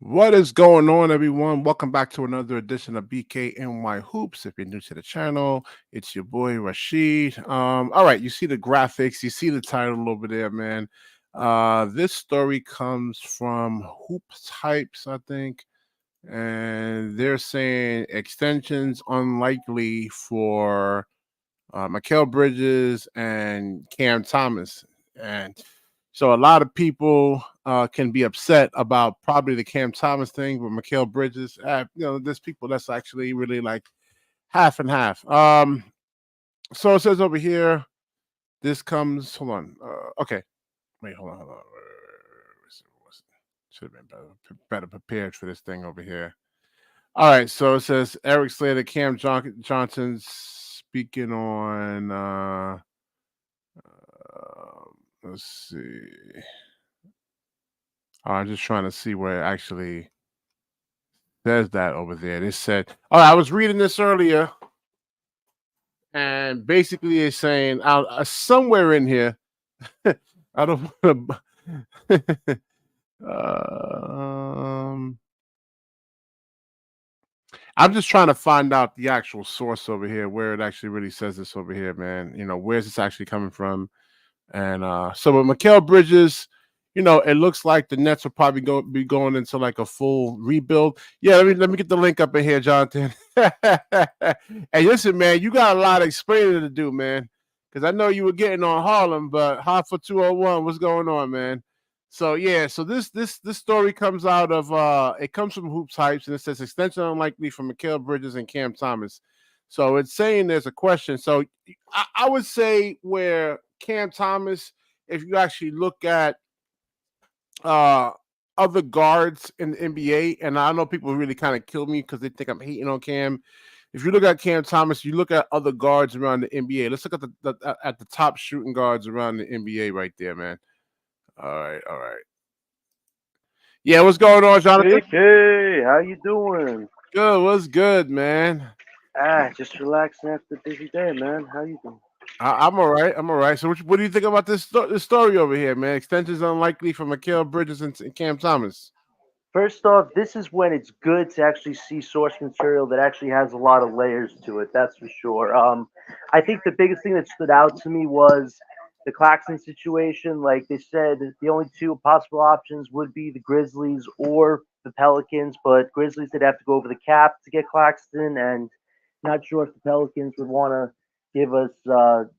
What is going on, everyone? Welcome back to another edition of BKNY Hoops. If you're new to the channel, it's your boy Rashid. All right, you see the graphics, you see the title over there, man. This story comes from Hoop Types, I think, and they're saying extensions unlikely for Mikal Bridges and Cam Thomas. And so a lot of people can be upset about probably the Cam Thomas thing with Mikal Bridges. There's people that's actually really like half and half. So it says over here, this comes, hold on. Okay. Wait, hold on. Should have been better prepared for this thing over here. All right, so it says Eric Slater, Johnson speaking on let's see. I'm just trying to see where it actually says that over there. They said, "Oh, I was reading this earlier, and basically it's saying somewhere in here. I don't want to. um, I'm just trying to find out the actual source over here, where it actually really says this over here, man. Where's this actually coming from? And so with Mikal Bridges, it looks like the Nets will probably be going into like a full rebuild. Yeah, let me get the link up in here, Jonathan. Hey, listen, man, you got a lot of explaining to do, man. Because I know you were getting on Harlem, but hot for 201, what's going on, man? So yeah, so this story comes out of it comes from Hoops Hypes, and it says extension unlikely for Mikal Bridges and Cam Thomas. So it's saying there's a question. So I would say where Cam Thomas, if you actually look at uh other guards in the NBA, and I know people really kind of kill me because they think I'm hating on Cam. If you look at Cam Thomas, you look at other guards around the NBA. Let's look at the top shooting guards around the NBA right there, man. All right. Yeah, what's going on, Jonathan? BK, how you doing? Good. What's good, man? Just relaxing after a busy day, man. How you doing? I'm all right. I'm all right. So, what do you think about this story over here, man? Extensions unlikely for Mikal Bridges and Cam Thomas. First off, this is when it's good to actually see source material that actually has a lot of layers to it. That's for sure. I think the biggest thing that stood out to me was the Claxton situation. Like they said, the only two possible options would be the Grizzlies or the Pelicans, but Grizzlies would have to go over the cap to get Claxton, and not sure if the Pelicans would want to give us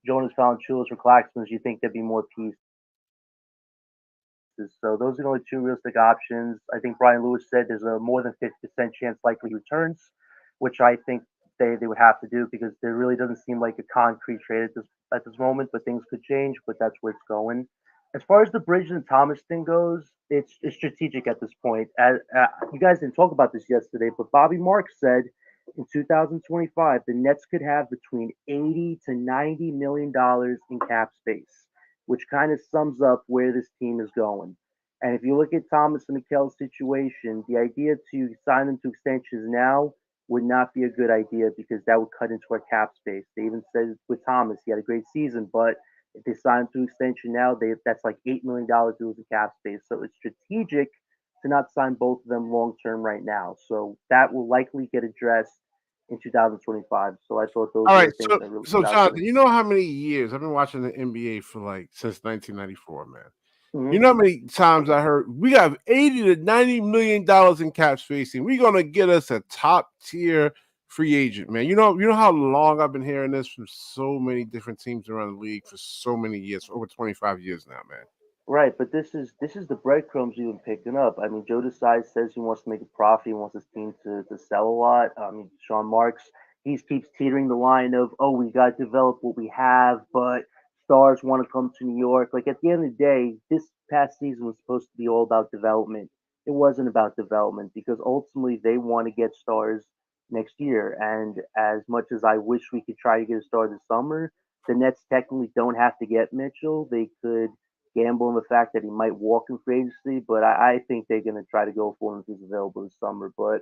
Jonas Valanciunas or Claxton. You think there'd be more pieces? So those are the only two realistic options. I think Brian Lewis said there's a more than 50% chance likely he returns, which I think they would have to do because there really doesn't seem like a concrete trade at this moment. But things could change. But that's where it's going. As far as the Bridge and Thomas thing goes, it's strategic at this point. You guys didn't talk about this yesterday, but Bobby Marks said in 2025 the Nets could have between 80 to 90 million dollars in cap space, which kind of sums up where this team is going. And if you look at Thomas and Mikel's situation, the idea to sign them to extensions now would not be a good idea because that would cut into our cap space. They even said with Thomas, he had a great season, but if they sign him to extension now, that's like $8 million to lose in cap space. So it's strategic to not sign both of them long term right now. So that will likely get addressed in 2025 So I thought those All were right, the things so that really so stood out to me. Jonathan, you know how many years I've been watching the NBA for like since 1994, man. You Mhm. know how many times I heard we have 80 to 90 million dollars in cap space, and we're gonna get us a top tier free agent, man. You know how long I've been hearing this from so many different teams around the league for so many years, for over 25 years now, man. Right, but this is the breadcrumbs you've been picking up. I mean, Joe Desai says he wants to make a profit. He wants his team to sell a lot. I mean, Sean Marks, he keeps teetering the line of, oh, we got to develop what we have, but stars want to come to New York. Like at the end of the day, this past season was supposed to be all about development. It wasn't about development because ultimately they want to get stars next year. And as much as I wish we could try to get a star this summer, the Nets technically don't have to get Mitchell. They could gamble on the fact that he might walk in free agency, but I think they're going to try to go for him if he's available this summer. But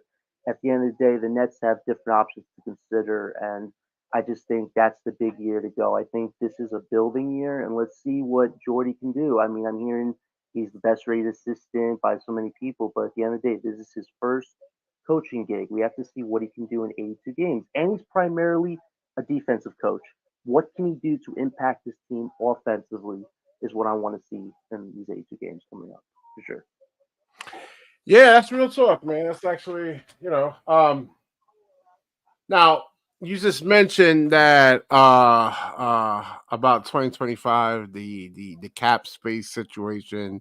at the end of the day, the Nets have different options to consider, and I just think that's the big year to go. I think this is a building year, and let's see what Jordy can do. I mean, I'm hearing He's the best rated assistant by so many people. But at the end of the day, this is his first coaching gig. We have to see what he can do in 82 games. And he's primarily a defensive coach. What can he do to impact his team offensively is what I want to see in these 82 games coming up for sure. Yeah, that's real talk, man. That's actually, now you just mentioned that about 2025, the cap space situation.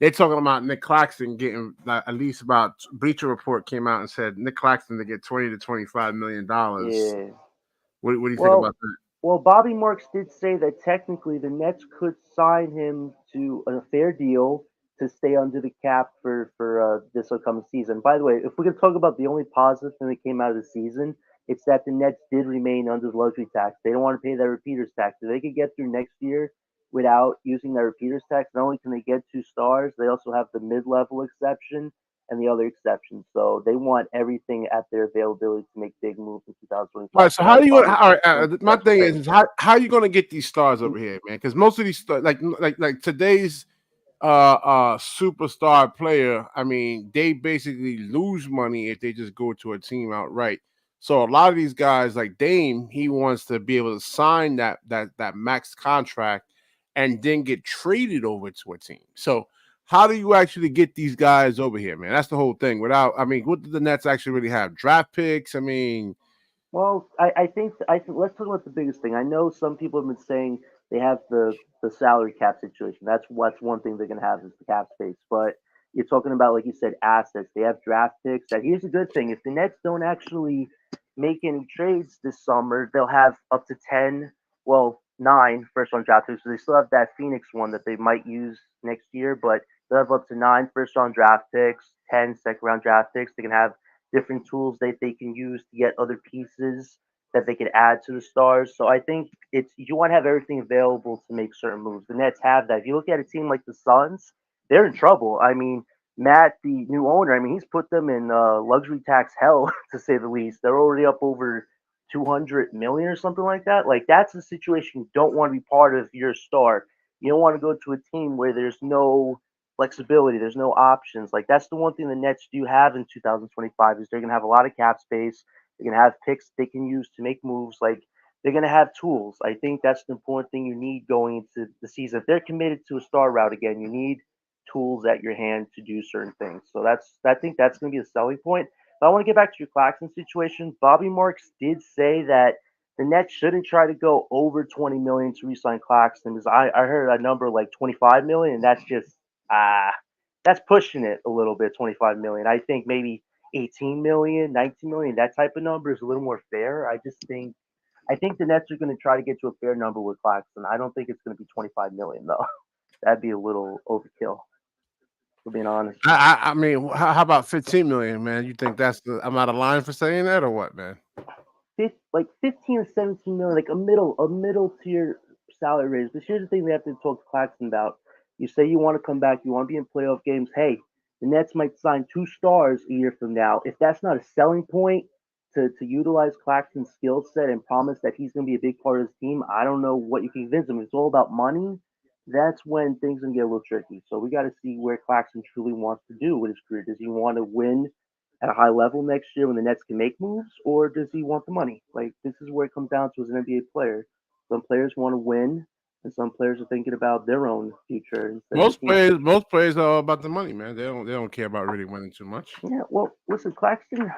They're talking about Nick Claxton getting at least about Bleacher Report came out and said Nick Claxton to get $20 to $25 million. Yeah. What do you think Well, about that? well, Bobby Marks did say that technically the Nets could sign him to a fair deal to stay under the cap for this upcoming season. By the way, if we could talk about the only positive thing that came out of the season, it's that the Nets did remain under the luxury tax. They don't want to pay that repeaters tax. If they could get through next year without using that repeaters tax, not only can they get 2 stars, they also have the mid-level exception and the other exceptions. So they want everything at their availability to make big moves in All 2025. right, so So how that's do you? probably All right, my that's what thing saying. is how are you going to get these stars over here, man? Because most of these stars, like today's superstar player, I mean, they basically lose money if they just go to a team outright. So a lot of these guys, like Dame, he wants to be able to sign that max contract and then get traded over to a team. So how do you actually get these guys over here, man? That's the whole thing. Without, I mean, what do the Nets actually really have? Draft picks? I mean, Well, I think let's talk about the biggest thing. I know some people have been saying they have the salary cap situation. That's one thing they're gonna have is the cap space. But you're talking about, like you said, assets. They have draft picks. That here's a good thing. If the Nets don't actually make any trades this summer, they'll have up to 10, well, 9 first round draft picks. So they still have that Phoenix one that they might use next year, but they'll have up to 9 first round draft picks, 10 second round draft picks. They can have different tools that they can use to get other pieces that they could add to the stars. So I think it's you want to have everything available to make certain moves. The Nets have that. If you look at a team like the Suns, they're in trouble. I mean, Matt, the new owner, I mean, he's put them in luxury tax hell to say the least. They're already up over 200 million or something like that. Like that's a situation you don't want to be part of. Your star. You don't want to go to a team where there's no flexibility. There's no options. Like that's the one thing the Nets do have in 2025 is they're gonna have a lot of cap space. They're gonna have picks they can use to make moves. Like they're gonna have tools. I think that's the important thing you need going into the season. If they're committed to a star route again, you need tools at your hand to do certain things. So I think that's gonna be a selling point. But I want to get back to your Claxton situation. Bobby Marks did say that the Nets shouldn't try to go over 20 million to re-sign Claxton because I heard a number like 25 million, and uh that's pushing it a little bit, 25 million. I think maybe 18 million, 19 million, that type of number is a little more fair. I think the Nets are going to try to get to a fair number with Claxton. I don't think it's going to be 25 million though. That'd be a little overkill, for being honest. I mean, how about 15 million, man? You think I'm out of line for saying that or what, man? Like 15 or 17 million, like a middle tier salary raise. But here's the thing they have to talk to Claxton about. You say you want to come back, you want to be in playoff games. Hey, the Nets might sign 2 stars a year from now. If that's not a selling point to utilize Claxton's skill set and promise that he's going to be a big part of his team, I don't know what you can convince him. If it's all about money. That's when things can get a little tricky. So we got to see where Claxton truly wants to do with his career. Does he want to win at a high level next year when the Nets can make moves, or does he want the money? Like this is where it comes down to as an NBA player. Some players want to win, and some players are thinking about their own future instead of the team. Most players are all about the money, man. They don't care about really winning too much. Yeah, well, listen, Claxton,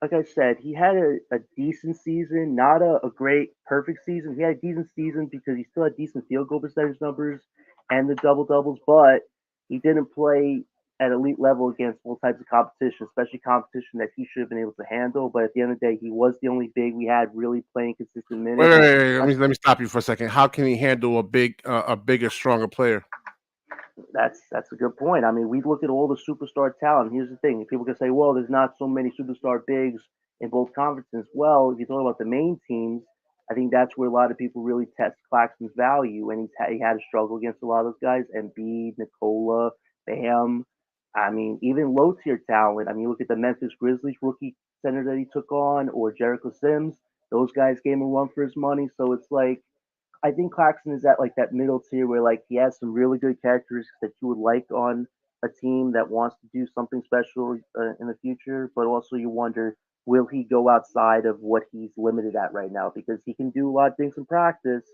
like I said, he had a decent season, not a great, perfect season. He had a decent season because he still had decent field goal percentage numbers and the double doubles, but he didn't play at elite level against all types of competition, especially competition that he should have been able to handle. But at the end of the day, he was the only big we had really playing consistent Wait, minutes. wait, wait, wait. Let me stop you for a second. How can he handle a bigger, stronger player? That's a good point. I mean, we look at all the superstar talent. Here's the thing: people can say, "Well, there's not so many superstar bigs in both conferences." Well, if you talk about the main teams, I think that's where a lot of people really test Claxton's value, and he had to struggle against a lot of those guys: Embiid, Nicola, Bam. I mean, even low tier talent. I mean, you look at the Memphis Grizzlies rookie center that he took on, or Jericho Sims. Those guys gave him a run for his money. So it's like I think Claxton is at like that middle tier where like he has some really good characteristics that you would like on a team that wants to do something special in the future, but also you wonder will he go outside of what he's limited at right now because he can do a lot of things in practice,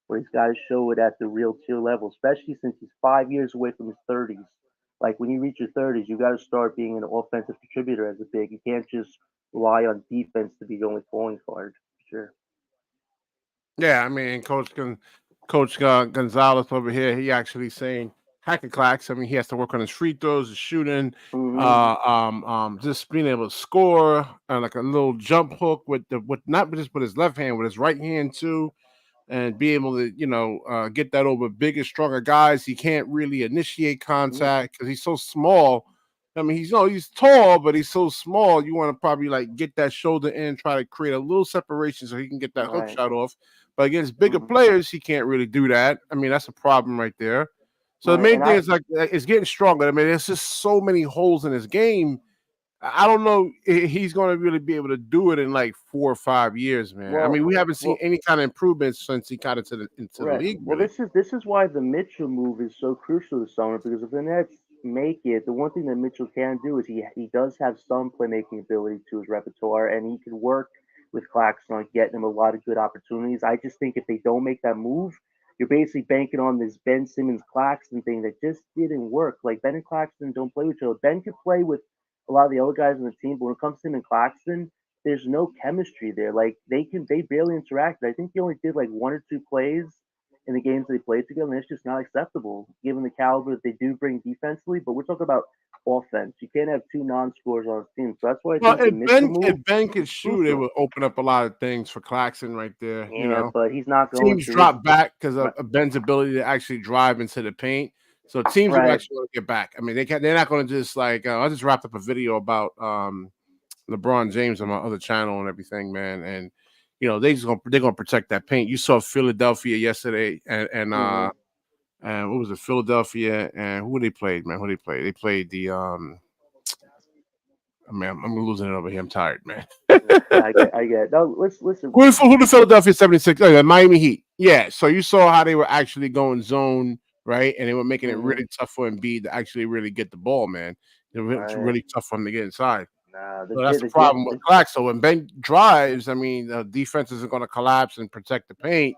but he's got to show it at the real tier level, especially since he's 5 years away from his 30s. Like when you reach your 30s, you got to start being an offensive contributor as a big. You can't just rely on defense to be the only calling card. Sure. Yeah, I mean, Coach Gonzalez over here, he actually saying hack and clacks. I mean, he has to work on his free throws, his shooting, Mm-hmm. just being able to score, like a little jump hook with not just with his left hand, with his right hand too, and be able to get that over bigger, stronger guys. He can't really initiate contact because he's so small. I mean, he's tall, but he's so small. You want to probably like get that shoulder in, try to create a little separation so he can get that hook Right. shot off. But against bigger Mm-hmm. players, he can't really do that. I mean, that's a problem right there. So the Right. main And thing I is like it's getting stronger. I mean, there's just so many holes in his game. I don't know if he's going to really be able to do it in like 4 or 5 years, man. I well mean, we haven't seen well any kind of improvements since he got into the right. league, Well, really. this is why the Mitchell move is so crucial this summer because if the Nets make it, the one thing that Mitchell can do is he does have some playmaking ability to his repertoire, and he can work with Claxton on getting him a lot of good opportunities. I just think if they don't make that move, you're basically banking on this Ben Simmons Claxton thing that just didn't work. Like Ben and Claxton don't play with each other. Ben could play with a lot of the other guys on the team, but when it comes to him and Claxton, there's no chemistry there. Like they barely interacted. I think he only did like one or two plays in the games they played together, and it's just not acceptable given the caliber that they do bring defensively. But we're talking about offense. You can't have two non-scorers on a team. So that's why I Well, think the Mitchell move if Ben could is shoot, it crucial. would open up a lot of things for Claxton right there. Yeah, but he's not going Teams to. This drop back because right, of Ben's ability to actually drive into the paint. So teams are right. actually going to get back. I mean, they're not going to just like. I just wrapped up a video about LeBron James on my other channel and everything, man. And they're gonna protect that paint. You saw Philadelphia yesterday, Mm-hmm. and what was it? Philadelphia and who they played, man? Who they played? They played the I mean, I'm losing it over here. I'm tired, man. I get. No, let's listen. Who the Philadelphia 76? Oh, yeah, Miami Heat. Yeah. So you saw how they were actually going zone, right? And they were making it Mm-hmm. really tough for Embiid to actually really get the ball, man. It's Right. really tough for him to get inside. Nah, So that's the problem with Clax. So when Ben drives, I mean, the defense isn't going to collapse and protect the paint.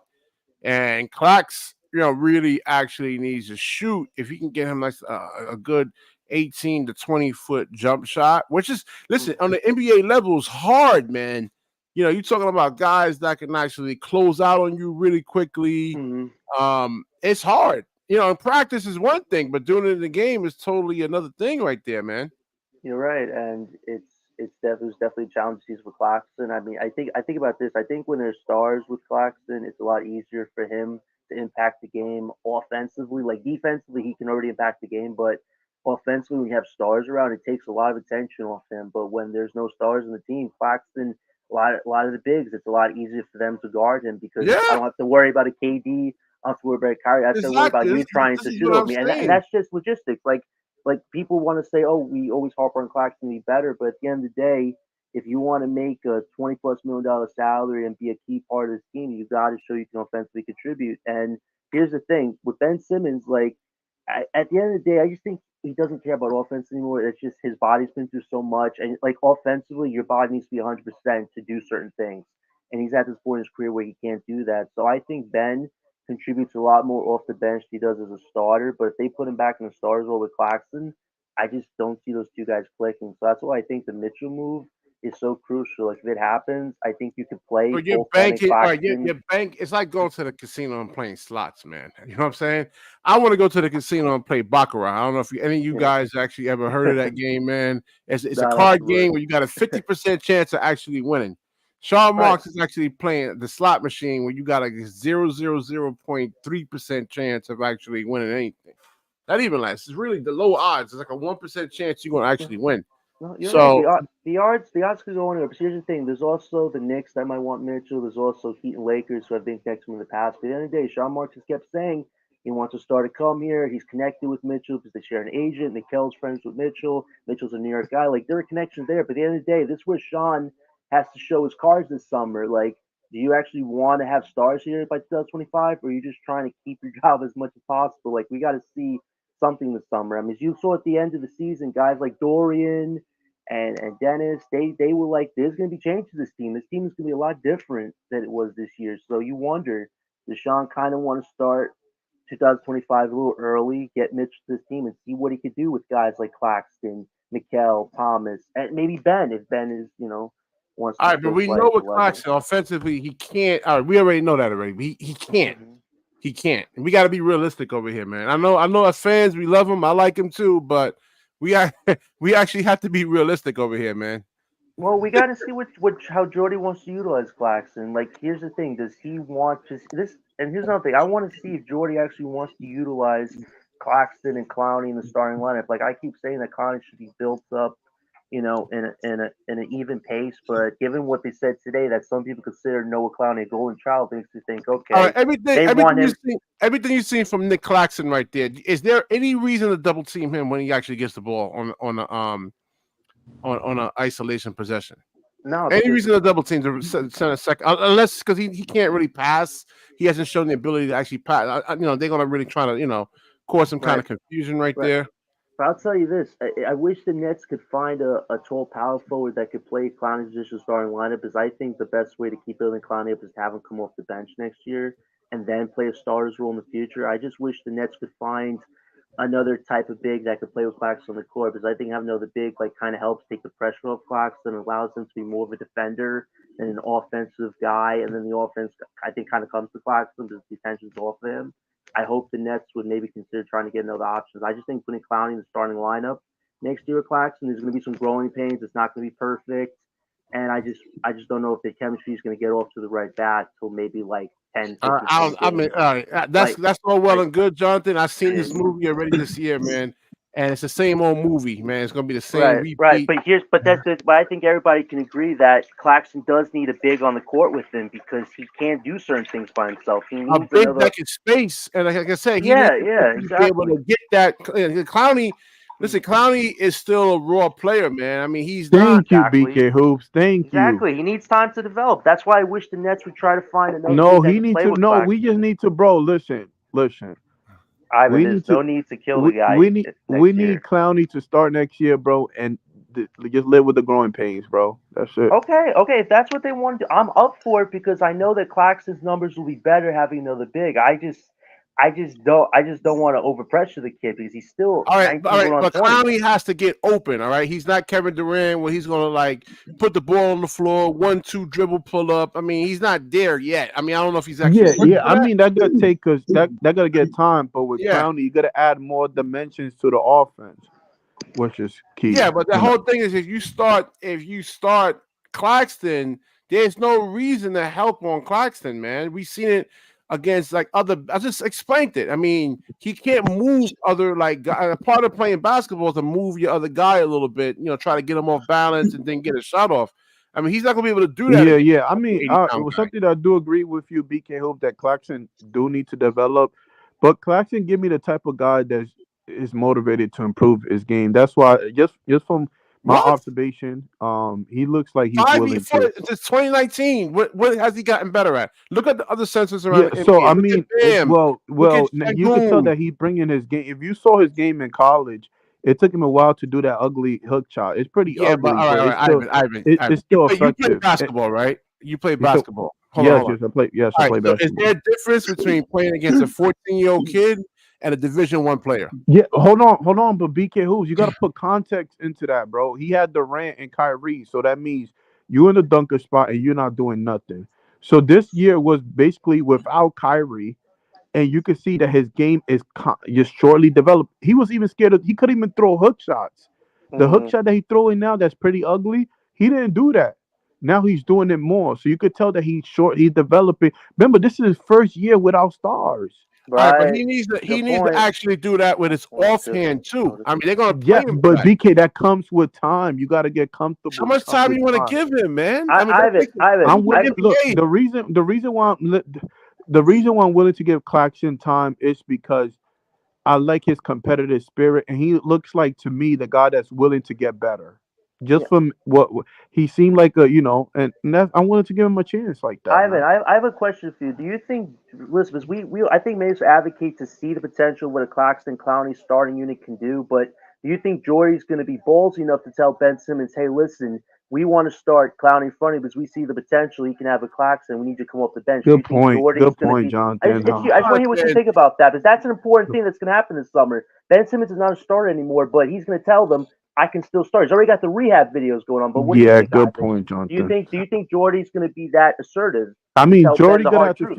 And Clax, really actually needs to shoot. If you can get him like a good 18 to 20-foot jump shot, which is, listen, on the NBA level is hard, man. You're talking about guys that can actually close out on you really quickly. mm-hmm. It's hard. In practice is one thing, but doing it in the game is totally another thing right there, man. You're right, and it's definitely challenges with Claxton. I mean, I think about this. I think when there's stars with Claxton, it's a lot easier for him to impact the game offensively. Like defensively, he can already impact the game, but offensively, when you have stars around, it takes a lot of attention off him. But when there's no stars in the team, Claxton, a lot of the bigs, it's a lot easier for them to guard him because I Yeah, don't have to worry about a KD. I don't have to worry about Kyrie. I have to worry about exactly. you trying This to is shoot what over I'm me, and saying. that's just logistics. Like people want to say, oh, we always harp on Claxton to be better, but at the end of the day, if you want to make a $20+ million salary and be a key part of this team, you got to show you can offensively contribute. And here's the thing with Ben Simmons, like at the end of the day, I just think he doesn't care about offense anymore. It's just his body's been through so much, and like offensively, your body needs to be 100% to do certain things. And he's at this point in his career where he can't do that. So I think Ben contributes a lot more off the bench than he does as a starter. But if they put him back in the starters role with Claxton, I just don't see those two guys clicking. So that's why I think the Mitchell move is so crucial. Like if it happens, I think you could play But you're both Ben and banking, all right, Claxton. your bank, it's like going to the casino and playing slots, man. You know what I'm saying? I want to go to the casino and play Baccarat. I don't know if any of you Yeah. guys actually ever heard of that game, man. It's a No, not card familiar. game where you got a 50% chance of actually winning. Sean Right. Marks is actually playing the slot machine where you got like a 0.3% chance of actually winning anything. Not even less. It's really the low odds. It's like a 1% chance you're going to actually win. No, you're right. So The odds could go anywhere. But here's the thing: there's also the Knicks that might want Mitchell. There's also Heat and Lakers who have been connected in the past. But at the end of the day, Sean Marks has kept saying he wants to start to come here. He's connected with Mitchell because they share an agent. Mikel's friends with Mitchell. Mitchell's a New York guy. Like there are connections there. But at the end of the day, this is where Sean has to show his cards this summer. Like Do you actually want to have stars here by 2025, or are you just trying to keep your job as much as possible? Like, we got to see something this summer. I mean, as you saw at the end of the season, guys like Dorian and Dennis, they were like, there's going to be change to this team. This team is going to be a lot different than it was this year. So you wonder, does Sean kind of want to start 2025 a little early, get Mitch to this team, and see what he could do with guys like Claxton, Mikal, Thomas, and maybe Ben, if Ben is, wants All to right, but still we play know at the with level. Claxton offensively, he can't. All right, we already know that already. He can't. Hmm. He can't. And we got to be realistic over here, man. I know as fans, we love him. I like him too, but we are, we actually have to be realistic over here, man. Well, we got to see what how Jordy wants to utilize Claxton. Like, here's the thing: does he want to this? And here's another thing: I want to see if Jordy actually wants to utilize Claxton and Clowney in the starting lineup. Like, I keep saying that Clowney should be built up, in an even pace. But given what they said today, that some people consider Noah Clowney a golden child, makes me think, All okay, right, everything, they want him. everything you've seen from Nick Claxton right there. Is there any reason to double team him when he actually gets the ball on an isolation possession? No, Any because reason to double team to send a second, unless because he can't really pass. He hasn't shown the ability to actually pass. They're gonna really try to cause some kind right, of confusion right right. there. But I'll tell you this: I wish the Nets could find a tall power forward that could play Clowney's position starting lineup. Because I think the best way to keep building Clowney up is to have him come off the bench next year and then play a starter's role in the future. I just wish the Nets could find another type of big that could play with Claxton on the court, because I think having another big like kind of helps take the pressure off Claxton and allows him to be more of a defender and an offensive guy. And then the offense, I think, kind of comes to Claxton because the attention's off of him. I hope the Nets would maybe consider trying to get another options. I just think putting Clowney in the starting lineup next year with Claxton, there's going to be some growing pains. It's not going to be perfect, and I just don't know if the chemistry is going to get off to the right bat till maybe like 10, 15, 20 I mean, games. all right, Like, that's all well like and good, Jonathan. I've seen this and movie already this year, man, and it's the same old movie, man. It's gonna be the same right, right. repeat. But I think everybody can agree that Claxton does need a big on the court with him because he can't do certain things by himself. He A needs big another. that can space, and like I said, he needs Yeah, to yeah, be able exactly. to get that. Clowney, listen, Clowney is still a raw player, man. I mean, he's not. Thank you, Exactly. BK Hoops. Thank you. Exactly. He needs time to develop. That's why I wish the Nets would try to find another No, big that he could needs play to. with No, we just Claxton. need to, bro. Listen. Ivan, We there's need to. no need to kill We, the guy we need. We next need year. Clowney to start next year, bro, and just live with the growing pains, bro. That's it. Okay, okay, if that's what they want to do, I'm up for it because I know that Claxton's numbers will be better having another big. I just don't want to overpressure the kid because he's still All 19 right, going on but 20. Clowney has to get open. All right, he's not Kevin Durant where he's gonna like put the ball on the floor, 1-2 dribble, pull up. I mean, he's not there yet. I mean, I don't know if he's actually Yeah, ready yeah. for I that. mean, that gotta take us. That gotta get time. But with Yeah, Clowney, you gotta add more dimensions to the offense, which is key. yeah, but the And whole thing is if you start Claxton, there's no reason to help on Claxton, man. We've seen it against like other. I just explained it. I mean, he can't move other like part of playing basketball is to move your other guy a little bit. Try to get him off balance and then get a shot off. I mean, he's not gonna be able to do that yeah, against yeah. I an mean, 80 it pound was guy. something that I do agree with you, BK. Hope that Claxton do need to develop, but Claxton give me the type of guy that is motivated to improve his game. That's why, just from my What? observation, he looks like he's 5 years willing to. since 2019. What has he gotten better at? Look at the other sensors around Yeah, the so I NBA. Look at mean, Bam. Look at you could tell Shagun. that he's bringing his game. If you saw his game in college, it took him a while to do that ugly hook shot. It's pretty Yeah, but ugly, all right, but all it's right, still Ivan. it's You still play effective. basketball, right? You play You said basketball. Hold on, yes, hold on. yes, I All right. play So is there basketball. a difference between playing against a 14-year-old kid and a Division 1 player? Yeah, hold on, but BK Hoops, you got to put context into that, bro. He had Durant and Kyrie, so that means you in the dunker spot and you're not doing nothing. So this year was basically without Kyrie, and you can see that his game is just shortly developed. He was even scared of. He couldn't even throw hook shots. The hook Hmm. shot that he's throwing now, that's pretty ugly. He didn't do that. Now he's doing it more. So you could tell that he's short. He's developing. Remember, this is his first year without stars. All right, but Right. he Good needs to point. actually do that with Good his point. Good. offhand too. Noted. I mean, they're gonna play Yeah, him for but that. BK, that comes with time. You got to get How comfortable. It much comes time with you want to time. give him, man? I mean, that Ivan, takes Ivan, this I'm is the willing. I Look, NBA. the reason why I'm willing to give Claxton time is because I like his competitive spirit, and he looks like to me the guy that's willing to get better. Just from what he seemed like and that I wanted to give him a chance like that, Ivan, man. I have a question for you. Do you think, listen, because I think Mace advocate to see the potential what a Claxton Clowney starting unit can do, but do you think Jordy's going to be ballsy enough to tell Ben Simmons, hey, listen, we want to start Clowney fronting because we see the potential he can have a Claxton. We need you to come off the bench. Do you Good think point. Jordy's Good going to point, be? Jonathan. I just want to hear what you think about that because that's an important thing that's going to happen this summer. Ben Simmons is not a starter anymore, but he's going to tell them I can still start. He's already got the rehab videos going on. But what do you Yeah, think, good Ivan? point, Jonathan. Do you think Jordy's going to be that assertive? I mean, Tell Ben Jordy the gonna hard have to truth.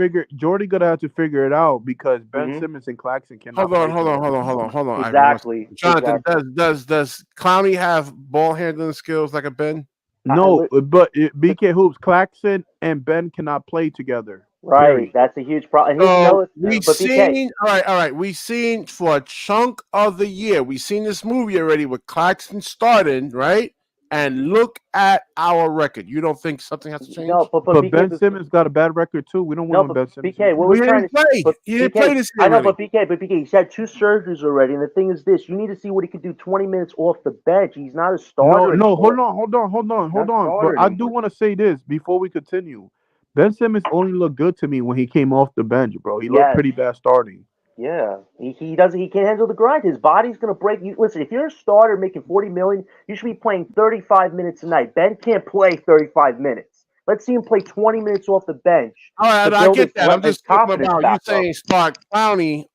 figure it out because Ben Mhm. Simmons and Claxton cannot Hold on, play hold on, together hold at on, the hold on, moment. hold on. Exactly. Jonathan, Exactly. does Clowney have ball handling skills like a Ben? No, but BK Hoops, Claxton and Ben cannot play together. Right. Period. That's a huge problem. And here's So another. we But BK, seen, all right. We seen for a chunk of the year, we seen this movie already with Claxton starting, right? And look at our record. You don't think something has to no, change? but But BK, Ben Simmons got a bad record too. We don't win no, when but Ben Simmons is BK, what there. we're We trying didn't to, play. but He didn't play BK, this I year know, really. but BK, he's had 2 surgeries already, and the thing is this: you need to see what he could do 20 minutes off the bench. He's not a No, starter no, anymore. hold Not a on. But starter I do anymore. want to say this before we continue. Ben Simmons only looked good to me when he came off the bench, bro. He looked Yes. pretty bad starting. Yeah, he doesn't. He can't handle the grind. His body's gonna break. You listen. If you're a starter making 40 million, you should be playing 35 minutes a night. Ben can't play 35 minutes. Let's see him play 20 minutes off the bench All to right, I build get that. I'm his just talking confidence about you back up. saying start Clowney.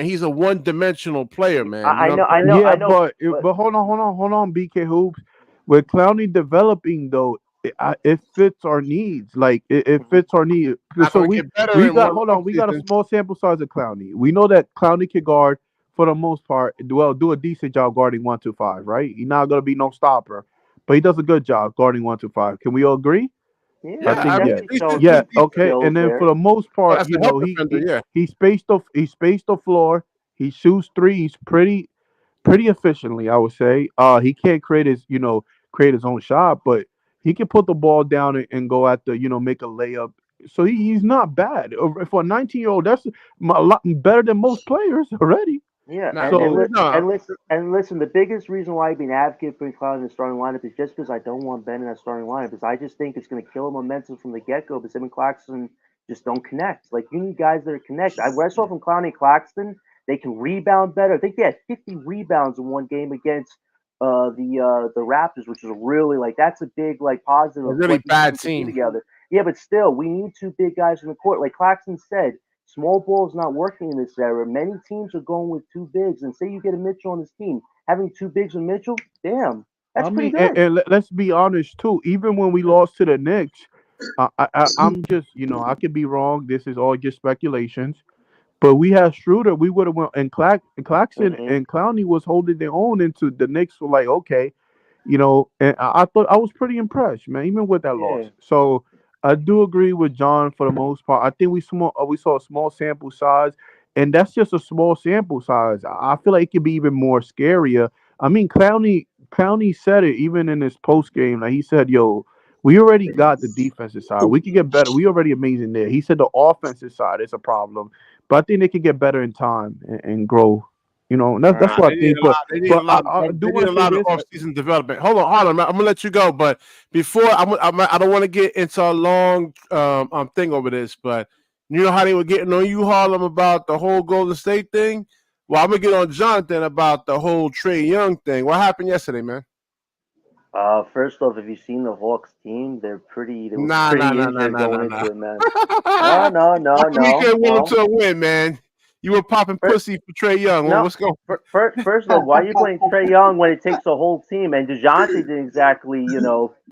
He's a one-dimensional player, man. You know what I'm saying? Yeah, I know. but hold on, BK Hoops. With Clowney developing though, it fits our needs. Like it fits our need. Not So gonna we get better we in got one hold off on. We got a season. small sample size of Clowney. We know that Clowney can guard for the most part. Well, do a decent job guarding 1-5. Right? He's not gonna be no stopper, but he does a good job guarding 1-5. Can we all agree? I Yeah, Yeah, he's I think mean, yes. definitely showing he's Yeah, some okay. decent. skills And then for there. the most part, As a help defender, yeah. he spaced the floor. He shoots threes pretty efficiently, I would say. He can't create his own shot, but he can put the ball down and go at make a layup. So he's not bad for a 19-year-old. That's a lot better than most players already. Yeah, Nah, So and listen. The biggest reason why I've been advocating for Cloud in the starting lineup is just because I don't want Ben in that starting lineup. Because I just think it's going to kill momentum from the get go. Because him and Claxton just don't connect. Like you need guys that are connected. What I saw from Clowney and Claxton, they can rebound better. I think they had 50 rebounds in one game against the Raptors, which is really like that's a big like positive a of really what these bad teams can do team. together. Yeah, but still, we need 2 big guys in the court. Like Claxton said, small ball is not working in this era. Many teams are going with 2 bigs, and say you get a Mitchell on this team, having 2 bigs with Mitchell, damn, that's I pretty mean, and, good. and let's be honest too. Even when we lost to the Knicks, I'm just I could be wrong. This is all just speculations. But we had Schroeder, we would have went and Claxton Hmm. and Clowney was holding their own into the Knicks were like, okay, and I thought I was pretty impressed, man, even with that loss. Yeah, So I do agree with John for the most part. I think we saw a small sample size, and that's just a small sample size. I feel like it could be even more scarier. I mean, Clowney said it even in his post game. Like he said, "Yo, we already got the defensive side. We could get better. We already amazing there." He said the offensive side is a problem, but I think they can get better in time and grow. And that's Nah, what I think. they need a But lot. I do They need want a to say lot of this. off-season development. Hold on. I'm gonna let you go, but before I don't want to get into a long thing over this. But you know how they were getting on you, Harlem, about the whole Golden State thing. Well, I'm gonna get on Jonathan about the whole Trey Young thing. What happened yesterday, man? First off, have you seen the Hawks team? They were Nah, nah, pretty nah, nah, injured nah, going nah, into nah. it, man. No, no, How no, come we no, couldn't win them no. to a win, man? You were popping First, pussy for Trey Young. no, What's going? first off, why are you playing Trey Young when it takes a whole team? And DeJounte didn't exactly,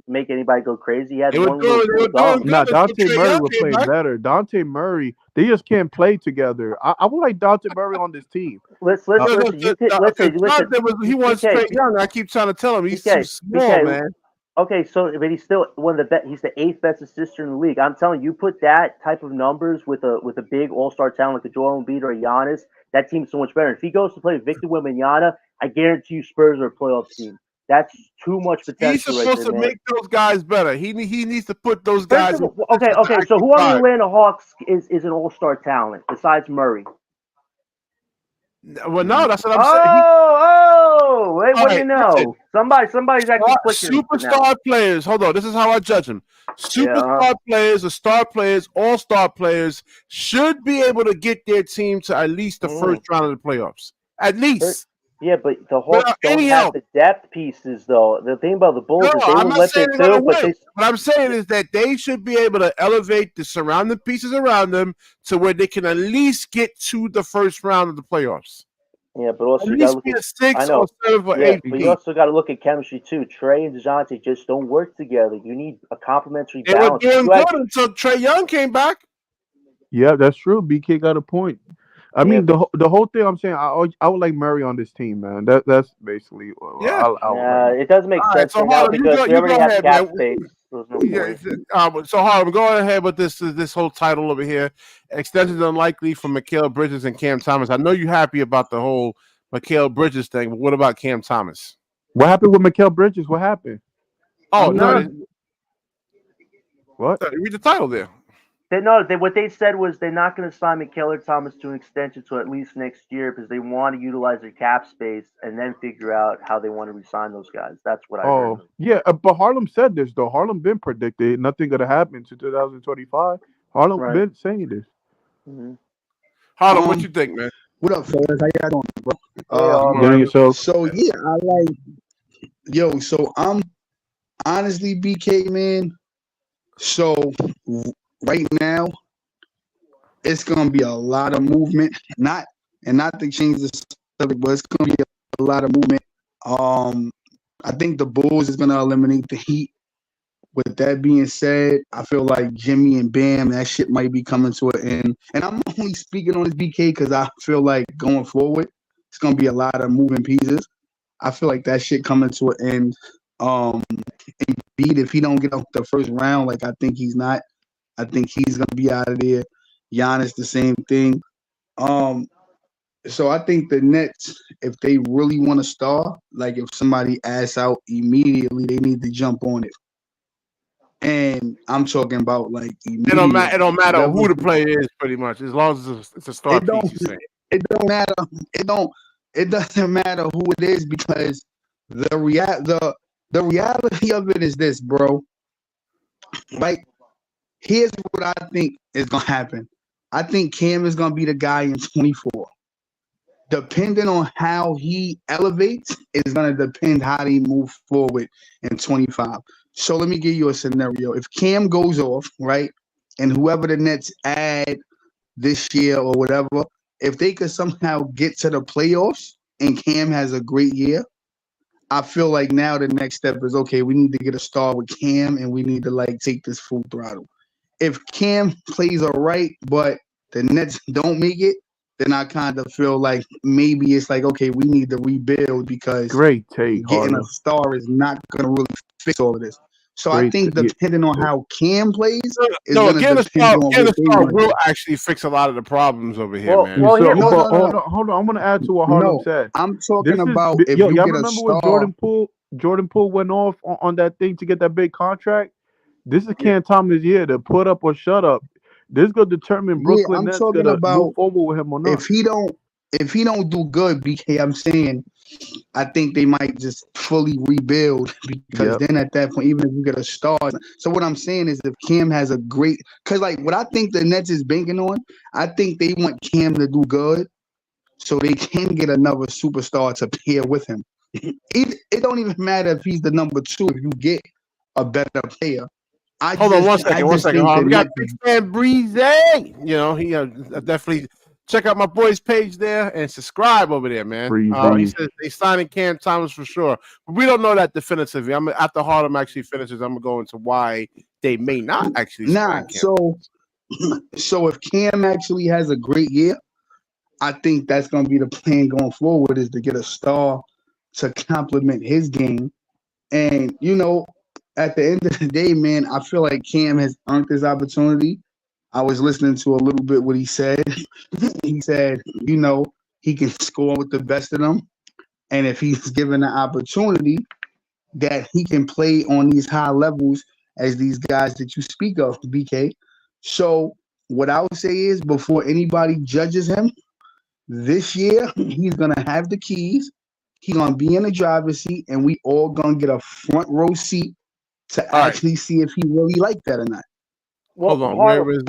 make anybody go crazy. He had one little They cool were doing dunk. good Nah, until Dante Trey Murray Young were came playing back. better. Dante Murray, they just can't play together. I would like Dante Murray on this team. Listen. You could Because listen. He wants BK, Trey Young. I keep trying to tell him he's too BK, small, BK. man. Okay, so but he's still one of the best. He's the eighth best assister in the league. I'm telling you, put that type of numbers with a big All Star talent like a Joel Embiid or a Giannis, that team's so much better. If he goes to play Victor Wembanyama, I guarantee you Spurs are a playoff team. That's too much He's potential right supposed there, to man. make those guys better. He needs to put those First guys of in all, okay, positions to okay. So actually who on the thrive. Atlanta Hawks is an All Star talent besides Murray? Well, no, that's what I'm saying. Oh, What do you know? Listen, Somebody's actually clicking superstar players. Hold on. This is how I judge them. Superstar players or star players, all-star players should be able to get their team to at least the first round of the playoffs. At least. Yeah, but the Hawks don't have the depth pieces, though. The thing about the Bulls is they I'm will not let saying they they're do, gonna but win. What I'm saying is that they should be able to elevate the surrounding pieces around them to where they can at least get to the first round of the playoffs. Yeah, but also At you got to least look be at a 6 or 7 or 8. but you also got to look at chemistry too. Trae and DeJounte just don't work together. You need a complementary They balance. were doing good until Trey Young came back. Yeah, that's true. BK got a point. I mean, the whole thing I'm saying, I would like Murray on this team, man. That's basically it doesn't make sense so now because we already have cap space. So Harlem, go ahead with this whole title over here. Extensions unlikely for Mikal Bridges and Cam Thomas. I know you're happy about the whole Mikal Bridges thing, but what about Cam Thomas? What happened with Mikal Bridges? What happened? Oh, no. What? Read the title there. What they said was they're not going to sign Mikal or Thomas to an extension to at least next year because they want to utilize their cap space and then figure out how they want to resign those guys. That's what I heard. Yeah, but Harlem said this though. Harlem been predicted nothing gonna happen to 2025. Harlem been saying this. Mm-hmm. Harlem, what you think, man? What up, fellas? How y'all doing, bro? So yeah, I like. So I'm honestly BK, man. So right now, it's gonna be a lot of movement. Not to change the subject, but it's gonna be a lot of movement. I think the Bulls is gonna eliminate the Heat. With that being said, I feel like Jimmy and Bam, that shit might be coming to an end. And I'm only speaking on this BK because I feel like going forward, it's gonna be a lot of moving pieces. I feel like that shit coming to an end. Embiid, if he don't get out the first round, like I think he's not, I think he's gonna be out of there. Giannis, the same thing. So I think the Nets, if they really want to star, like if somebody asks out immediately, they need to jump on it. And I'm talking about like it don't matter who the player is, pretty much, as long as it's a star piece. You say it don't matter. It doesn't matter who it is because the reality of it is this, bro. Like, here's what I think is gonna happen. I think Cam is gonna be the guy in 24. Depending on how he elevates, is gonna depend how they move forward in 25. So let me give you a scenario. If Cam goes off, right, and whoever the Nets add this year or whatever, if they could somehow get to the playoffs and Cam has a great year, I feel like now the next step is, okay, we need to get a star with Cam and we need to like take this full throttle. If Cam plays all right, but the Nets don't make it, then I kind of feel like maybe it's like, okay, we need to rebuild because getting a star is not going to really fix all of this. So I think depending on how Cam plays, getting a star will actually fix a lot of the problems over here, man. Hold on. I'm going to add to what Harlem said. I'm talking about if y'all you get remember a star. When Jordan Poole went off on that thing to get that big contract? This is Cam Thomas' year to put up or shut up. This is going to determine Brooklyn Nets going to move forward with him or not. If he don't do good, BK, I'm saying I think they might just fully rebuild because then at that point, even if you get a star. So what I'm saying is if Cam has a great – because like what I think the Nets is banking on, I think they want Cam to do good so they can get another superstar to pair with him. It don't even matter if he's the number 2 if you get a better player. Hold on one second. We got Big Fan Breeze. You know, he definitely check out my boy's page there and subscribe over there, man. He says they signing Cam Thomas for sure, but we don't know that definitively. After Harlem actually finishes, I'm gonna go into why they may not actually. Sign Cam. So if Cam actually has a great year, I think that's gonna be the plan going forward is to get a star to complement his game, and you know. At the end of the day, man, I feel like Cam has earned this opportunity. I was listening to a little bit what he said. He said, you know, he can score with the best of them. And if he's given the opportunity that he can play on these high levels as these guys that you speak of, BK. So what I would say is before anybody judges him, this year he's going to have the keys He's gonna be in the driver's seat, and we all gonna get a front row seat to All right. actually see if he really like that or not. Well, Hold on. Harlem, Where is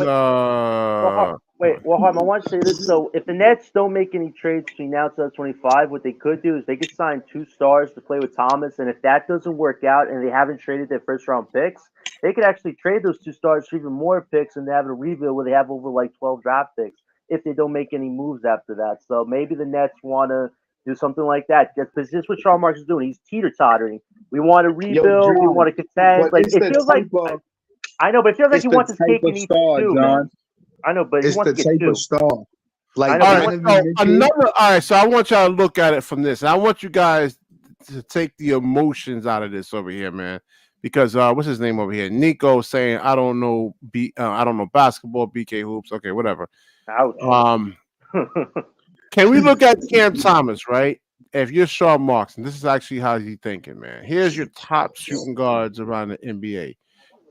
Harlem, I want to say this. So, if the Nets don't make any trades between now and 2025, what they could do is they could sign 2 stars to play with Thomas, and if that doesn't work out and they haven't traded their first round picks, they could actually trade those 2 stars for even more picks, and they have a rebuild where they have over like 12 draft picks if they don't make any moves after that. So maybe the Nets want to do something like that. Because this is what Sean Marks is doing. He's teeter tottering. We want to rebuild. We John, want to contend. but Like it's it the feels like. type of I know, but it feels like it's he the wants his type cake of and eat it star, too, John. man. I know, but he It's wants the to get type two. of star. Like I know, all but right, Donovan so Mitchell. all right, so I want y'all to look at it from this. And I want you guys to take the emotions out of this over here, man. Because what's his name over here? Nico saying I don't know basketball, BK hoops. Okay, whatever. Ouch. Can we look at Cam Thomas, right? If you're Sean Marks, and this is actually how he's thinking, man. Here's your top shooting guards around the NBA.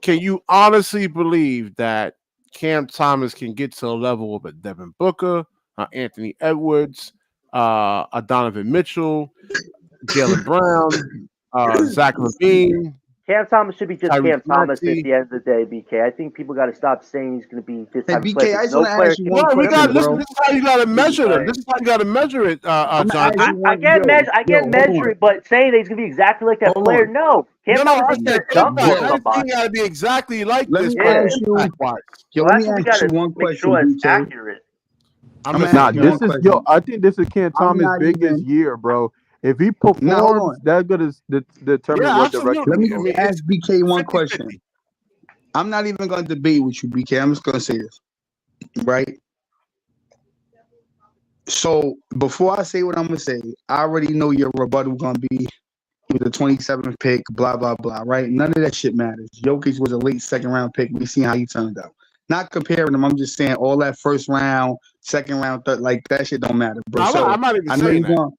Can you honestly believe that Cam Thomas can get to a level of a Devin Booker, Anthony Edwards, a Donovan Mitchell, Jalen Brown, Zach LaVine, Cam Thomas should be just Tyrese Cam Thomas at Maxey? the end of the day, BK. I think people got to stop saying he's going to be this Hey, type of BK, player. I just No want to player ask you can No, one beat we him. got question, listen. bro. This is how you got to measure them. Like, This is how you got to measure it, I'm gonna ask Jonathan. you I one. can't measure. I can't hold measure on. it, but saying that he's going to be exactly like that Hold player, on. no. Cam No, Thomas I ain't going said to dunk impact. on I didn't think somebody. you got to be exactly like Let this, me but Yeah. ask you. impact wise. Yo, Well, let that's me what we ask got you to one make question, sure it's BK. accurate. I'm I'm listening. Nah, asking you this one is question. I think this is Cam I'm Thomas' not biggest even. year, bro. If he Now, hold performs, on. that's gonna determine Yeah, what direction Let he absolutely. me I goes. mean, ask it's BK one 50 question. 50. I'm not even gonna debate with you, BK. I'm just gonna say this, right? So before I say what I'm gonna say, I already know your rebuttal gonna be with the 27th pick, blah blah blah, right? None of that shit matters. Jokic was a late second round pick. We see how he turned out. Not comparing them. I'm just saying all that first round, second round, third, like that shit don't matter, bro. No, So I'm not even I know saying you're that. going.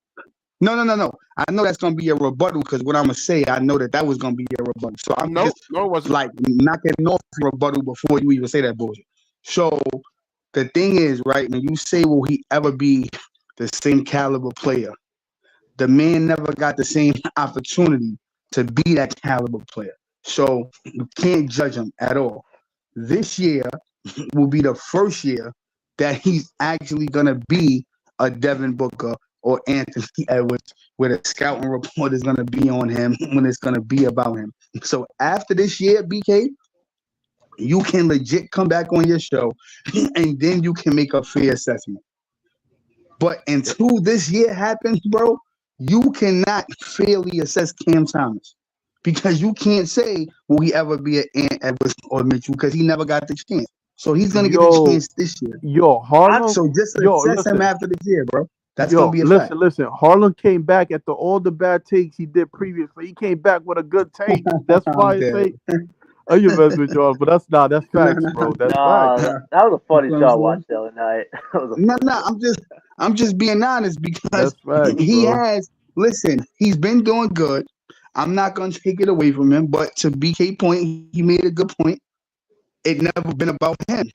No. I know that's gonna be a rebuttal because what I'm gonna say, I know that was gonna be a rebuttal. So I'm No, just it wasn't. like knocking off your rebuttal before you even say that bullshit. So the thing is, right, when you say will he ever be the same caliber player, the man never got the same opportunity to be that caliber player. So you can't judge him at all. This year will be the first year that he's actually gonna be a Devin Booker or Anthony Edwards, where the scouting report is gonna be on him when it's gonna be about him. So after this year, BK, you can legit come back on your show and then you can make a fair assessment. But until this year happens, bro, you cannot fairly assess Cam Thomas because you can't say will he ever be an Ant Edwards or Mitchell because he never got the chance. So he's gonna get the Yo, chance this year. Harlem. So just Yo, assess him listen. after this year, bro. That's gonna be a fact. Listen. Harlem came back after all the bad takes he did previously. He came back with a good take. That's fire take. Are you messing with y'all? But that's facts, bro. That's facts. No, that was a funny You know show I what I'm watched the other night. That was a No, funny I'm just being honest because That's facts, he bro. has listen, he's been doing good. I'm not gonna take it away from him, but to BK point, he made a good point. It never been about him.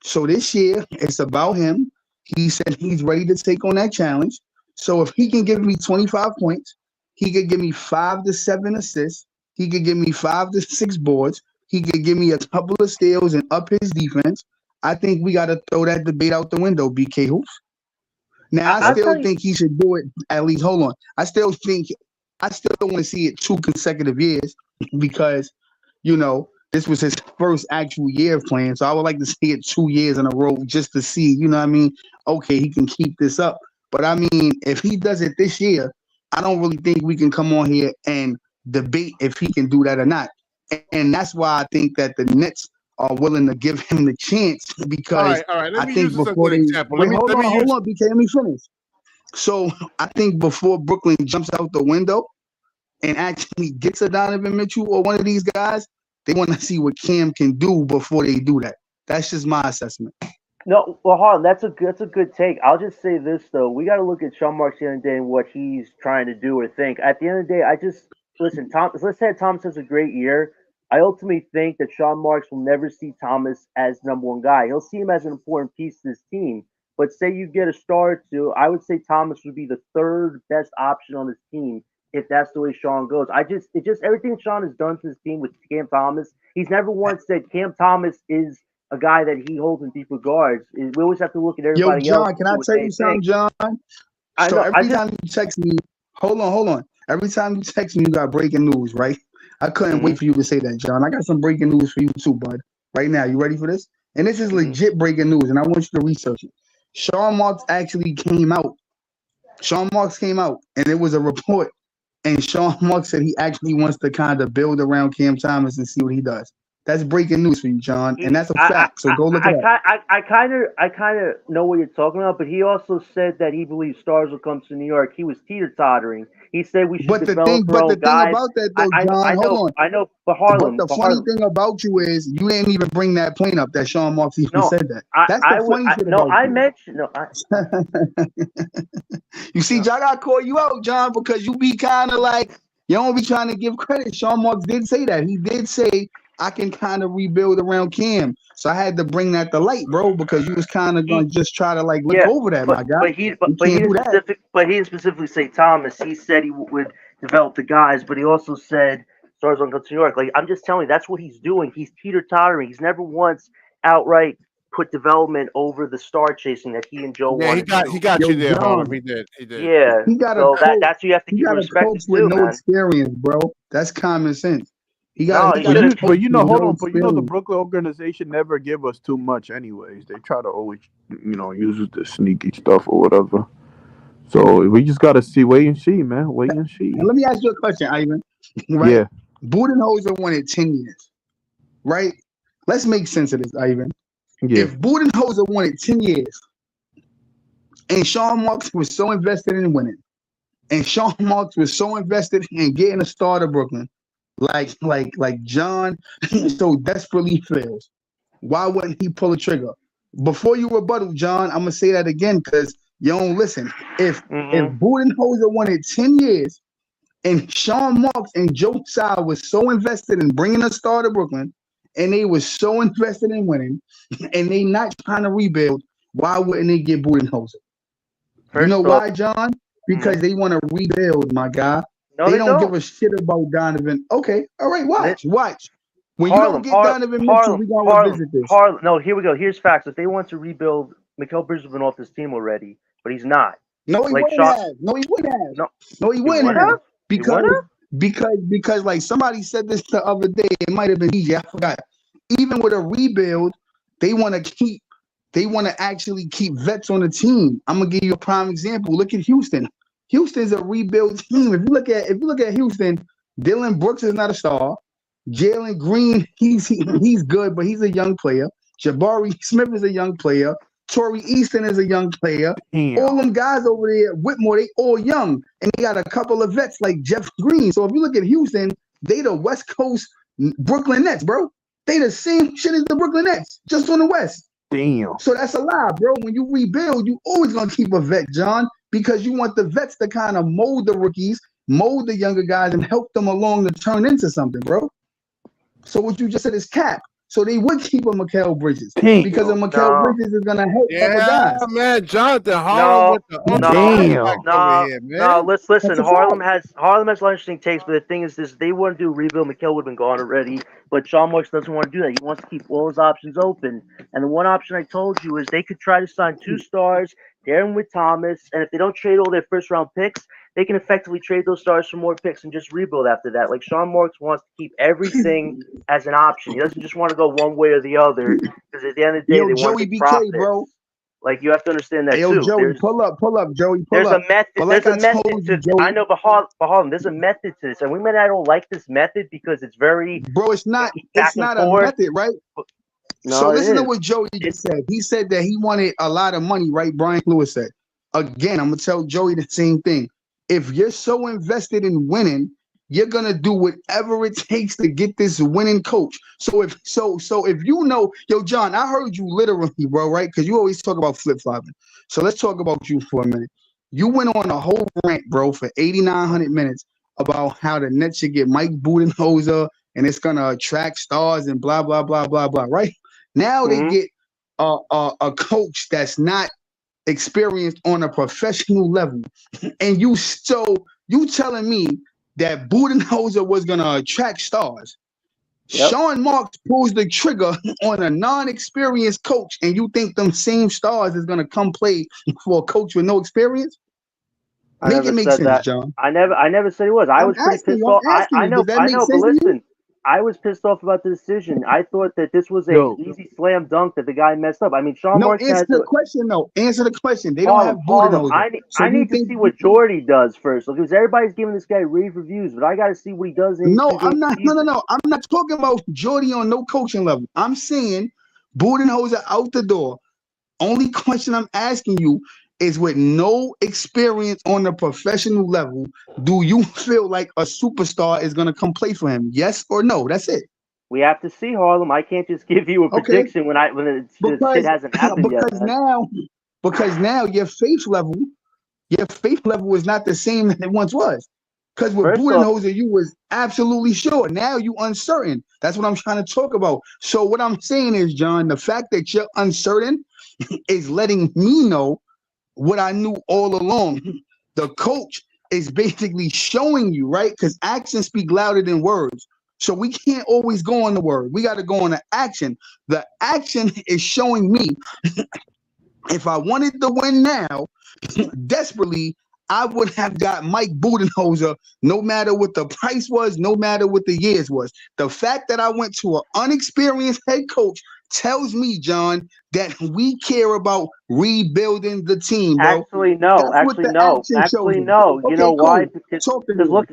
So this year it's about him. He said he's ready to take on that challenge. So if he can give me 25 points, he could give me 5 to 7 assists, he could give me 5 to 6 boards, he could give me a couple of steals and up his defense. I think we gotta throw that debate out the window, BK Hoops. Now, I I'll tell still you. think he should do it at least. Hold on. I still want to see it 2 consecutive years because, this was his first actual year of playing. So I would like to see it 2 years in a row just to see, you know what I mean? Okay, he can keep this up. But I mean, if he does it this year, I don't really think we can come on here and debate if he can do that or not. And that's why I think that the Nets are willing to give him the chance because All right. Let I me think use this as before an they example. wait, Let me use. hold on, BK, let me finish. So I think before Brooklyn jumps out the window and actually gets a Donovan Mitchell or one of these guys, they want to see what Cam can do before they do that. That's just my assessment. No, well, Harlan, that's a good take. I'll just say this though: we got to look at Sean Marks the end of the day and what he's trying to do or think. At the end of the day, I just listen. Let's say Thomas has a great year. I ultimately think that Sean Marks will never see Thomas as number one guy. He'll see him as an important piece to his team. But say you get a star or two, I would say Thomas would be the third best option on this team if that's the way Sean goes. It just everything Sean has done to his team with Cam Thomas, he's never once said Cam Thomas is a guy that he holds in deep regards. We always have to look at Yo, everybody else. John, can I tell you something, John? I So know. every time you text me, hold on. Every time you text me, you got breaking news, right? I couldn't wait for you to say that, John. I got some breaking news for you too, bud. Right now, you ready for this? And this is legit breaking news, and I want you to research it. Sean Marks actually came out. Sean Marks came out, and it was a report. And Sean Marks said he actually wants to kind of build around Cam Thomas and see what he does. That's breaking news for you, John, and that's a fact. So go look it up. I kind of know what you're talking about, but he also said that he believes stars will come to New York. He was teeter-tottering. He said we should develop our own guys. Thing about that, though, John, hold on. I know, but Harlem. But the funny thing about you is you didn't even bring that plane up that Sean Marks even said that. That's the funny shit about you. I mentioned You see, John, I gotta call you out, John, because you be kind of like you don't be trying to give credit. Sean Marks did say that. He did say I can kind of rebuild around Cam. So I had to bring that to light, bro, because you was kind of gonna just try to like look over that, my guy. But he didn't specifically say Thomas. He said he would develop the guys, but he also said stars on go to New York. Like I'm just telling you, that's what he's doing. He's teeter-tottering. He's never once outright put development over the star chasing that he and Joe wanted. He got you there, Harlem. He did. Yeah. He got that's what you have to give respect to, with no experience, bro. That's common sense. But you know, hold on. But you know, the Brooklyn organization never give us too much, anyways. They try to always, use the sneaky stuff or whatever. So we just gotta wait and see, man. Wait and see. Let me ask you a question, Ivan. Right? Yeah. Budenholzer wanted 10 years, right? Let's make sense of this, Ivan. Yeah. If Budenholzer wanted 10 years, and Sean Marks was so invested in winning, and Sean Marks was so invested in getting a star to Brooklyn, like John so desperately feels, why wouldn't he pull a trigger? Before you rebuttal, John, I'm gonna say that again because you don't listen. If Budenholzer wanted 10 years and Sean Marks and Joe Tsai was so invested in bringing a star to Brooklyn and they was so invested in winning and they not trying to rebuild, why wouldn't they get Budenholzer? You know why, John? Because they want to rebuild, my guy. No, they don't give a shit about Donovan. Okay, all right, watch. When you don't get Donovan Mitchell, we're going to revisit this. No, here we go. Here's facts. If they want to rebuild, Mikal Bridges has been off this team already, but he's not. No, he wouldn't have. No, he wouldn't have. Because like somebody said this the other day, it might have been DJ, I forgot. Even with a rebuild, they want to actually keep vets on the team. I'm gonna give you a prime example. Look at Houston. Houston's a rebuild team. If you look at Houston, Dylan Brooks is not a star. Jalen Green, he's good, but he's a young player. Jabari Smith is a young player. Torrey Easton is a young player. Damn. All them guys over there, Whitmore, they all young. And they got a couple of vets like Jeff Green. So if you look at Houston, they the West Coast Brooklyn Nets, bro. They the same shit as the Brooklyn Nets, just on the West. Damn. So that's a lie, bro. When you rebuild, you always gonna keep a vet, John, because you want the vets to kind of mold the rookies, mold the younger guys, and help them along to turn into something, bro. So what you just said is cap. So they would keep a Mikal Bridges because a Mikal Bridges is gonna help other guys. Man, Jonathan Harlem listen. Harlem has a lot of interesting takes, but the thing is this: they want to do a rebuild. Mikal would have been gone already, but Sean Marks doesn't want to do that. He wants to keep all his options open. And the one option I told you is they could try to sign 2 stars, Darren with Thomas, and if they don't trade all their first round picks, they can effectively trade those stars for more picks and just rebuild after that. Like Sean Marks wants to keep everything as an option. He doesn't just want to go one way or the other because at the end of the day, they want to make profits. Bro. Like you have to understand that too. Joey, pull up, Joey. There's a method. There's a method to. I know, but Harlem, there's a method to this, and we might not all like this method because it's very. Bro, it's not. It's not a method, right? No, so listen to what Joey just said. He said that he wanted a lot of money, right? Brian Lewis said. Again, I'm gonna tell Joey the same thing. If you're so invested in winning, you're gonna do whatever it takes to get this winning coach. So if you know, yo, John, I heard you literally, bro, right? Because you always talk about flip-flopping. So let's talk about you for a minute. You went on a whole rant, bro, for 8,900 minutes about how the Nets should get Mike Budenholzer and it's gonna attract stars and blah blah blah blah blah. Right now they get a coach that's not experienced on a professional level, and you telling me that Budenholzer was gonna attract stars. Yep. Sean Marks pulls the trigger on a non-experienced coach, and you think them same stars is gonna come play for a coach with no experience? Make it make sense, that. John. I never said it was. I was pretty pissed off. I know, but listen, I was pissed off about the decision. I thought that this was an easy slam dunk that the guy messed up. I mean, Sean Marks answer the question, though. Answer the question. They don't have Budenholzer. I need to see what Jordy does first, because everybody's giving this guy rave reviews, but I got to see what he does. No, I'm not. No. I'm not talking about Jordy on no coaching level. I'm saying Budenholzer out the door. Only question I'm asking you is, with no experience on the professional level, do you feel like a superstar is going to come play for him? Yes or no? That's it. We have to see, Harlem. I can't just give you a prediction when shit hasn't happened yet. Because now your faith level is not the same that it once was. Because with Budenholzer, you was absolutely sure. Now you uncertain. That's what I'm trying to talk about. So what I'm saying is, John, the fact that you're uncertain is letting me know what I knew all along. The coach is basically showing you, right? Because actions speak louder than words. So we can't always go on the word. We got to go on the action. The action is showing me if I wanted to win now, desperately, I would have got Mike Budenholzer, no matter what the price was, no matter what the years was. The fact that I went to an unexperienced head coach tells me, John, that we care about rebuilding the team, bro. Actually, no. You know why? Because look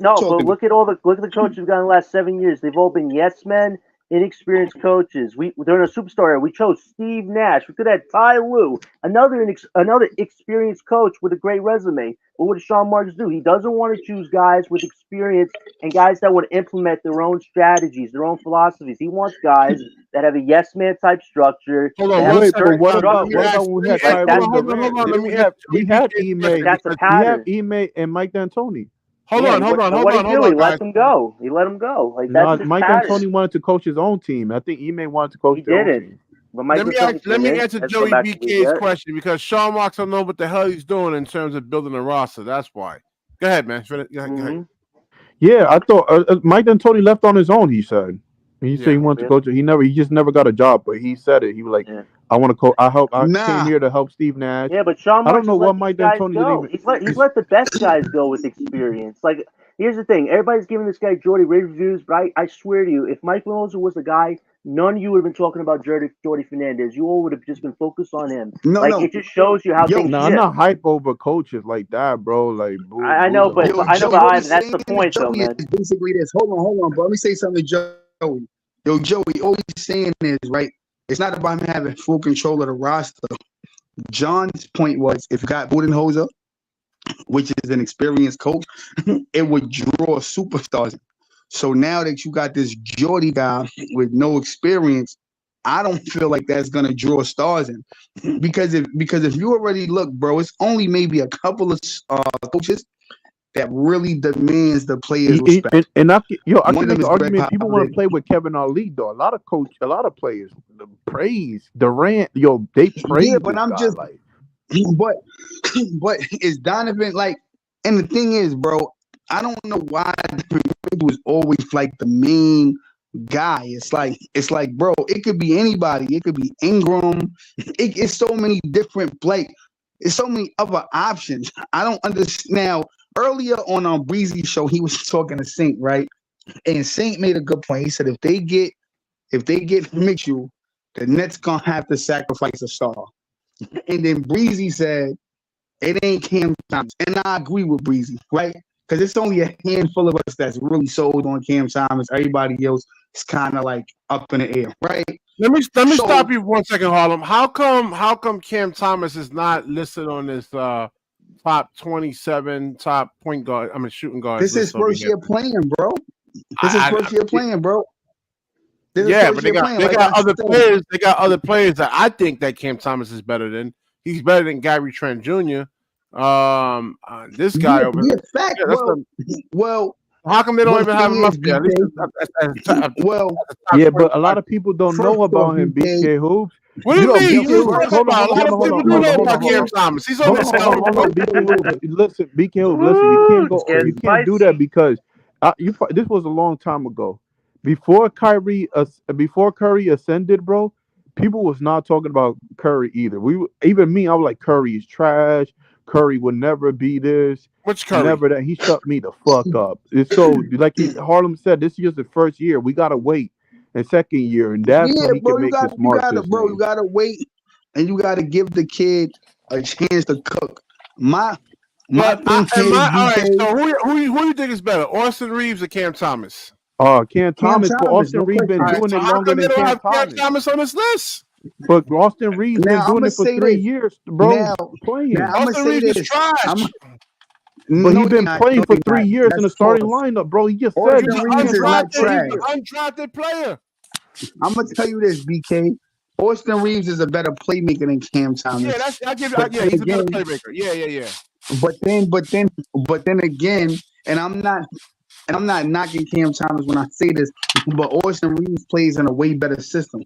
at all the coaches we've got in the last 7 years. They've all been yes men, inexperienced coaches. They're in a superstar era. We chose Steve Nash. We could have had Ty Lue, another experienced coach with a great resume. But what does Sean Marks do? He doesn't want to choose guys with experience and guys that would implement their own strategies, their own philosophies. He wants guys that have a yes man type structure. Hold on, what about we had Ime? That's a pattern. We have Ime and Mike D'Antoni. Hold on. He let them go. Like that's Mike D'Antoni wanted to coach his own team. I think Ime wanted to coach their own team. Let me answer Joey BK's question, because Sean Marks don't know what the hell he's doing in terms of building a roster. That's why. Go ahead, man. Go ahead. Yeah, I thought Mike D'Antoni left on his own. He said he wanted to coach. He just never got a job, but he said it. He was like, I want to coach. I came here to help Steve Nash. Yeah, but Sean Marks, I don't know what Mike D'Antoni did. He's let the best guys go with experience. Like, here's the thing: everybody's giving this guy Jordy rave reviews, but I swear to you, if Mike Budenholzer was the guy, none of you would have been talking about Jordy Fernandez. You all would have just been focused on him. It just shows you how things. I'm not hype over coaches like that, bro. Like, I know, but that's the point, though, man. Basically, this. Hold on, bro. Let me say something to Joey. Joey, all he's saying is, right, it's not about him having full control of the roster. John's point was, if you got Budenholzer, which is an experienced coach, it would draw superstars. So now that you got this Jordy guy with no experience, I don't feel like that's gonna draw stars in. Because if you already look, bro, it's only maybe a couple of coaches that really demands the players' respect. I can make an argument. People want to play with Kevin Ali, though. A lot of players praise Durant. They praise. Yeah, but but is Donovan like? And the thing is, bro, I don't know why he was always like the main guy. It's like, bro, it could be anybody. It could be Ingram. It's so many different it's so many other options. I don't understand. Now, earlier on Breezy's show, he was talking to Saint, right? And Saint made a good point. He said if they get Mitchell, the Nets gonna have to sacrifice a star. And then Breezy said it ain't Cam Thomas, and I agree with Breezy, right? Because it's only a handful of us that's really sold on Cam Thomas. Everybody else is kind of like up in the air, right? Let me stop you for 1 second, Harlem. How come Cam Thomas is not listed on this top 27 top point guard? Shooting guard. This is first year playing, bro. This is first year playing, bro. Yeah, but they got other players. They got other players that I think that Cam Thomas is better than. He's better than Gary Trent Jr. This guy over here. Fact, well, How come they don't But even the have thing him up is, there? At least well, Yeah, but a lot of people don't First know off, about him. BK, BK Hoops. What do you mean? BK You just Hoops. talking Hold on, about a lot of hold people on, do hold know on, about hold Cam on. Thomas. He's on Hold this on, hold on, hold on. BK Hoops. Listen, BK Hoops. Listen, you can't go. It's You getting can't do that spicy. because this was a long time ago. Before Curry ascended, bro, people was not talking about Curry either. Even me, I was like, Curry is trash. Curry would never be this, Which Curry? never that. He shut me the fuck up. And so, like Harlem said, this year's the first year. We gotta wait. And second year, and that's yeah, when he bro, can make his mark this you name. gotta wait, and you gotta give the kid a chance to cook. My But thing is, all right. BK, So who you think is better, Austin Reeves or Cam Thomas? Cam Cam Thomas, but Thomas, Austin no Reeves been All question. right. doing So it how longer come they than don't Cam have Cam Thomas. Thomas on this list? But Austin Reeves Now been I'm doing gonna it for say 3 this. years, bro. Now Playing. I'm gonna Austin say Reeves is this. trash. But he No, been not. playing No, for you're 3 not. years in the That's starting false. lineup, bro. He just said He's Austin he's an been Reeves is playing not for 3 trash. years. undrafted player. I'm gonna tell you this, BK. Austin Reeves is a better playmaker than Cam Yeah, Thomas. yeah, Then he's a better again, playmaker. Yeah. but then again, and I'm not knocking Cam Thomas when I say this, but Austin Reeves plays in a way better system.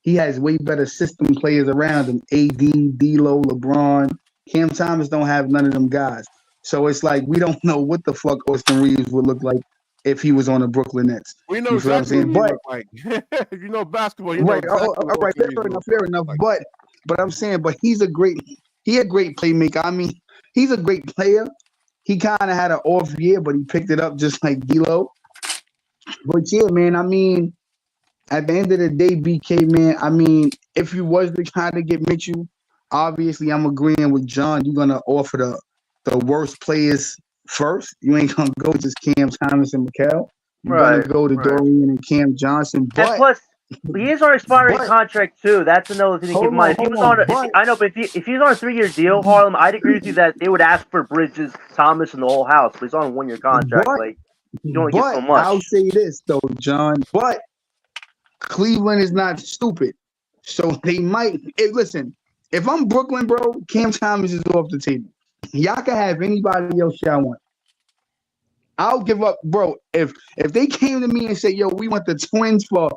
He has way better system players around him. AD, D'Lo, LeBron. Cam Thomas don't have none of them guys. So it's like we don't know what the fuck Austin Reeves would look like if he was on the Brooklyn Nets. We know You feel what I'm exactly what saying? he But look like. If you know basketball, you know right, exactly all what right, Austin Reeves looks fair enough. like. But I'm saying, but he a great playmaker. I mean, he's a great player. He kind of had an off year, but he picked it up just like D'Lo. But yeah, man, I mean, at the end of the day, BK, man, I mean, if you was to try to get Mitchell, obviously I'm agreeing with John. You're gonna offer the worst players first. You ain't gonna go just Cam Thomas and Mikal. You're gonna go to Dorian and Cam Johnson. And But plus, he is on an expiring but contract too. That's another thing to keep in mind. If he was on, I know, but if he's on a 3-year deal, Harlem, I'd agree with you that they would ask for Bridges, Thomas, and the whole house. But he's on a 1-year contract. but Like you only get so much. I'll say this though, John. But Cleveland is not stupid, so they might. Listen, if I'm Brooklyn, bro, Cam Thomas is off the table. Y'all can have anybody else y'all want. I'll give up, bro. If they came to me and said, "Yo, we want the Twins for,"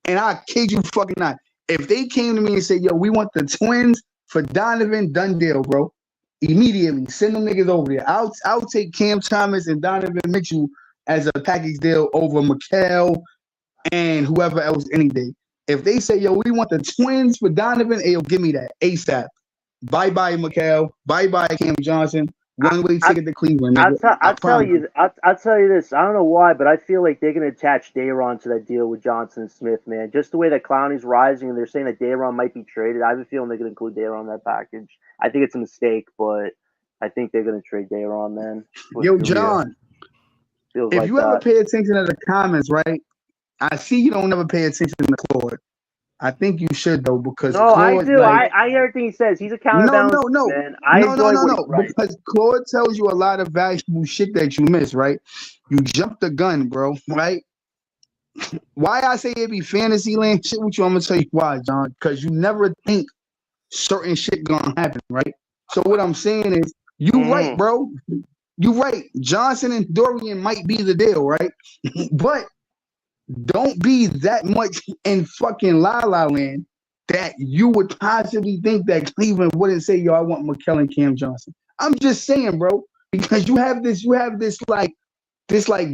and I kid you fucking not, if they came to me and said, "Yo, we want the Twins for Donovan," done deal, bro. Immediately send them niggas over there. I'll take Cam Thomas and Donovan Mitchell as a package deal over Mikal and whoever else any day. If they say, "Yo, we want the Twins for Donovan," yo, give me that ASAP. Bye bye Mikal. Bye bye Cam Johnson. One-way ticket to Cleveland. Nigga. I'll tell you this. I don't know why, but I feel like they're going to attach Dayron to that deal with Johnson and Smith, man. Just the way that Clowney's rising, and they're saying that Dayron might be traded. I have a feeling they're going to include Dayron in that package. I think it's a mistake, but I think they're going to trade Dayron, man. Yo, John, feels if like you that. ever pay attention to the comments, right? I see you don't ever pay attention to Claude. I think you should though, because No, Claude, I do. like, I hear everything he says. He's a counterbalance, man. I enjoy what he writes. Because Claude tells you a lot of valuable shit that you miss, right? You jumped the gun, bro, right? Why I say it be fantasy land shit with you, I'm gonna tell you why, John. Because you never think certain shit gonna happen, right? So what I'm saying is, you right, bro. You right. Johnson and Dorian might be the deal, right? But don't be that much in fucking La La Land that you would possibly think that Cleveland wouldn't say, "Yo, I want Mikal and Cam Johnson." I'm just saying, bro, because you have this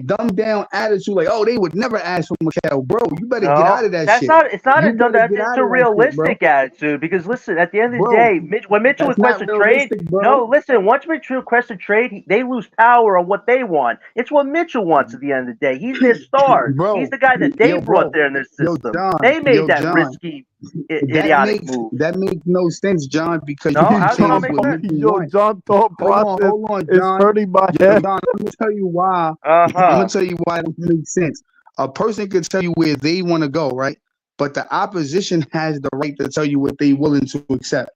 dumbed down attitude, like, "Oh, they would never ask for Mikal," bro. You better get out of that shit. It's not a dumb. It's a realistic attitude. Because listen, at the end of the day, when Mitchell requests a trade, once Mitchell requests a trade, they lose power on what they want. It's what Mitchell wants at the end of the day. He's their star. He's the guy that they brought there in their system. They made that risky, idiotic move. That makes no sense, John, because John thought process is hurting my head. John, I'm gonna tell you why. I'm gonna tell you why it doesn't make sense. A person could tell you where they want to go, right? But the opposition has the right to tell you what they're willing to accept.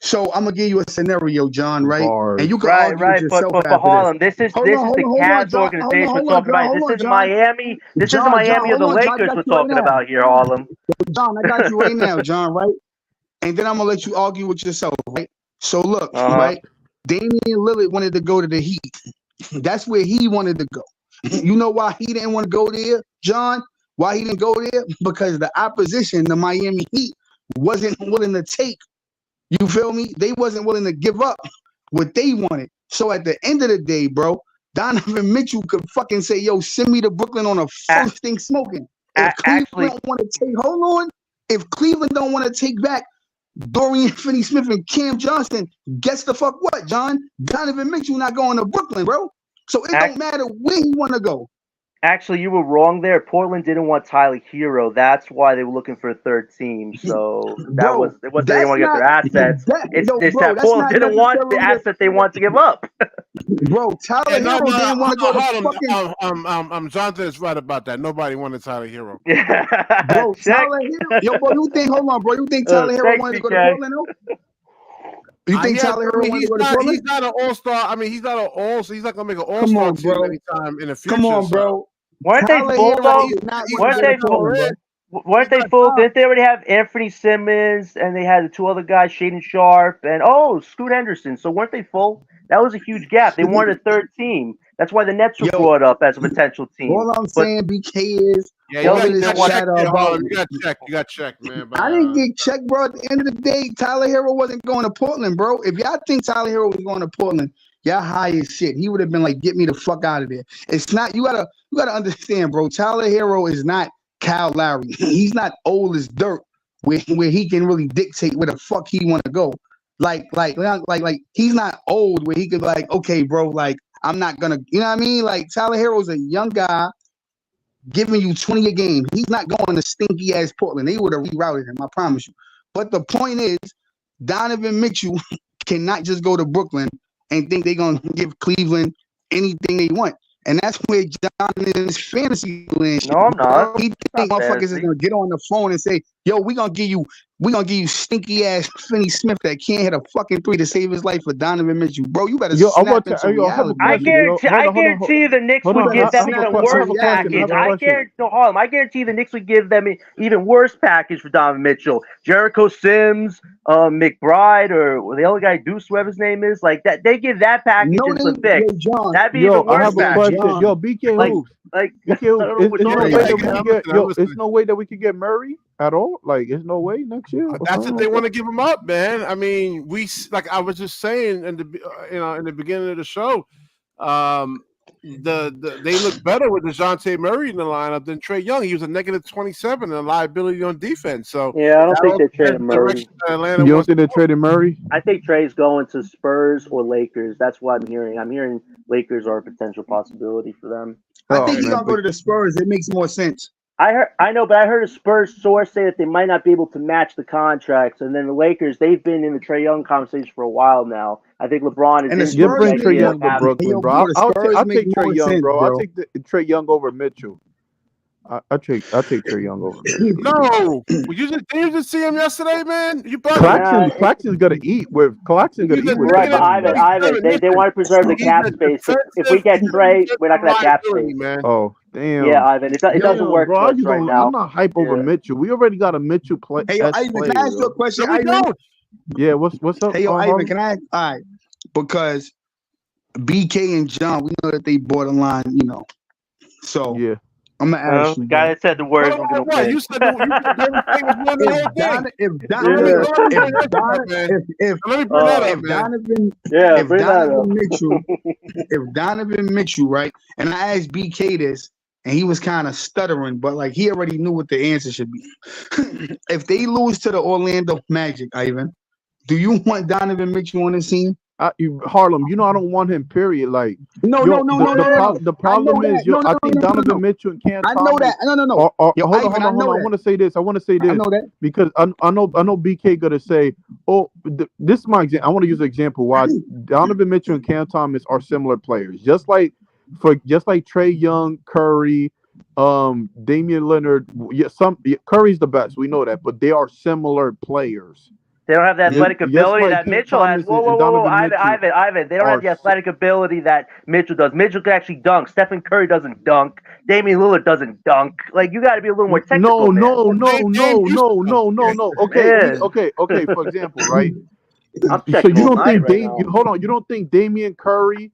So I'm gonna give you a scenario, John, right? And you can argue with yourself but Harlem, this is the Cavs organization we're talking about. This isn't Miami. This isn't Miami or the Lakers we're talking about here, Harlem. John, I got you right now, John, right? And then I'm gonna let you argue with yourself, right? So look, right? Damian Lillard wanted to go to the Heat. That's where he wanted to go. You know why he didn't want to go there, John? Why he didn't go there? Because the opposition, the Miami Heat, wasn't willing to take. You feel me? They wasn't willing to give up what they wanted. So at the end of the day, bro, Donovan Mitchell could fucking say, yo, send me to Brooklyn on a first thing smoking. If Cleveland don't want to take, hold on. If Cleveland don't want to take back Dorian Finney-Smith and Cam Johnson, guess the fuck what, John? Donovan Mitchell not going to Brooklyn, bro. So it don't matter where he want to go. Actually, you were wrong there. Portland didn't want Tyler Hero. That's why they were looking for a third team. So that was it. Wasn't they didn't want to get their assets. It's that Portland didn't want the asset they want to give up. Bro, Tyler Hero didn't want to go to fucking. Jonathan is right about that. Nobody wanted Tyler Hero. Bro, Tyler Hero. Yo, bro, you think? Hold on, bro. You think Tyler Hero wanted to go to Portland? No? You think Tyler Hero wanted to go to Portland? He's not an all-star. I mean, he's not an all. He's not gonna make an all-star team anytime in the future. Come on, bro. Weren't they full though? Weren't they full? Didn't they already have Anthony Simmons and they had the two other guys, Shaden Sharp and Scoot Henderson? So weren't they full? That was a huge gap. They wanted a third team. That's why the Nets were brought up as a potential team. All I'm saying, BK is you got checked, man. I didn't get checked, bro. At the end of the day, Tyler Hero wasn't going to Portland, bro. If y'all think Tyler Hero was going to Portland, y'all high as shit. He would have been like, get me the fuck out of there. It's not, you gotta understand, bro. Tyler Hero is not Kyle Lowry. He's not old as dirt where he can really dictate where the fuck he want to go. Like he's not old where he could like, okay, bro, like I'm not gonna, you know what I mean? Like Tyler Hero's a young guy giving you 20 a game. He's not going to stinky ass Portland. They would have rerouted him, I promise you. But the point is, Donovan Mitchell cannot just go to Brooklyn and think they're gonna give Cleveland anything they want. And that's where John is fantasy land. No, I'm not. He think motherfuckers is gonna get on the phone and say, "Yo, we gonna give you stinky ass Finney Smith that can't hit a fucking three to save his life for Donovan Mitchell, bro. You better snap into reality." I guarantee you the Knicks would give them even worse package. I guarantee the Knicks would give them an even worse package for Donovan Mitchell. Jericho Sims, McBride, or the other guy Deuce, whatever his name is, like that. They give that package and some picks. That'd be even worse package. Yo, BK it's no way that we could get Murray at all. Like, there's no way next year. That's if they want to give him up, man. I mean, I was just saying in the beginning of the show, they look better with DeJounte Murray in the lineup than Trae Young. He was a -27 and a liability on defense. So yeah, I don't think they traded Murray. You don't think they traded Murray? I think Trae's going to Spurs or Lakers. That's what I'm hearing. I'm hearing Lakers are a potential possibility for them. I think he's gonna go to the Spurs. It makes more sense. I know, but I heard a Spurs source say that they might not be able to match the contracts, and then the Lakers, they've been in the Trae Young conversation for a while now. I think LeBron is. You bring Trae Young to Brooklyn, bro. I'll take Trae Young, bro. I'll take Trae Young over Mitchell. I take Trae Young over. No, did you just see him yesterday, man? Claxton's gonna eat with Claxton. Right, but Ivan, they want to preserve the cap space. If we get Trae, we're not gonna have cap space, man. Oh, damn. Yeah, Ivan, it doesn't work for us right now. I'm not hype over Mitchell. We already got a Mitchell play. Hey, Ivan, can I ask you a question? Yeah, what's up? Hey, Ivan, can I ask? All right, because BK and John, we know that they borderline, So yeah. I'm gonna ask you. The guy that said the words was gonna win. You said everything was one the whole thing. If Donovan Mitchell, right? And I asked BK this, and he was kind of stuttering, but like he already knew what the answer should be. If they lose to the Orlando Magic, Ivan, do you want Donovan Mitchell on the team? Harlem, I don't want him. Period. Like no. The problem is, I think Donovan Mitchell and Cam Thomas. I know that. No. Hold on. I want to say this. I know that because I know BK gonna say, this is my example. I want to use an example why Donovan Mitchell and Cam Thomas are similar players. Just like Trae Young, Curry, Damian Lillard. Curry's the best. We know that, but they are similar players. They don't have the athletic ability that Mitchell has. Whoa, Ivan. They don't have the athletic ability that Mitchell does. Mitchell can actually dunk. Stephen Curry doesn't dunk. Damian Lillard doesn't dunk. Like, you got to be a little more technical. No. Okay. For example, right? So you don't think you don't think Damian Curry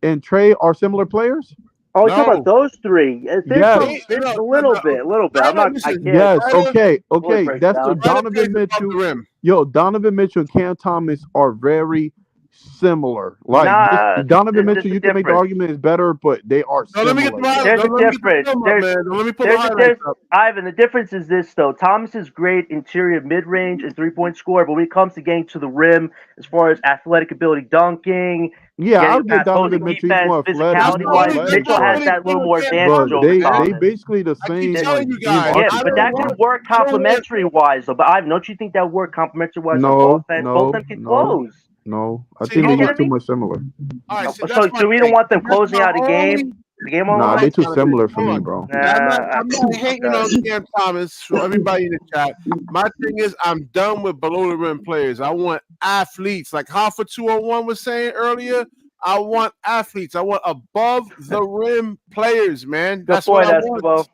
and Trae are similar players? Oh, we're talking No. about those three. There's Yes. a little bit. I'm not. I can't. Yes. Okay. fully Okay. break That's down. the Donovan Mitchell. Yo, Donovan Mitchell and Cam Thomas are very similar. Like Nah, Donovan there's Mitchell, a you can make the difference. argument is better, but they are No, let me get the similar. highlights. There's a Let me get the difference. film up, man. Let me pull the highlights There's up. Ivan. The difference is this though. Thomas is great interior mid-range and three-point scorer, but when it comes to getting to the rim, as far as athletic ability, dunking, Yeah, I'll getting get past Donovan opposing Mitchell. He's defense, more athletic. That's He's the more physicality-wise, only athletic, Mitchell has but that little more Cam advantage but over Thomas, man. they Thomas. basically the I keep same. telling Like you team guys. Yeah, I but don't that architecture. could want. work I don't want. complementary-wise though. But Ivan, don't you think that work complementary-wise on No, offense? Both of them can close. no. I See, think Are you they're hold on. just kidding too me? much similar. All right, see, So, that's my so we don't thing. want them That's closing my out a only. game. The game on Nah, line. they too Hold similar for me, on. bro. I'm not hating on Okay. Cam Thomas for everybody in the chat. My thing is, I'm done with below the rim players. I want athletes, like Hoffa 201 was saying earlier. I want athletes. I want above the rim players, man. Good That's what point, I want.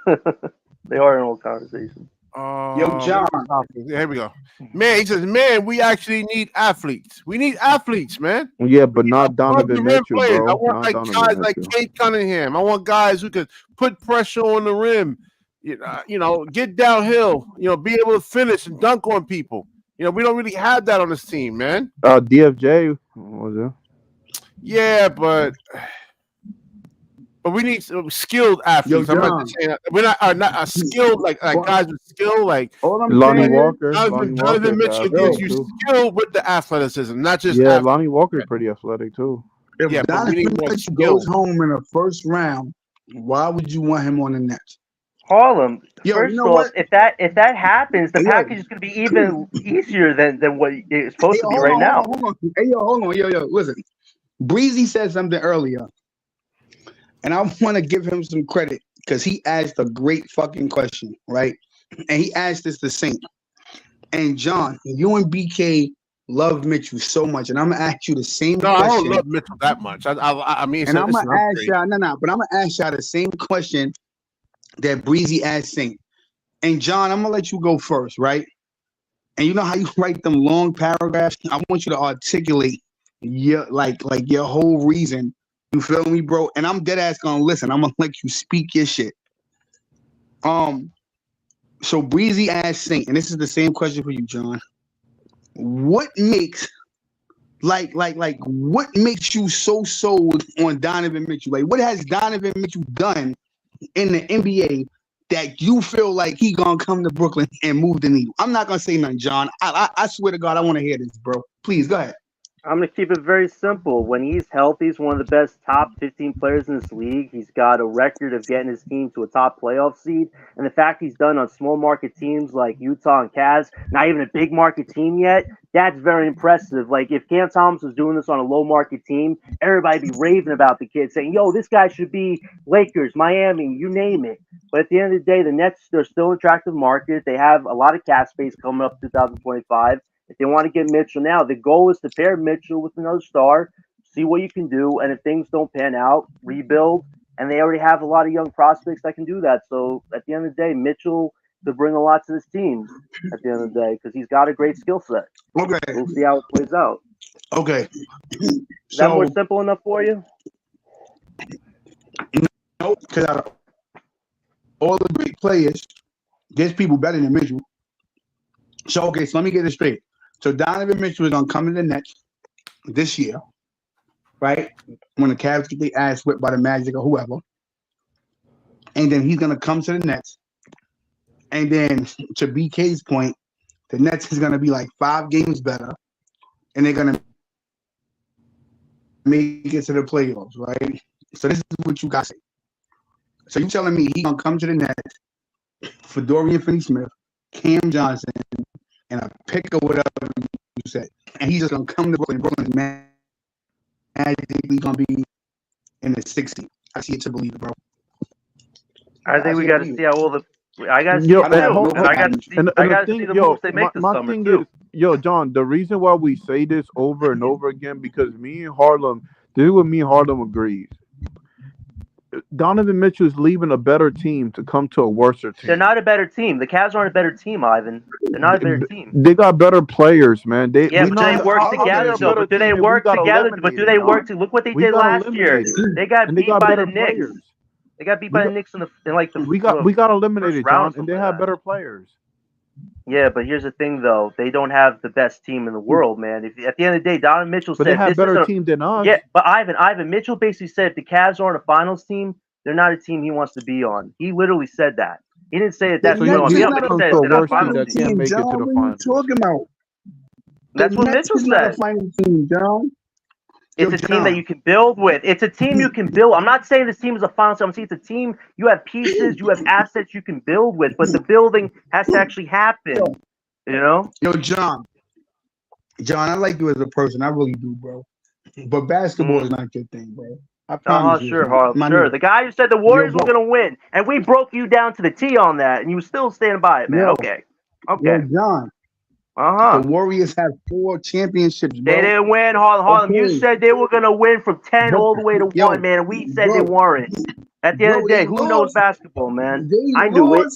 Eskimo. They are an old conversation. Yo, John. Here we go. Man, he says, man, we actually need athletes. We need athletes, man. Yeah, but not Above the Donovan rim Mitchell, players. I bro. want Not like Donovan guys like Mitchell. Kate Cunningham. I want guys who could put pressure on the rim. Get downhill. Be able to finish and dunk on people. We don't really have that on this team, man. DFJ what was it? Yeah, but we need some skilled athletes. Yo, I'm not John. just saying we're not skilled like guys with skill like All I'm Lonnie saying Walker. Donovan Lonnie Walker Mitchell is gives athletic you too. skill with the athleticism, not just Yeah, athletic. Lonnie Walker is pretty athletic too. if Yeah, but we Donovan need more Mitchell skill. goes home in the first round, why would you want him on the Nets? Harlem. Yo, First you know off, what? if that happens, the Hey, yo. package is going to be even easier than what it's supposed Hey, to be hold right on, now. hold on. Hey, yo, hold on. Yo, listen. Breezy said something earlier, and I want to give him some credit because he asked a great fucking question, right? And he asked this the same. And John, you and BK love Mitchell so much, and I'm gonna ask you the same No, I question. don't love Mitchell that much. I mean, it's And I'm an gonna ask upgrade. y'all, but I'm gonna ask y'all the same question that Breezy asked Saint. And John, I'm gonna let you go first, right? And you know how you write them long paragraphs? I want you to articulate your your whole reason. You feel me, bro? And I'm dead ass gonna listen. I'm gonna let you speak your shit. So Breezy asked Saint, and this is the same question for you, John. What makes what makes you so sold on Donovan Mitchell? Like, what has Donovan Mitchell done in the NBA that you feel like he gonna come to Brooklyn and move the needle? I'm not gonna say nothing, John. I swear to God, I want to hear this, bro. Please go ahead. I'm going to keep it very simple. When he's healthy, he's one of the best top 15 players in this league. He's got a record of getting his team to a top playoff seed. And the fact he's done on small market teams like Utah and Cavs, not even a big market team yet, that's very impressive. Like, if Cam Thomas was doing this on a low market team, everybody would be raving about the kid, saying, yo, this guy should be Lakers, Miami, you name it. But at the end of the day, the Nets, they're still an attractive market. They have a lot of cap space coming up 2025. If they want to get Mitchell now, the goal is to pair Mitchell with another star, see what you can do, and if things don't pan out, rebuild. And they already have a lot of young prospects that can do that. So at the end of the day, Mitchell could bring a lot to this team at the end of the day because he's got a great skill set. Okay. We'll see how it plays out. Okay. Is that more simple enough for you? No, because out of all the great players, there's people better than Mitchell. So, okay, so let me get this straight. So Donovan Mitchell is going to come to the Nets this year, right? When the Cavs get their ass whipped by the Magic or whoever. And then he's going to come to the Nets. And then, to BK's point, the Nets is going to be like 5 games better. And they're going to make it to the playoffs, right? So this is what you guys say. So you telling me he's going to come to the Nets for Dorian Finney-Smith, Cam Johnson, and a pick or whatever you said. And he's just going to come to Brooklyn. Brooklyn's magically going to be in the 60s. I see it to believe it, bro. I think we got to see how all the. I got to see Yo, it too. and I got to see. And I got the to see thing, the yo, moves they make this my summer thing too. is, yo, John, the reason why we say this over and over again because me and Harlem, this is what me and Harlem agrees. Donovan Mitchell is leaving a better team to come to a worse team. They're not a better team. The Cavs aren't a better team, Ivan. They're not a better team. They got better players, man. But do they work together though? But do they work together? But do they work to look what they did last year? They got beat by the Knicks. They got beat by the Knicks in the we got eliminated, John, and they have better players. Yeah, but here's the thing, though. They don't have the best team in the world, man. If at the end of the day, Donovan Mitchell said they have better team than us. Yeah, but Ivan Mitchell basically said if the Cavs aren't a finals team, they're not a team he wants to be on. He literally said that. He didn't say that that's he's but he said they're not a finals team. Can't make it to the finals. What are you talking about? That's what Mitchell said. Final team, John. It's a team that you can build with. It's a team you can build. I'm not saying this team is a final team. I'm saying it's a team you have pieces, you have assets you can build with, but the building has to actually happen. You know? Yo, John, I like you as a person. I really do, bro. But basketball is not your thing, bro. I promise you. Sure, Harlem. Sure. The guy who said the Warriors were going to win, and we broke you down to the T on that, and you were still standing by it, man. Okay. Yo, John. The Warriors have 4 championships, bro. They didn't win, Harlem. Okay. You said they were going to win from 10 all the way to 1, man, and we said they weren't. At the end of the day, who knows basketball, man? I knew it.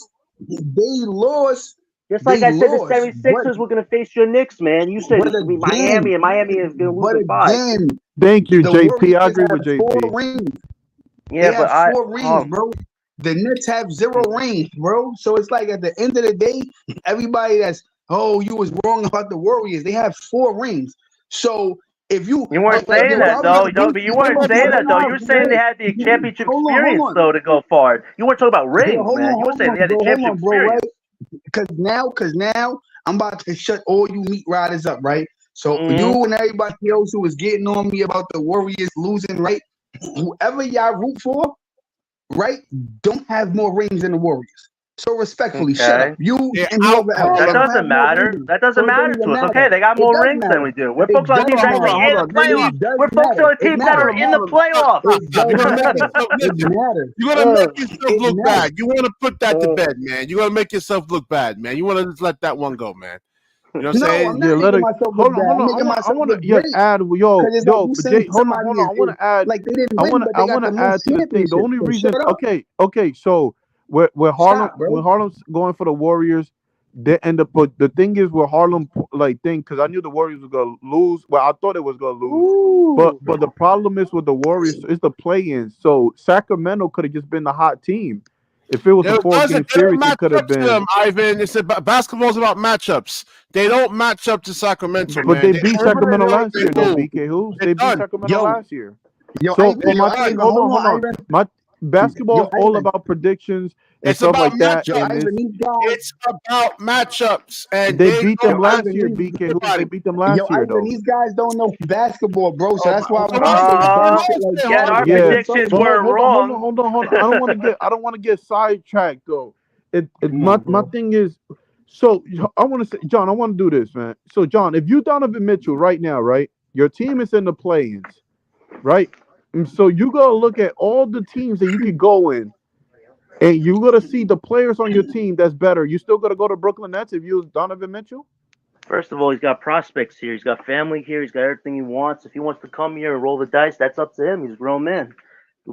They lost. Just like I said, the 76ers were going to face your Knicks, man. You said it's going to be Miami, and Miami is going to lose by 5. Thank you, JP. I agree with JP. 4 rings. Yeah, they have 4 rings, bro. The Knicks have 0 rings, bro. So it's like at the end of the day, everybody that's you was wrong about the Warriors. They have 4 rings. So if you weren't saying that though, but you weren't saying that though. You were saying they had the championship experience though to go far. You weren't talking about rings, man. You were saying they had the championship experience. Because now I'm about to shut all you meat riders up, right? So you and everybody else who was getting on me about the Warriors losing, right? Whoever y'all root for, right, don't have more rings than the Warriors. So respectfully, shut up. You and whoever else. That doesn't matter. That doesn't matter to us. Okay, they got more rings than we do. We're focused on teams actually in the playoffs. We're focused on teams that are in the playoffs. You're gonna make yourself look bad. You want to put that to bed, man. You're gonna make yourself look bad, man. You want to just let that one go, man. You know what I'm saying? Yeah, let it. Hold on. I want to add. Hold on. I want to add. Like they didn't win, I want to add to the thing. The only reason. Okay. So where Harlem's going for the Warriors, they end up. But the thing is, where Harlem because I knew the Warriors were gonna lose. Well, I thought it was gonna lose. But the problem is with the Warriors is the play-in. So Sacramento could have just been the hot team. If it was a 4-game series, it could have been. Ivan, it's about basketball's about matchups. They don't match up to Sacramento, but they beat Sacramento last year, though. BK, who they beat Sacramento last year? Hold on. My basketball is all about predictions and stuff like that. It's about matchups, and they beat them last year. BK, they beat them last year, though. These guys don't know basketball, bro. So that's why. Our predictions were wrong. Hold on. I don't want to get sidetracked, though. My thing is. So I want to say, John, I want to do this, man. So, John, if you Donovan Mitchell right now, right, your team is in the play-ins, right? And so you got to look at all the teams that you can go in, and you got to see the players on your team that's better. You still got to go to Brooklyn Nets if you Donovan Mitchell? First of all, he's got prospects here. He's got family here. He's got everything he wants. If he wants to come here and roll the dice, that's up to him. He's a grown man.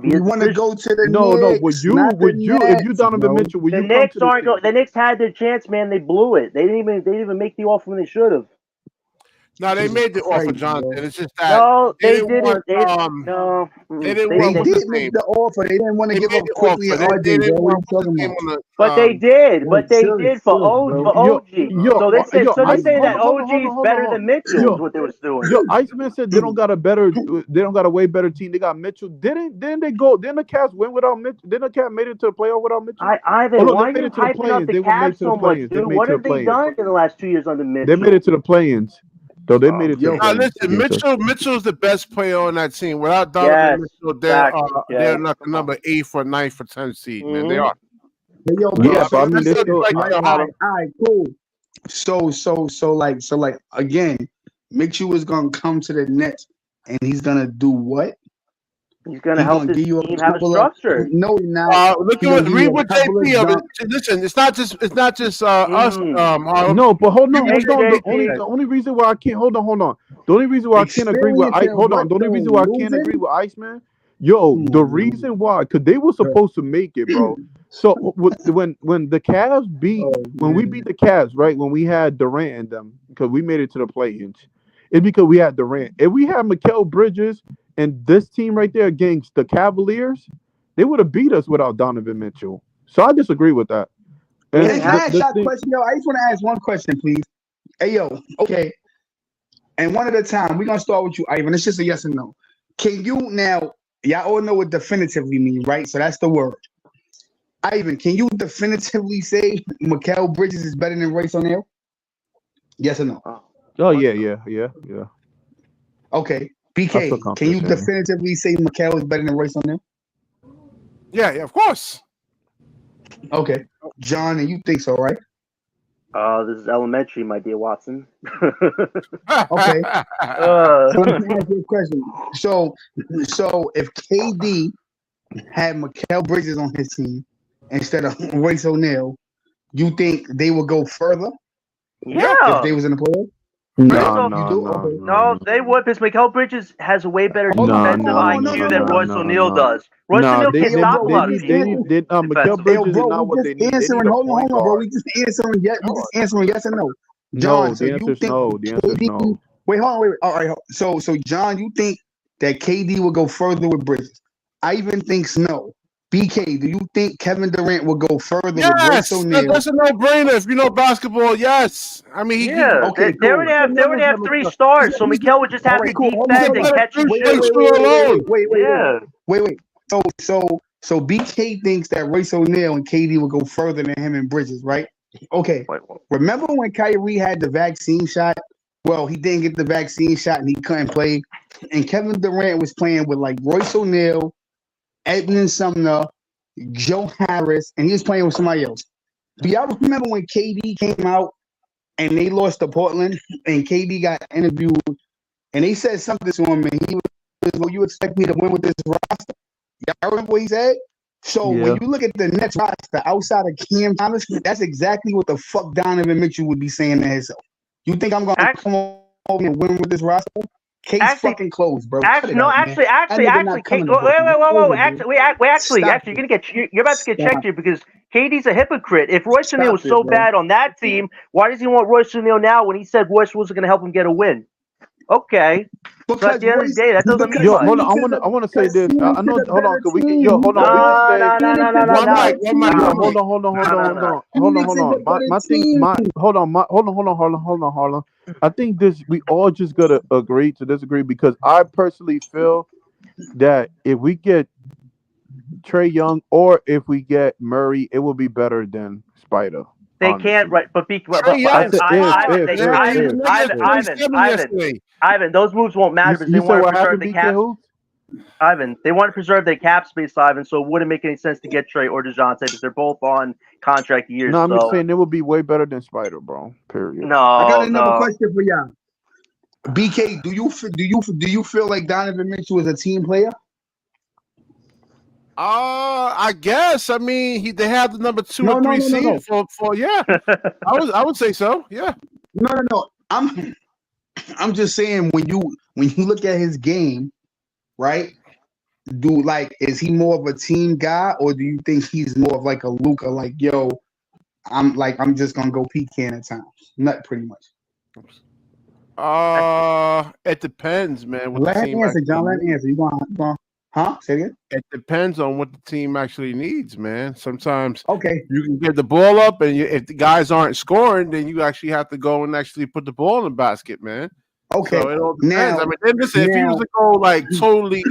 You want to go to the Knicks? No. Would you if you Donovan Mitchell? Would the you Knicks come to aren't going. The Knicks had their chance, man. They blew it. They didn't even make the offer when they should have. No, they made the offer, Jonathan. It's just that they didn't. They didn't make the offer. They didn't want to give up quickly. But they did. But they did for OG. So they said that OG is better than Mitchell. Is what they was doing. Iceman said they don't got a way better team. They got Mitchell. Didn't they go? Didn't the Cavs win without Mitchell? Didn't the Cavs made it to the playoff without Mitchell? Why are you hyping up the Cavs so much, dude? What have they done in the last 2 years under Mitchell? They made it to the play-ins. So they made it. Listen, Mitchell's the best player on that team. Without Donovan Mitchell, they're like the number 8 for 9 for 10 seed, man. They are. I mean, they still. All right, cool. So like again, Mitchell is gonna come to the Nets, and he's gonna do what? He's gonna help his team have a structure. No, now read what JP. Listen, it's not just us. No, but hold on. The only reason why I can't hold on. The only reason why I can't agree with The only reason why I can't agree with Iceman Yo, the reason why, because they were supposed to make it, bro. So when the Cavs beat, when we beat the Cavs, right? When we had Durant and them, because we made it to the play-ins, it's because we had Durant. If we had Mikal Bridges and this team right there against the Cavaliers, they would have beat us without Donovan Mitchell. So I disagree with that. And Can I ask y'all a question, yo? I just want to ask one question, please. Hey, yo, okay. And one at a time. We're gonna start with you, Ivan. It's just a yes or no. Can you now? Y'all all know what definitively means, right? So that's the word. Ivan, can you definitively say Mikal Bridges is better than Royce O'Neal? Yes or no? Oh yeah. Okay. BK, can you definitively say Mikal is better than Royce O'Neal? Yeah, of course. Okay. John, and you think so, right? This is elementary, my dear Watson. Okay. So let me ask you a question. So if KD had Mikal Bridges on his team instead of Royce O'Neal, you think they would go further? Yeah. If they was in the playoffs? No, they would, because Mikal Bridges has a way better defensive IQ than Royce O'Neal does. Royce O'Neal can stop a lot of people. Mikal Bridges is not what they need. Hold on, bro. We just answering yes or no. John, so you think the answer is no. Wait, hold on, wait. All right. So John, you think that KD will go further with Bridges? Ivan thinks no. BK, do you think Kevin Durant will go further with Royce O'Neal? That's a no-brainer. If you know basketball, yes. I mean, they would have 3 stars, so Mikal would just have to defend and catch and shoot. Wait. So BK thinks that Royce O'Neal and KD will go further than him and Bridges, right? Okay. Remember when Kyrie had the vaccine shot? Well, he didn't get the vaccine shot and he couldn't play. And Kevin Durant was playing with like Royce O'Neal, Edmund Sumner, Joe Harris, and he was playing with somebody else. Do y'all remember when KD came out and they lost to Portland and KD got interviewed and they said something to him and he was, well, you expect me to win with this roster? Y'all remember what he said? So when you look at the Nets roster outside of Cam Thomas, that's exactly what the fuck Donovan Mitchell would be saying to himself. You think I'm going to come over and win with this roster? Case fucking closed, bro. Actually, you're about to get checked here because KD's a hypocrite. If Royce O'Neal was so bad on that team, why does he want Royce O'Neal now when he said Royce wasn't going to help him get a win? Okay. Because at the end of the day, that doesn't mean much. Hold on. I want to say this. I know. Hold on. Hold on. I think this. We all just gotta agree to disagree because I personally feel that if we get Trae Young or if we get Murray, it will be better than Spider. They can't, right? But Ivan, those moves won't matter because they want to preserve the cap. Ivan, they want to preserve their cap space, Ivan. So it wouldn't make any sense to get Trae or DeJounte because they're both on contract years. No, I'm just saying it would be way better than Spider, bro. Period. No, I got another question for y'all. BK, do you feel like Donovan Mitchell is a team player? I guess. I mean, they have the number 2 or 3 seed for yeah. I would say so. Yeah. No. I'm just saying when you look at his game, right? Is he more of a team guy or do you think he's more of like a Luka? Like, yo, I'm just gonna go PK at times. Not pretty much. It depends, man. Let him answer, John. Let him answer. You going? Huh? Say it again? It depends on what the team actually needs, man. Sometimes you can get the ball up, and if the guys aren't scoring, then you actually have to go and actually put the ball in the basket, man. Okay. So it all depends. Now, I mean, then listen, if he was to go like totally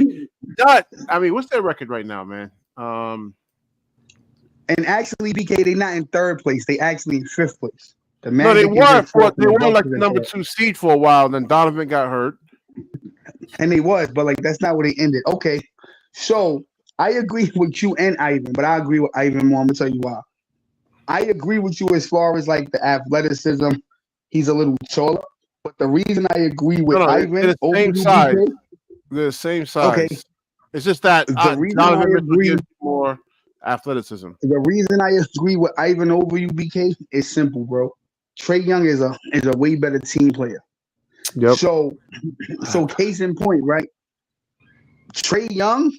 done, I mean, what's their record right now, man? And actually, BK, they're not in 3rd place. They actually in 5th place. They were like the number 2 seed for a while, and then Donovan got hurt. And they was, but like that's not where they ended. Okay. So I agree with you and Ivan, but I agree with Ivan more. I'm gonna tell you why. I agree with you as far as like the athleticism. He's a little taller, but the reason I agree with Ivan they're the same size. They're the same size. Okay. It's just that Donovan Mitchell gives more athleticism. The reason I agree with Ivan over you, BK, is simple, bro. Trey Young is a way better team player. Yep. So case in point, right? Trey Young,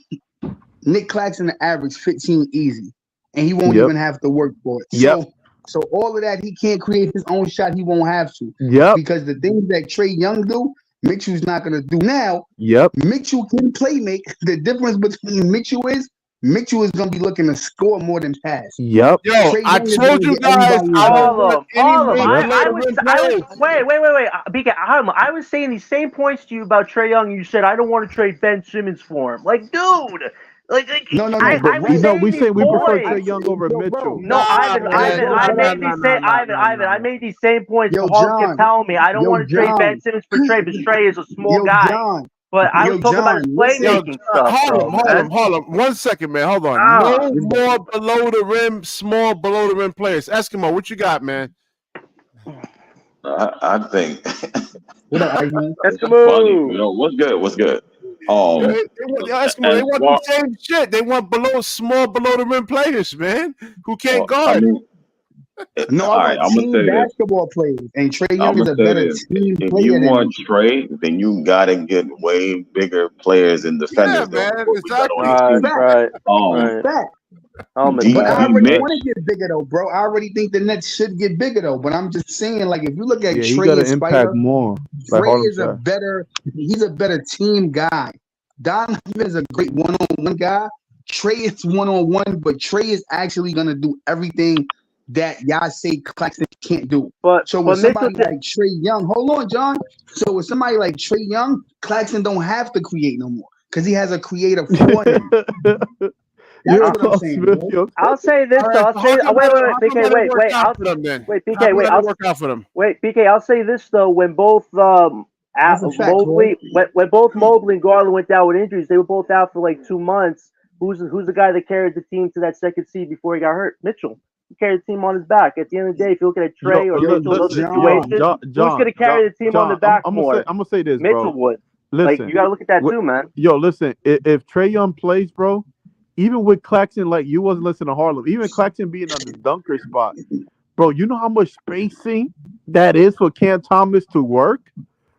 Nick Claxton average 15 easy, and he won't even have to work for it. So all of that, he can't create his own shot. He won't have to. Because the things that Trae Young do, Mitchell's not going to do now. Mitchell can play make. The difference between Mitchell is going to be looking to score more than pass. Yo, I told you guys. Hold on. Wait. BK, I was saying these same points to you about Trae Young. You said I don't want to trade Ben Simmons for him. Like, dude. No. We say we prefer Trae Young over Mitchell. No, Ivan, I made these same points. Hall kept telling me I don't want to trade Ben Simmons for Trae, because Trae is a small guy. But I was talking about his playmaking stuff. Hold on. 1 second, man. Hold on. No more below the rim, small below the rim players. Eskimo, what you got, man? I think. What up, Eskimo? Eskimo. What's good? Eskimo, they want the same shit. They want small below the rim players, man, who can't guard. No, I'm team basketball players, and Trae Young is a better team player. If you want Trae, then you gotta get way bigger players and defenders. Yeah, man, exactly. Right. But I already want to get bigger though, bro. I already think the Nets should get bigger though. But I'm just saying, like, if you look at Trae and Spider, more. Trae is he's a better team guy. Donovan is a great one-on-one guy. Trae is one-on-one, but Trae is actually gonna do everything that y'all say Claxton can't do. So with somebody like Trae Young, hold on, John. So with somebody like Trae Young, Claxton don't have to create no more because he has a creator for him. That's what I'm saying. Bro. I'll say this though. I'll say BK, BK, I'll say this though. When both Mobley and Garland went down with injuries, they were both out for like 2 months. Who's the guy that carried the team to that second seed before he got hurt? Mitchell. He carried the team on his back. At the end of the day, if you look at Trae or Mitchell, those situations, who's going to carry the team on the back more? I'm going to say this, Mitchell would. Listen, you got to look at that too, man. Listen, if Trae Young plays, bro, even with Claxton, like you wasn't listening to Harlem, even Claxton being on the dunker spot, bro, you know how much spacing that is for Cam Thomas to work?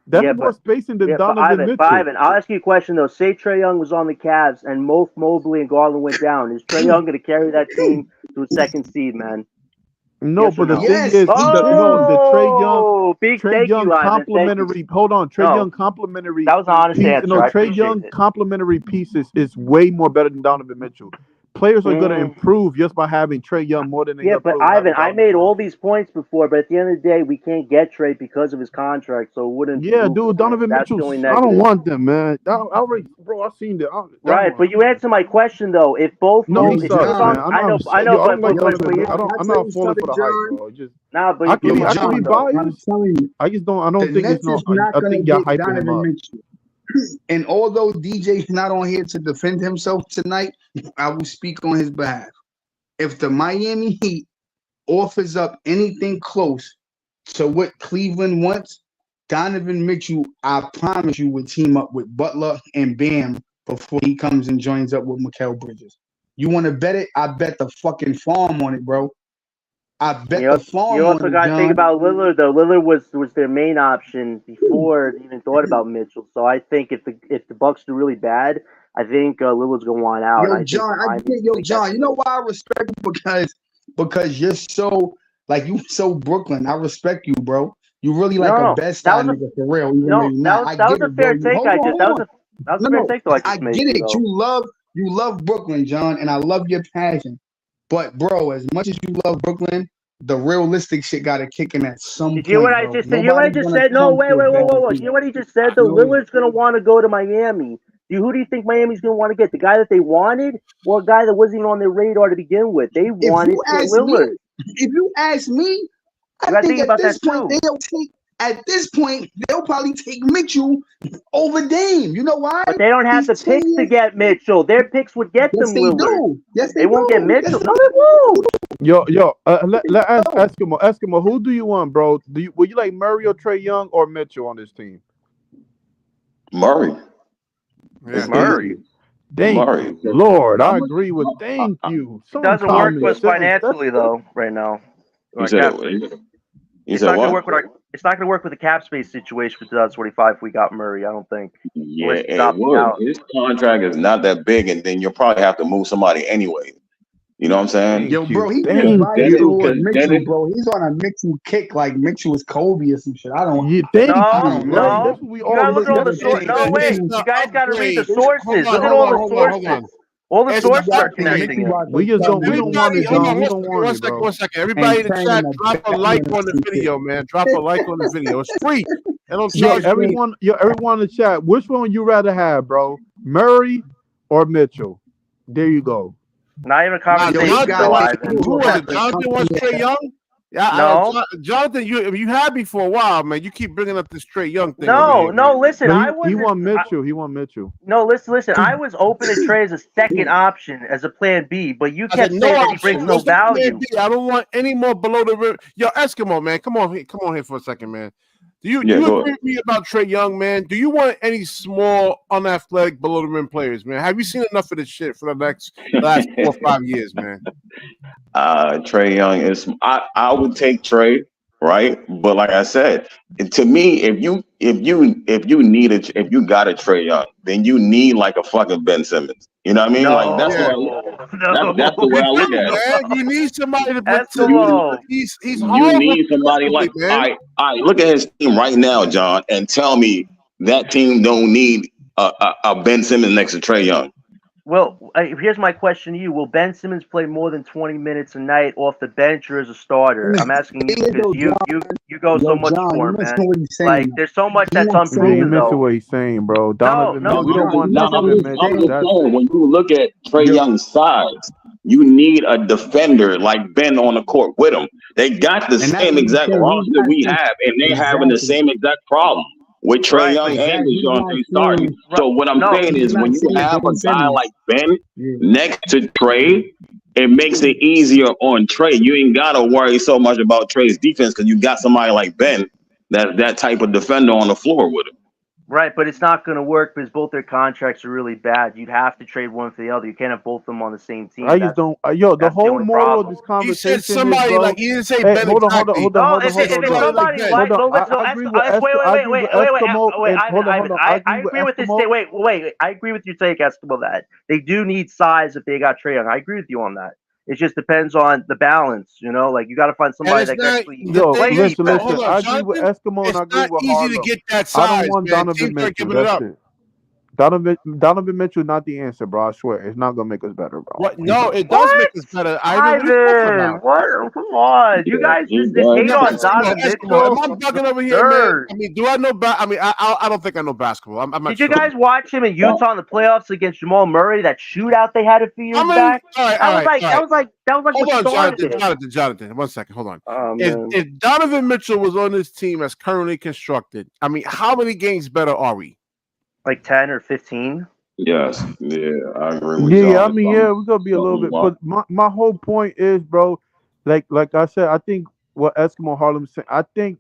That's more spacing than Donovan Mitchell. Ivan, I'll ask you a question, though. Say Trae Young was on the Cavs and both Mobley and Garland went down. Is Trae Young going to carry that team to a second seed, man? No, yes, but the no? thing is, the Trae Young complimentary. Hold on, Trae Young complimentary. That was an honest answer. No, Trae Young complimentary pieces is way more better than Donovan Mitchell. Players are going to improve just by having Trae Young more than they but Ivan, I made all these points before, but at the end of the day, we can't get Trae because of his contract, so it wouldn't. Yeah, dude, Donovan Mitchell. I don't want them, man. Bro, I've seen that. Right, but you answer my question though. If both, no, I'm not falling for the hype, bro. Just but I can be biased. I'm telling you, I don't think it's not. I think you're hyping him up. And although DJ's not on here to defend himself tonight, I will speak on his behalf. If the Miami Heat offers up anything close to what Cleveland wants, Donovan Mitchell, I promise you, would team up with Butler and Bam before he comes and joins up with Mikal Bridges. You want to bet it? I bet the fucking farm on it, bro. I bet the farm. You also got to think about Lillard, though. Lillard was their main option before they even thought about Mitchell. So I think if the Bucks do really bad, I think Lillard's gonna want out. John, you know why I respect you? Because you're so Brooklyn. I respect you, bro. You really like a best side nigga for real. That was a fair take. I did. That was a fair take. I get it. You love Brooklyn, John, and I love your passion. But bro, as much as you love Brooklyn, the realistic shit got to kick in at some point. You hear what I just said? You know what I just said? No, wait. You know what he just said? Though Lillard's gonna want to go to Miami. Who do you think Miami's gonna want to get? The guy that they wanted, or a guy that wasn't even on their radar to begin with? They wanted Lillard. If you ask me, I think at this point they'll probably take Mitchell over Dame. You know why? But they don't have the picks to get Mitchell. Their picks would get them Lillard. Yes, they won't get Mitchell. No, they won't. Let ask Eskimo. Who do you want, bro? Would you like Murray or Trae Young or Mitchell on this team? Murray. Yeah, Murray. Murray. Lord, I agree with. Thank you. It doesn't work for us financially though right now. You said what? It's not gonna work with our. It's not going to work with the cap space situation for 2025 if we got Murray. I don't think. Yeah, Unless he's it opting would. out. His contract is not that big, and then you'll probably have to move somebody anyway. You know what I'm saying? Thank Yo, bro, you. he Thank just vibing you. towards Because Mitchell, Dennis, bro. He's on a Mitchell kick like Mitchell was Kobe or some shit. I don't. Yeah, thank No, I you. don't Right? know. no. That's what we You all gotta look look at all at the it. sources. Thank No, you. wait. It's You the guys gotta read the upgrade. sources. Look at all the sources. All the It's the sources are Exactly. upgrade. connecting Mitchell him. about to We just come don't. We in don't and want it, Everybody, hold John. on, We one don't second, want one it, second, bro. one second. and Everybody in the turn chat, him drop a a like bad on the shit. video, man. Drop a like on the video. It's free. They don't Yo, charge you. everyone in the chat. Which one would you rather have, bro? Murray or Mitchell? There you go. Not even a Nah, Yo, he conversation, got though, it. Ivan. Who was it? Have to Jonathan come wants in Trey Young. Yeah, No, Jonathan, you had me for a while, man. You keep bringing up this Trey Young thing over no, here, no. man. Listen, No, I he wasn't. won Mitchell. He won Mitchell. No, listen. I was open to Trey as a second option, as a plan B, but you I said kept no saying that he brings option. no What's the plan value. B? I don't want any more below the rim. Yo, Eskimo, man, come on here for a second, man. Do you Yeah, go agree with me about Trey Young, man? Do you want any small, unathletic, below the rim players, man? Have you seen enough of this shit for the last 4 or 5 years, man? Trey Young is. I would take Trey, right? But like I said, to me, if you got a Trey Young, then you need like a fucking Ben Simmons. You know what I mean? Like that's Yeah. No, that's the way You I look do, at it. man. You need somebody to put Eskimo. he's You horrible need somebody defensively, like man. I look at his team right now, John, and tell me that team don't need a Ben Simmons next to Trey Young. Well, here's my question to you: will Ben Simmons play more than 20 minutes a night off the bench or as a starter? I'm asking you because you go so much John, for you him, missing man. what he's saying. Like, there's so much that's What's Yeah, you unproven, missing though. what he's saying, bro. No, Donovan, no. we don't want No, Donovan I'm Mitchell. just saying, when you look at Trey Young's size, you need a defender like Ben on the court with him. They got the And that's same what he's exact saying. roster He's not we saying have, and they're having the exactly. same exact problem with Trey Right, Young but and Exactly. He's not DeJounte starting. saying. So what I'm no. saying He's is, not when you saying have a Ben guy Simmons. like Ben Yeah. next to Trey, it makes it easier on Trey. You ain't gotta worry so much about Trey's defense because you got somebody like Ben that's that type of defender on the floor with him. Right, but it's not going to work because both their contracts are really bad. You'd have to trade one for the other. You can't have both of them on the same team. I just don't. Yo, the that's the whole only moral of problem. this He said conversation is, somebody bro. like he didn't say Hey, Ben hold on, exactly. No, He if said it's somebody like somebody Ben. like, Hold on. well, I agree with wait, I agree with Eskimo. Ivan, I I agree with agree with this. Eskimo. Wait, I agree with your take, Eskimo, that they do need size if they got Trae Young. I agree with you on that. It just depends on the balance, like you got to find And somebody it's that can not actually the Yo, thing play is, listen. defense. hold on, I agree with Jonathan. Eskimo and It's I agree not with easy to Harlow. get that I don't size, want man. Donovan Teams are Mitchell. giving it That's up. it. Donovan Mitchell not the answer, bro. I swear, it's not gonna make us better, bro. What? No, it does make us better. Ivan, what are you talking Ivan, about? what? Come on, you guys just hate No, on Eskimo, Donovan Eskimo, am Mitchell. I bugging over here, man? Absurd. I mean, do I know? I don't think I know basketball. I'm not Did you sure. guys watch him in Utah in the playoffs against Jamal Murray? That shootout they had a few years I mean, back. all right. That was like Hold what on, started it. Jonathan. 1 second. Hold on. Oh If man, if Donovan Mitchell was on this team as currently constructed, I mean, how many games better are we? like 10 or 15. Yes, yeah, I agree with Yeah, I John. mean, we're gonna be a little bit, but my whole point is, bro, like I said, I think what Eskimo Harlem said, I think,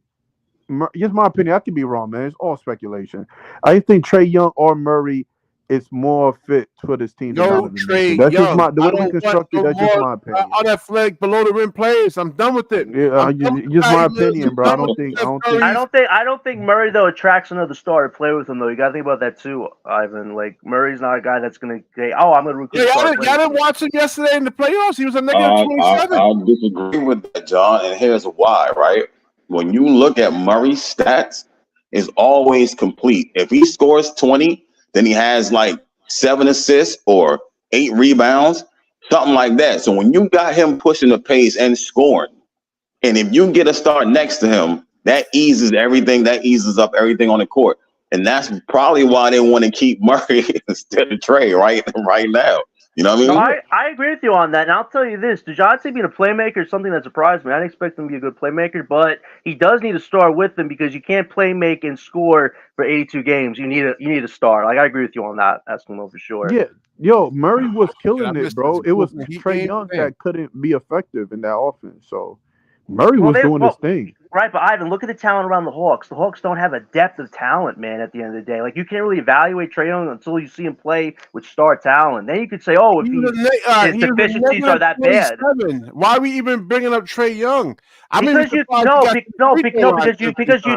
just my opinion, I could be wrong, man. It's all speculation. I think Trey Young or Murray is more fit for this team than No Donovan Mitchell. Trey That's just Young. the I way we don't want constructed. no That's just more my opinion. unathletic below the rim players. I'm done with it. Yeah, just my opinion, bro. I don't think. I don't think Murray though attracts another star to play with him though. You got to think about that too, Ivan. Like Murray's not a guy that's gonna say, "Oh, I'm gonna recruit." Yeah, y'all didn't watch him yesterday in the playoffs. He was a negative 27. I disagree with that, John, and here's why. Right, when you look at Murray's stats, is always complete. If he scores 20, then he has like 7 assists or 8 rebounds, something like that. So when you got him pushing the pace and scoring, and if you get a start next to him, that eases everything. That eases up everything on the court. And that's probably why they want to keep Murray instead of Trey right now. You know what I mean? No, I agree with you on that. And I'll tell you this, DeJounte being a playmaker is something that surprised me. I didn't expect him to be a good playmaker, but he does need a star with him because you can't play make and score for 82 games. You need a star. Like I agree with you on that, Eskimo, for sure. Yeah, yo, Murray was killing it, bro. It was Trey Young that couldn't be effective in that offense. So Murray was doing his thing. Right, but Ivan, look at the talent around the Hawks. The Hawks don't have a depth of talent, man, at the end of the day. Like, you can't really evaluate Trae Young until you see him play with star talent. Then you could say, oh, if his deficiencies are that bad. Why are we even bringing up Trae Young? Because you've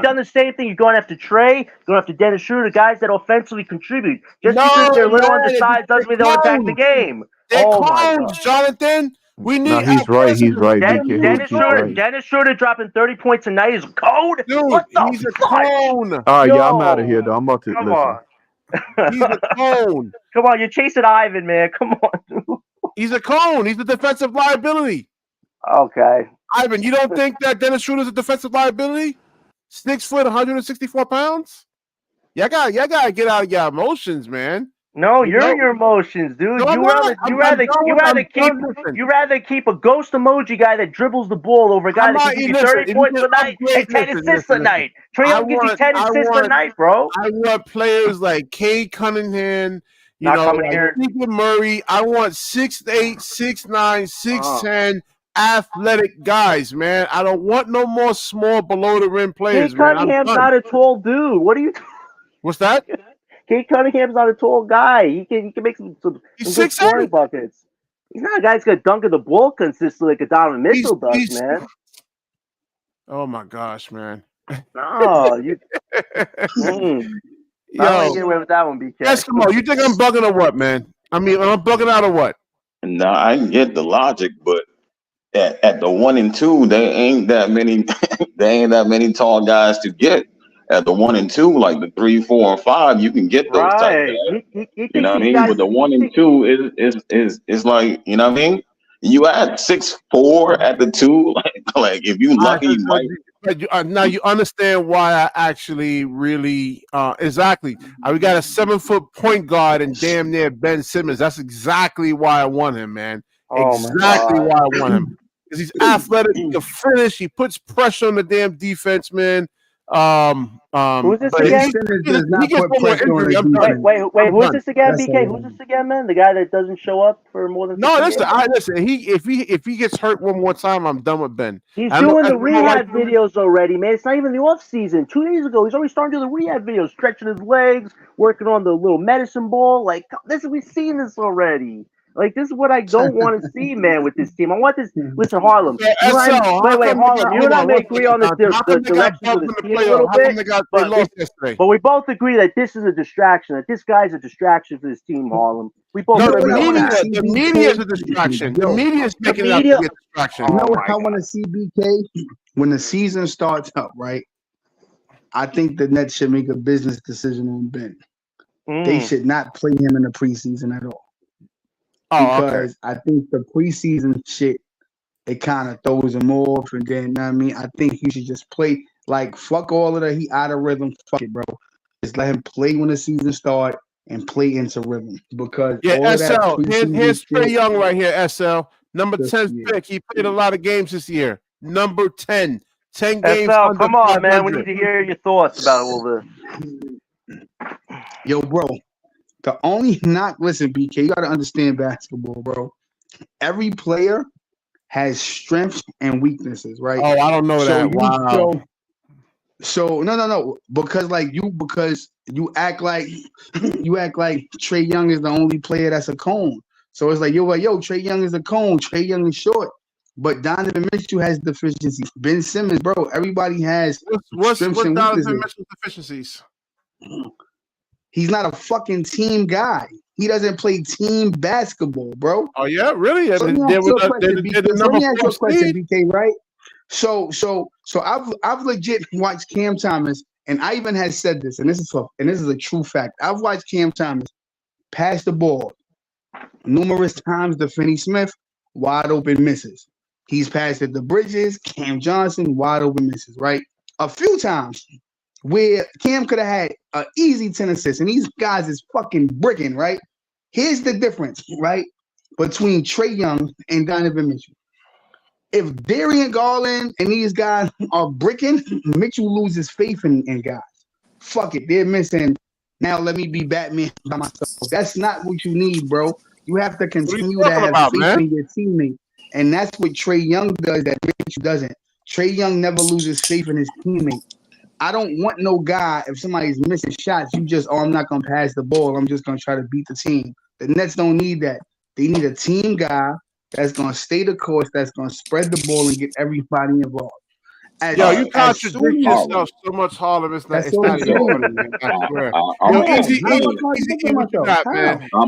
done the same thing. You're going after Trae, you're going after Dennis Schroeder, guys that offensively contribute. Just because they're little undersized doesn't mean they'll impact the game. They're clones, Jonathan. We need. No, he's right. He's right. Dennis Schroeder dropping 30 points a night is code. Dude, what the he's a clone. All right, yeah, I'm out of here though. I'm about to come listen. He's a clone. Come on, you're chasing Ivan, man. Come on, dude. He's a clone. He's a defensive liability. Okay. Ivan, you don't think that Dennis Schroeder's a defensive liability? 6 foot, 164 pounds? Y'all gotta get out of your emotions, man. No, you're in your emotions, dude. No, you rather keep a ghost emoji guy that dribbles the ball over a guy that gives you 30 points a night and 10 assists a night. Trae Young gives you 10 assists a night, bro. I want players like Cade Cunningham, Stephen Murray. I want 6'8", 6'9", 6'10", athletic guys, man. I don't want no more small below the rim players. Cade Cunningham's not a tall dude. What are you? What's that? Cade Cunningham's not a tall guy. He can make some good scoring buckets. He's not a guy that's gonna dunk at the ball consistently like a Donovan Mitchell does, man. Oh my gosh, man. No, you. I don't get away with that one, BK. Eskimo, you think I'm bugging or what, man? I mean, I'm bugging out or what? No, I get the logic, but at the 1 and 2, there ain't that many. There ain't that many tall guys to get. At the 1 and 2, like the 3, 4, and 5, you can get those type of guys. You know what I mean? But the 1 and 2 is like, you know what I mean? You add 6'4" at the 2, like if you lucky, you might. Now you understand why I actually really exactly. We got a 7-foot point guard and damn near Ben Simmons. That's exactly why I want him, man. Exactly why I want him. Because he's athletic, he can finish, he puts pressure on the damn defense, man. Who's this again? Wait, who's this again, BK? Who's this again, man? The guy that doesn't show up for more than listen. If he gets hurt one more time, I'm done with Ben. He's doing the rehab videos already, man. It's not even the off season. 2 days ago, he's already starting to do the rehab videos, stretching his legs, working on the little medicine ball. Like we've seen this already. Like, this is what I don't want to see, man, with this team. I want this. Listen, Harlem. Wait, Harlem. You and I may agree on the direction of the team a little bit, but we both agree that this is a distraction, that this guy's a distraction for this team, Harlem. We both agree on that. The media is a distraction. The media is making it up to be a distraction. You know what I want to see, BK? When the season starts up, right? I think the Nets should make a business decision on Ben. They should not play him in the preseason at all. Because I think the preseason shit, it kind of throws him off, and then I think he should just play like fuck all of that. He out of rhythm. Fuck it, bro. Just let him play when the season starts and play into rhythm. Because SL. Here's Trey Young right here. SL number 10 pick. He played a lot of games this year. Number 10. 10 games. SL, come on, man. We need to hear your thoughts about all this. Yo, bro. The only listen, BK, you got to understand basketball, bro. Every player has strengths and weaknesses, right? Oh, I don't know that. Wow. So no. Because you act like Trae Young is the only player that's a cone. So it's like, Trae Young is a cone. Trae Young is short. But Donovan Mitchell has deficiencies. Ben Simmons, bro. Everybody has what's Donovan Mitchell's deficiencies? He's not a fucking team guy. He doesn't play team basketball, bro. Oh yeah, really? So let me ask you a question, BK, right? So I've legit watched Cam Thomas, and I even had said this, and this is a true fact. I've watched Cam Thomas pass the ball numerous times to Finney Smith, wide open misses. He's passed it to Bridges, Cam Johnson, wide open misses, right? A few times where Cam could have had an easy 10 assists, and these guys is fucking bricking, right? Here's the difference, right, between Trae Young and Donovan Mitchell. If Darian Garland and these guys are bricking, Mitchell loses faith in guys. Fuck it, they're missing. Now let me be Batman by myself. That's not what you need, bro. You have to continue to have faith in your teammate. And that's what Trae Young does that Mitchell doesn't. Trey Young never loses faith in his teammate. I don't want no guy, if somebody's missing shots, you just, I'm not going to pass the ball. I'm just going to try to beat the team. The Nets don't need that. They need a team guy that's going to stay the course, that's going to spread the ball and get everybody involved. You contradict yourself so much, Harlem. It's not even funny, man. I swear. Easy, man. I'm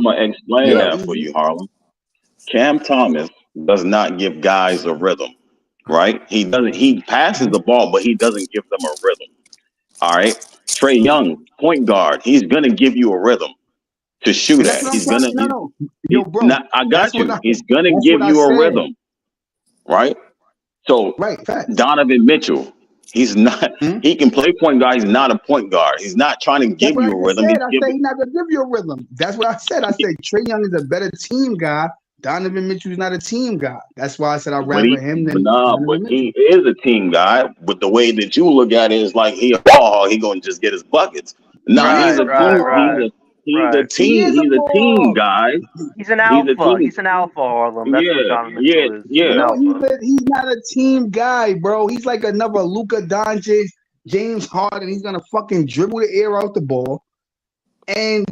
going to explain that for you, Harlem. Cam Thomas does not give guys a rhythm, right? He passes the ball, but he doesn't give them a rhythm. All right. Trae Young, point guard, he's gonna give you a rhythm to shoot at. He's gonna I got you. He's gonna give you a rhythm. Right? So Donovan Mitchell, he's not he can play point guard, he's not a point guard. He's not trying to give you a rhythm. I said he's not gonna give you a rhythm. That's what I said. I said Trae Young is a better team guy. Donovan Mitchell is not a team guy. That's why I said I'd rather him than but he is a team guy. But the way that you look at it is like he gonna just get his buckets. No, he's a team guy. He's an alpha. He's an alpha, Harlem. That's what Donovan Mitchell is. No, he's not a team guy, bro. He's like another Luka Doncic, James Harden. He's gonna fucking dribble the air out the ball. And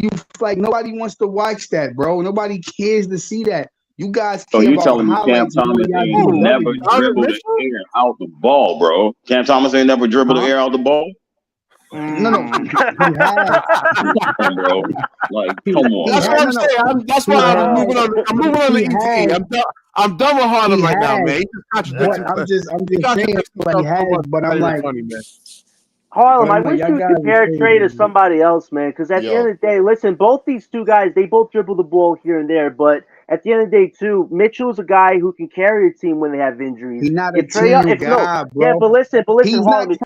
nobody wants to watch that, bro. Nobody cares to see that. You guys care you telling me Cam Thomas ain't never dribbled the air out the ball, bro? Cam Thomas ain't never dribbled the air out the ball? No. He bro. Like, come on. That's what I'm saying. That's why I'm moving on the ET. I'm done with Harlem right now, man. I'm just saying what he has, but I'm like, funny, man. Harlem, I wish you would compare Trae to somebody else, man, because at the end of the day, listen, both these two guys, they both dribble the ball here and there, but at the end of the day, too, Mitchell's a guy who can carry a team when they have injuries. He's not a team guy, bro. Yeah, but listen, Harlem,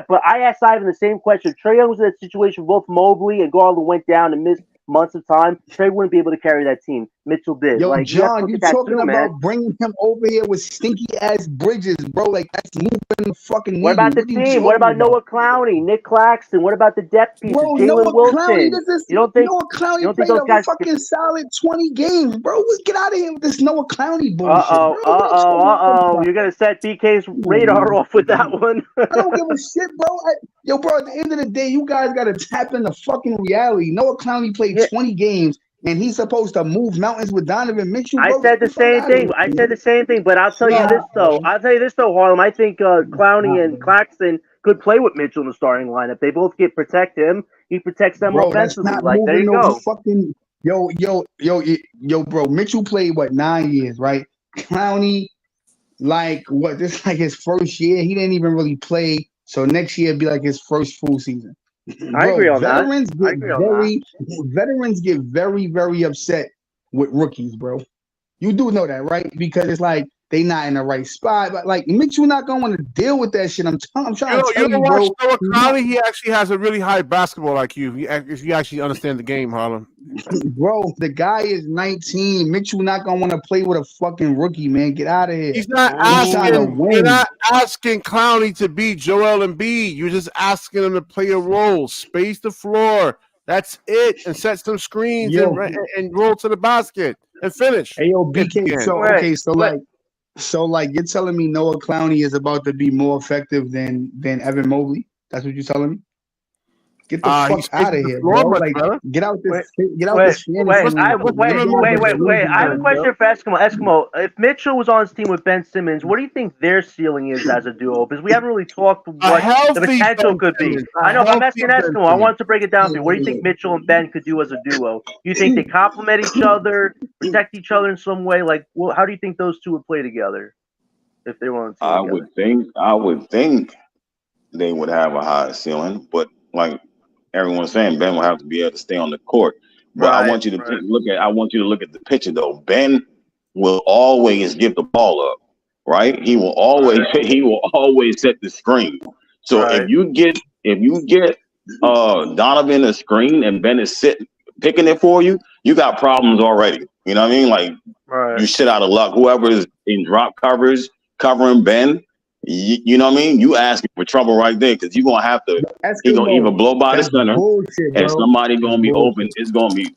but I asked Ivan the same question. Trae Young was in that situation, both Mobley and Garland went down and missed months of time. Trae wouldn't be able to carry that team. Mitchell did. Yo, John, you talking about bringing him over here with stinky ass Bridges, bro? Like that's moving the fucking. What about the team? What about Noah Clowney, Nick Claxton? What about the depth pieces? Jalen Wilson. You don't think Noah Clowney played a fucking solid 20 games, bro? Let's get out of here with this Noah Clowney bullshit. You're gonna set BK's radar off with that one. I don't give a shit, bro. Bro, at the end of the day, you guys gotta tap into fucking reality. Noah Clowney played 20 games. And he's supposed to move mountains with Donovan Mitchell. I said the same thing. But I'll tell you this though. Harlem. I think Clowney and Claxton could play with Mitchell in the starting lineup. They both protect him. He protects them offensively. Like there you go. Fucking bro. Mitchell played 9 years, right? Clowney, this is like his first year. He didn't even really play. So next year it'd be like his first full season. Bro, I agree on veterans get very, very upset with rookies, bro. You do know that, right? Because it's like they not in the right spot. But like Mitchell not going to want to deal with that shit. I'm trying to tell you, bro. Noah Clowney, he actually has a really high basketball IQ. If you actually understand the game, Harlem. Bro, the guy is 19. Mitchell not gonna want to play with a fucking rookie, man. Get out of here. He's not asking. You're not asking Clowney to be Joel Embiid. You're just asking him to play a role, space the floor. That's it, and set some screens and roll to the basket and finish. Hey, yo, BK. So you're telling me Noah Clowney is about to be more effective than Evan Mobley? That's what you're telling me? Get the fuck out of here, bro. Get out this. Wait. I have a question for Eskimo. If Mitchell was on his team with Ben Simmons, what do you think their ceiling is as a duo? Because we haven't really talked what the potential could be. I know, but I'm asking Eskimo. I wanted to break it down for you. What do you think Mitchell and Ben could do as a duo? You think they complement each other, protect each other in some way? How do you think those two would play together if they were on a team I would think they would have a high ceiling, but everyone's saying, Ben will have to be able to stay on the court. But I want you to look at the picture though. Ben will always give the ball up, right? He will always set the screen. So if you get Donovan a screen and Ben is picking it for you, you got problems already. You know what I mean? You shit out of luck. Whoever is in drop covers covering Ben, You know what I mean? You asking for trouble right there because you're gonna have to. He gonna either blow by the center, bullshit, and bro. somebody gonna be open. It's gonna be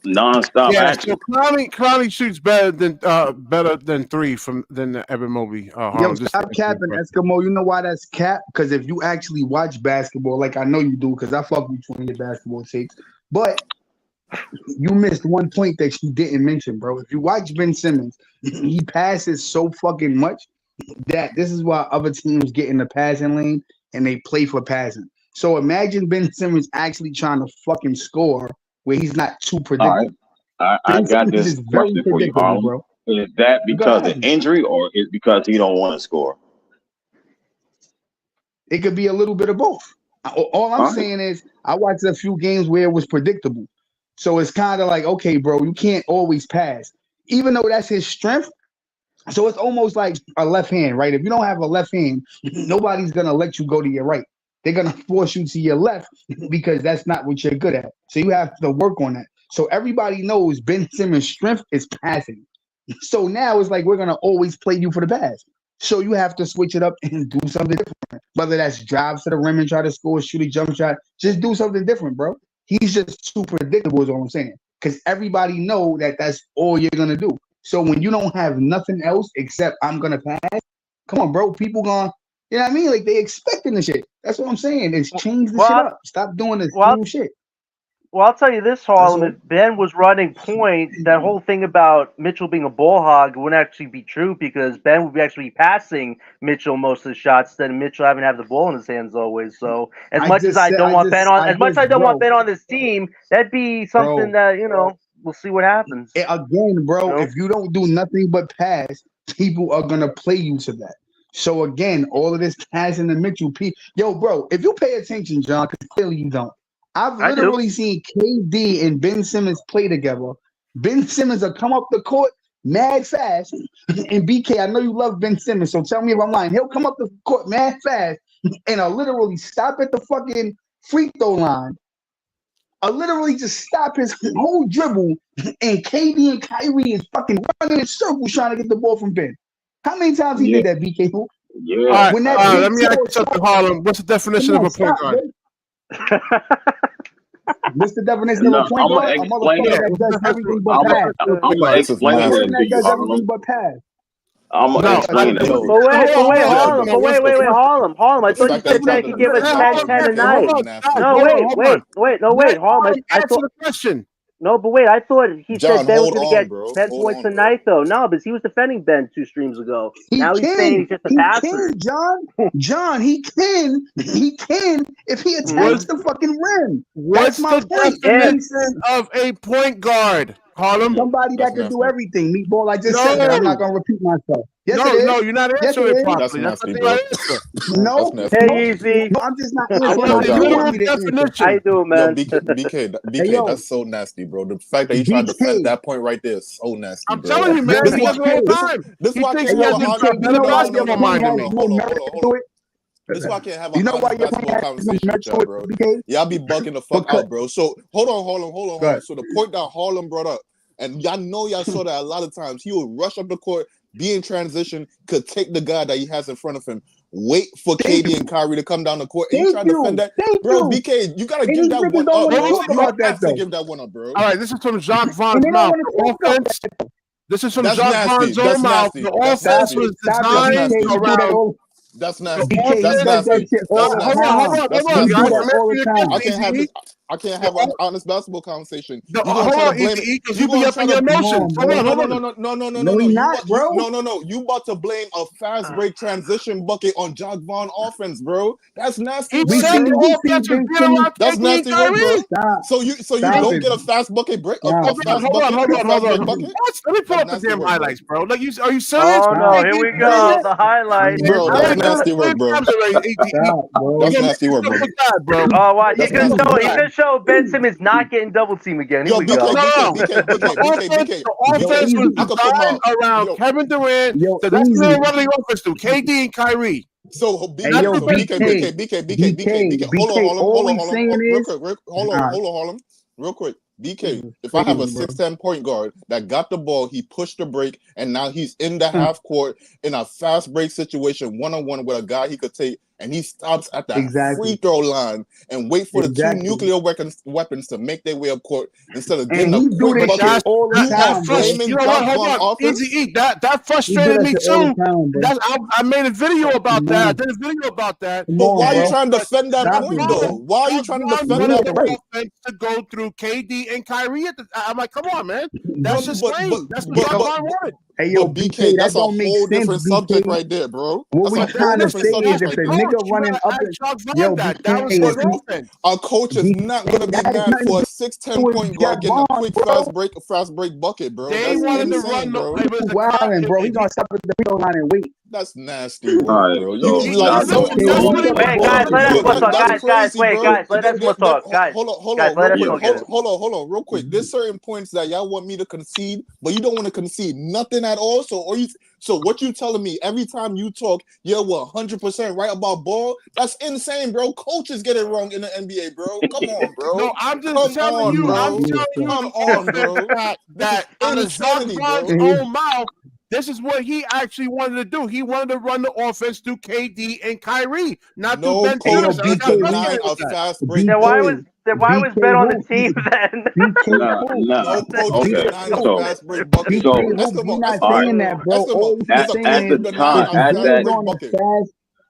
nonstop Yeah, action. so Clowney shoots better than three than Evan Mobley. Yo, Harlem. stop capping, Eskimo. You know why that's cap? Because if you actually watch basketball, like I know you do, because I fuck with you on your basketball takes, but you missed one point that you didn't mention, bro. If you watch Ben Simmons, he passes so fucking much that this is why other teams get in the passing lane and they play for passing. So imagine Ben Simmons actually trying to fucking score where he's not too predictable. All right, I got this question for you, Harlem. Bro. Is that because of injury or is it because he don't want to score? It could be a little bit of both. All I'm saying is I watched a few games where it was predictable. So it's kind of like, okay, bro, you can't always pass. Even though that's his strength, so it's almost like a left hand, right? If you don't have a left hand, nobody's going to let you go to your right. They're going to force you to your left because that's not what you're good at. So you have to work on that. So everybody knows Ben Simmons' strength is passing. So now it's like we're going to always play you for the pass. So you have to switch it up and do something different. Whether that's drive to the rim and try to score, shoot a jump shot, just do something different, bro. He's just too predictable is all I'm saying. Because everybody know that that's all you're going to do. So when you don't have nothing else except I'm going to pass, come on, bro. People going, you know what I mean? Like they expecting the shit. That's what I'm saying. It's change the shit up. Stop doing this new shit. Well, I'll tell you this, Harlem. If Ben was running point, that whole thing about Mitchell being a ball hog wouldn't actually be true because Ben would be actually passing Mitchell most of the shots instead of Mitchell having to have the ball in his hands always. So as much as I don't want Ben on this team, that'd be something that, you know, we'll see what happens. Again, bro, if you don't do nothing but pass, people are going to play you to that. So again, all of this passing to Mitchell, yo, bro, if you pay attention, John, because clearly you don't. I've literally seen KD and Ben Simmons play together. Ben Simmons will come up the court mad fast. And BK, I know you love Ben Simmons, so tell me if I'm lying. He'll come up the court mad fast and I'll literally stop at the fucking free throw line. I'll literally just stop his whole dribble and KD and Kyrie is fucking running in circles trying to get the ball from Ben. How many times he did that, BK? Yeah. Let me ask you something, Harlem. What's the definition of a point guard? What's the definition of a point guard? A motherfucker that does everything but pass. I'm gonna explain it to you, Harlem. I'm gonna explain it. Wait, Harlem. I thought you said Ben could give us 10 a night. Wait, Harlem. I thought the question. No, but wait, I thought he said Ben was going to get 10 points tonight, though. No, because he was defending Ben 2 streams ago. Now he's saying he's just a passer. John, he can if he attacks the fucking rim. What's the definition of a point guard, Harlem? Somebody that can do everything. Meatball, I just said that. I'm not going to repeat myself. Yes, no, you're not answering it properly. That's not the right answer. No, hey, easy. No, I'm just not answering definition. How you doing, man? BK, that's so nasty, bro. The fact that you tried to defend that point right there is so nasty. I'm telling you, man. This is why I can't have better basketball mind than me. Hold on. This is why I can't have a basketball conversation with y'all, bro. Y'all be bugging the fuck out, bro. So hold on. So the point that Harlem brought up, and y'all know y'all saw that a lot of times. He would rush up the court, be in transition, could take the guy that he has in front of him, wait for KD and Kyrie to come down the court, and you try to defend that. Bro, BK, you gotta give that one up. You have to give that one up, bro. All right, this is from Jacques Vaughn's mouth. Offense. This is from Jacques Vaughn's own mouth. The offense was designed around. That's nasty. Hold on. I can't have an honest basketball conversation. No, hold on, because you be up in your emotions. Hold on. No. You about to blame a fast break transition bucket on Jacques Vaughn offense, bro. That's nasty. That's nasty, bro. So you don't get a fast bucket break. Hold on. Let me pull up the damn highlights, bro. Like, are you serious? Oh no, here we go. The highlights, bro. That's nasty work, bro. That's nasty work, bro. Oh, wow. He could show Ben Simmons not getting double team again. Here we go. The offense was designed around Kevin Durant. So that's really what the offense do. KD and Kyrie. So BK, hold on, Harlem. Real quick. BK, if I have a 6'10" point guard that got the ball, he pushed the break, and now he's in the half court in a fast break situation, one-on-one with a guy he could take, and he stops at the free throw line and wait for the two nuclear weapons to make their way up court instead of getting a quick bucket. All the time, bro. Easy, that frustrated me too. I made a video about that. I did a video about that. But why are you trying to defend that point, though? Why are you trying to defend that point? To go through KD and Kyrie. I'm like, come on, man. That's just lame. That's what I wanted. Hey, yo, BK, that's a whole different subject right there, bro. What we trying to say is if the nigga running up our coach is not going to be mad for a 6'10" point guard getting a quick fast break bucket, bro. They wanted to run, bro. He's going to stop at the free throw line and wait. That's nasty, bro. Wait, guys, let us talk. Guys, let us talk. Guys, hold on, real quick. There's certain points that y'all want me to concede, but you don't want to concede nothing at all. So what you telling me every time you talk, you're 100% right about ball? That's insane, bro. Coaches get it wrong in the NBA, bro. Come on, bro. No, I'm just telling you. I'm telling you. Come on, bro. That out of Zion's own mouth. This is what he actually wanted to do. He wanted to run the offense through KD and Kyrie, not through Ben Simmons. Then why was Ben on the team then?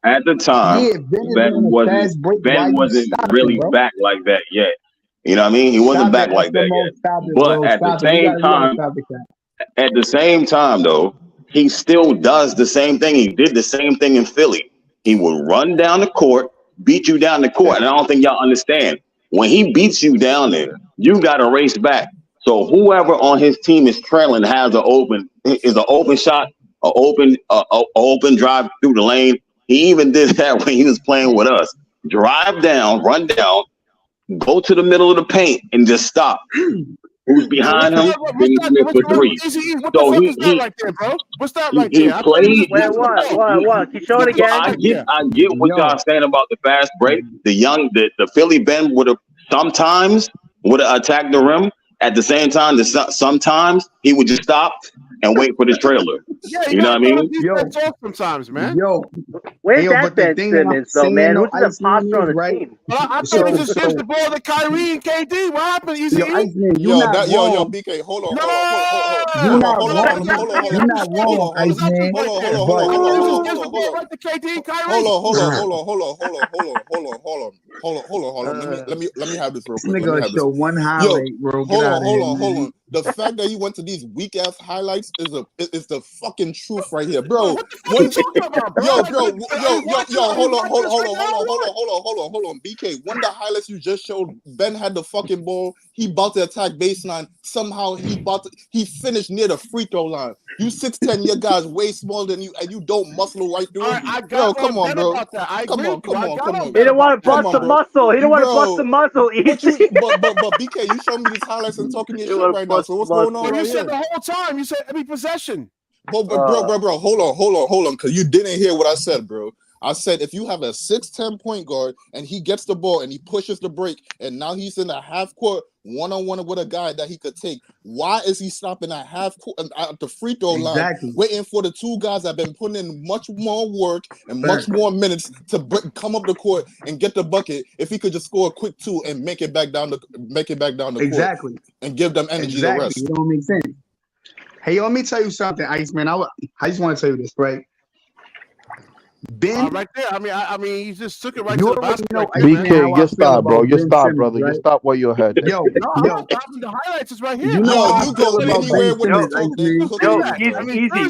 At the time, Ben wasn't really back like that yet. You know what I mean? He wasn't back like that yet. But at the same time, though, he still does the same thing. He did the same thing in Philly. He would run down the court, beat you down the court. And I don't think y'all understand. When he beats you down there, you got to race back. So whoever on his team is trailing has an open shot, an open drive through the lane. He even did that when he was playing with us. Drive down, run down, go to the middle of the paint, and just stop. Who's behind him? Then he's in for three. So he played. What? Keep showing again. I get what y'all saying about the fast break. The Philly Ben would have sometimes attacked the rim. At the same time, sometimes he would just stop and wait for the trailer. Yeah, you know what I mean? Sometimes, man. Where's that Ben Simmons, though, man? Who's the posture on the team? I thought he just gives the ball to Kyrie and KD. What happened? Yo, BK, hold on. You're not wrong, Iceman. Hold on. Let me have this real quick. Nigga show one highlight, bro. Hold on. The fact that he went to these weak ass highlights is the fucking truth right here, bro. What are you talking about, bro? Hold on. BK, one of the highlights you just showed, Ben had the fucking ball. He about to attack baseline. Somehow he finished near the free throw line. You 6'10", your guy's way smaller than you, and you don't muscle right through him. Bro, come on, bro. Come on. He didn't want to bust the muscle. He didn't want to bust the muscle. But BK, you showed me these highlights and talking your shit right now. So what's going on? You said the whole time. You said every possession. Bro, hold on, because you didn't hear what I said, bro. I said if you have a 6'10" point guard and he gets the ball and he pushes the break and now he's in a half court one-on-one with a guy that he could take, why is he stopping at half court at the free throw line, waiting for the two guys that have been putting in much more work and much more minutes to come up the court and get the bucket? If he could just score a quick two and make it back down the court and give them energy to rest. It don't make sense. Hey, let me tell you something, Iceman. I just want to tell you this, right? Ben, right there. I mean, he just took it right to the basket. BK, you stop, bro. You stop, brother. You stop where you're headed. Yo, the highlights is right here. You go anywhere with